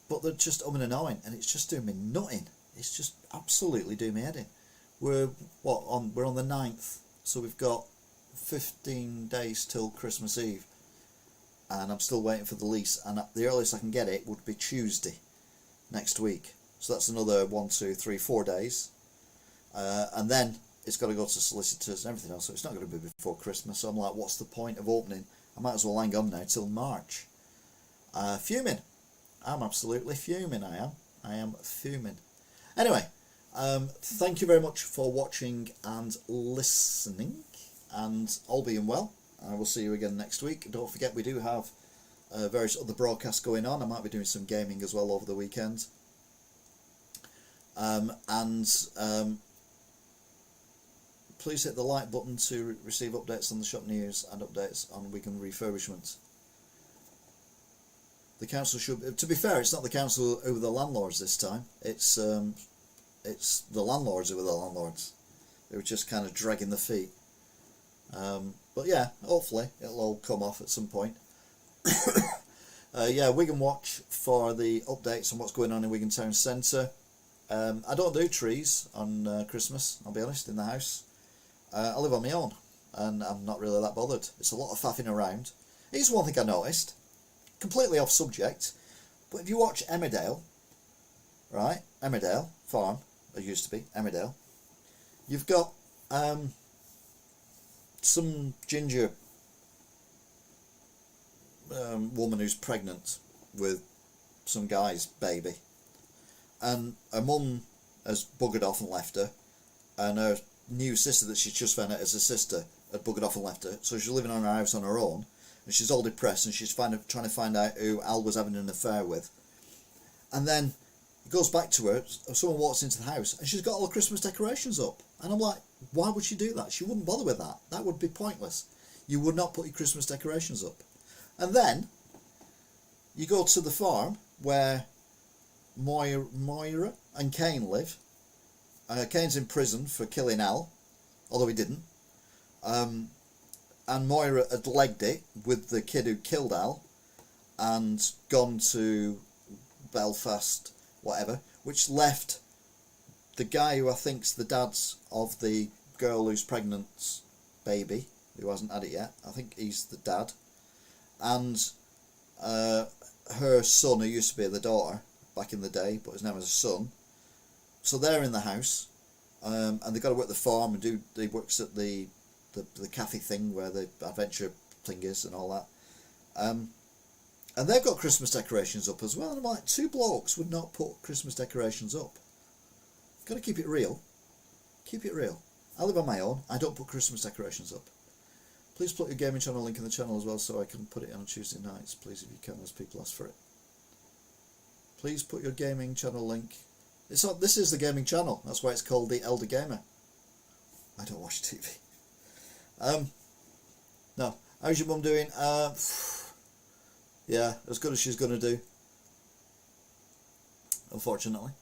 But they're just and ahhing, and it's just doing me nutting. It's just absolutely doing me head in. We're on the 9th, so we've got 15 days till Christmas Eve, and I'm still waiting for the lease, and the earliest I can get it would be Tuesday next week. So that's another 1, 2, 3, 4 days, and then it's got to go to solicitors and everything else, so it's not going to be before Christmas. So I'm like, what's the point of opening? I might as well hang on now till March. Fuming. I'm absolutely fuming. I am fuming. Anyway, thank you very much for watching and listening. and all being well, I will see you again next week. Don't forget, we do have various other broadcasts going on. I might be doing some gaming as well over the weekend. Please hit the like button to receive updates on the shop news and updates on Wigan refurbishment. The council should, to be fair, it's not the council who are the landlords this time. It's the landlords who are the landlords. They were just kind of dragging the feet. But yeah, hopefully it'll all come off at some point. Yeah, Wigan Watch for the updates on what's going on in Wigan Town Centre. I don't do trees on Christmas, I'll be honest, in the house. I live on my own, and I'm not really that bothered. It's a lot of faffing around. Here's one thing I noticed, completely off subject, but if you watch Emmerdale, right, Emmerdale Farm, it used to be, Emmerdale, you've got some ginger woman who's pregnant with some guy's baby, and her mum has buggered off and left her, and her new sister that she's just found out as a sister had buggered off and left her, so she's living on her house on her own, and she's all depressed, and she's trying to find out who Al was having an affair with. And then it goes back to her, someone walks into the house and she's got all the Christmas decorations up, and I'm like, why would she do that? She wouldn't bother with that. That would be pointless. You would not put your Christmas decorations up. And then you go to the farm where Moira and Cain live. Cain's in prison for killing Al, although he didn't. And Moira had legged it with the kid who killed Al and gone to Belfast, whatever, which left the guy who I think's the dad's of the girl who's pregnant's baby, who hasn't had it yet. I think he's the dad. And her son, who used to be the daughter back in the day, but his name was a son. So they're in the house, and they've got to work the farm and he works at the cafe thing where the adventure thing is and all that. And they've got Christmas decorations up as well. And I'm like, two blokes would not put Christmas decorations up. Got to keep it real. Keep it real. I live on my own. I don't put Christmas decorations up. Please put your gaming channel link in the channel as well, so I can put it on Tuesday nights, please, if you can, as people ask for it. Please put your gaming channel link. This is the gaming channel. That's why it's called the Elder Gamer. I don't watch TV. No. How's your mum doing? Yeah, as good as she's going to do. Unfortunately.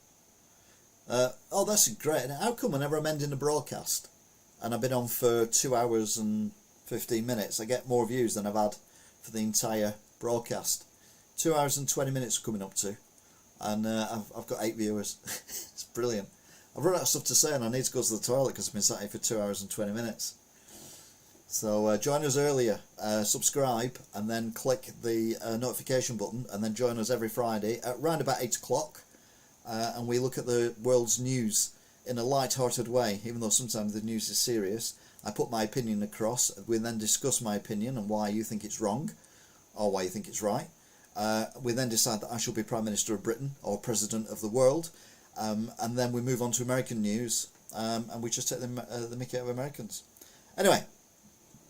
Oh, that's great. How come whenever I'm ending a broadcast and I've been on for 2 hours and 15 minutes, I get more views than I've had for the entire broadcast? 2 hours and 20 minutes coming up to. And I've got 8 viewers. It's brilliant. I've run out of stuff to say and I need to go to the toilet because I've been sat here for 2 hours and 20 minutes. So join us earlier, subscribe, and then click the notification button, and then join us every Friday at round about 8 o'clock, and we look at the world's news in a light-hearted way, even though sometimes the news is serious. I put my opinion across, we then discuss my opinion and why you think it's wrong, or why you think it's right. We then decide that I shall be Prime Minister of Britain, or President of the world, and then we move on to American news, and we just take the mickey out of Americans. Anyway,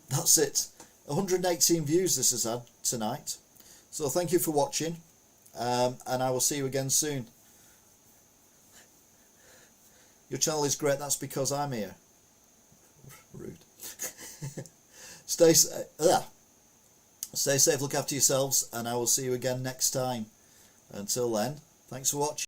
that's it. 118 views this has had tonight. So thank you for watching, and I will see you again soon. Your channel is great, that's because I'm here. Rude. Stay safe, look after yourselves, and I will see you again next time. Until then, thanks for watching.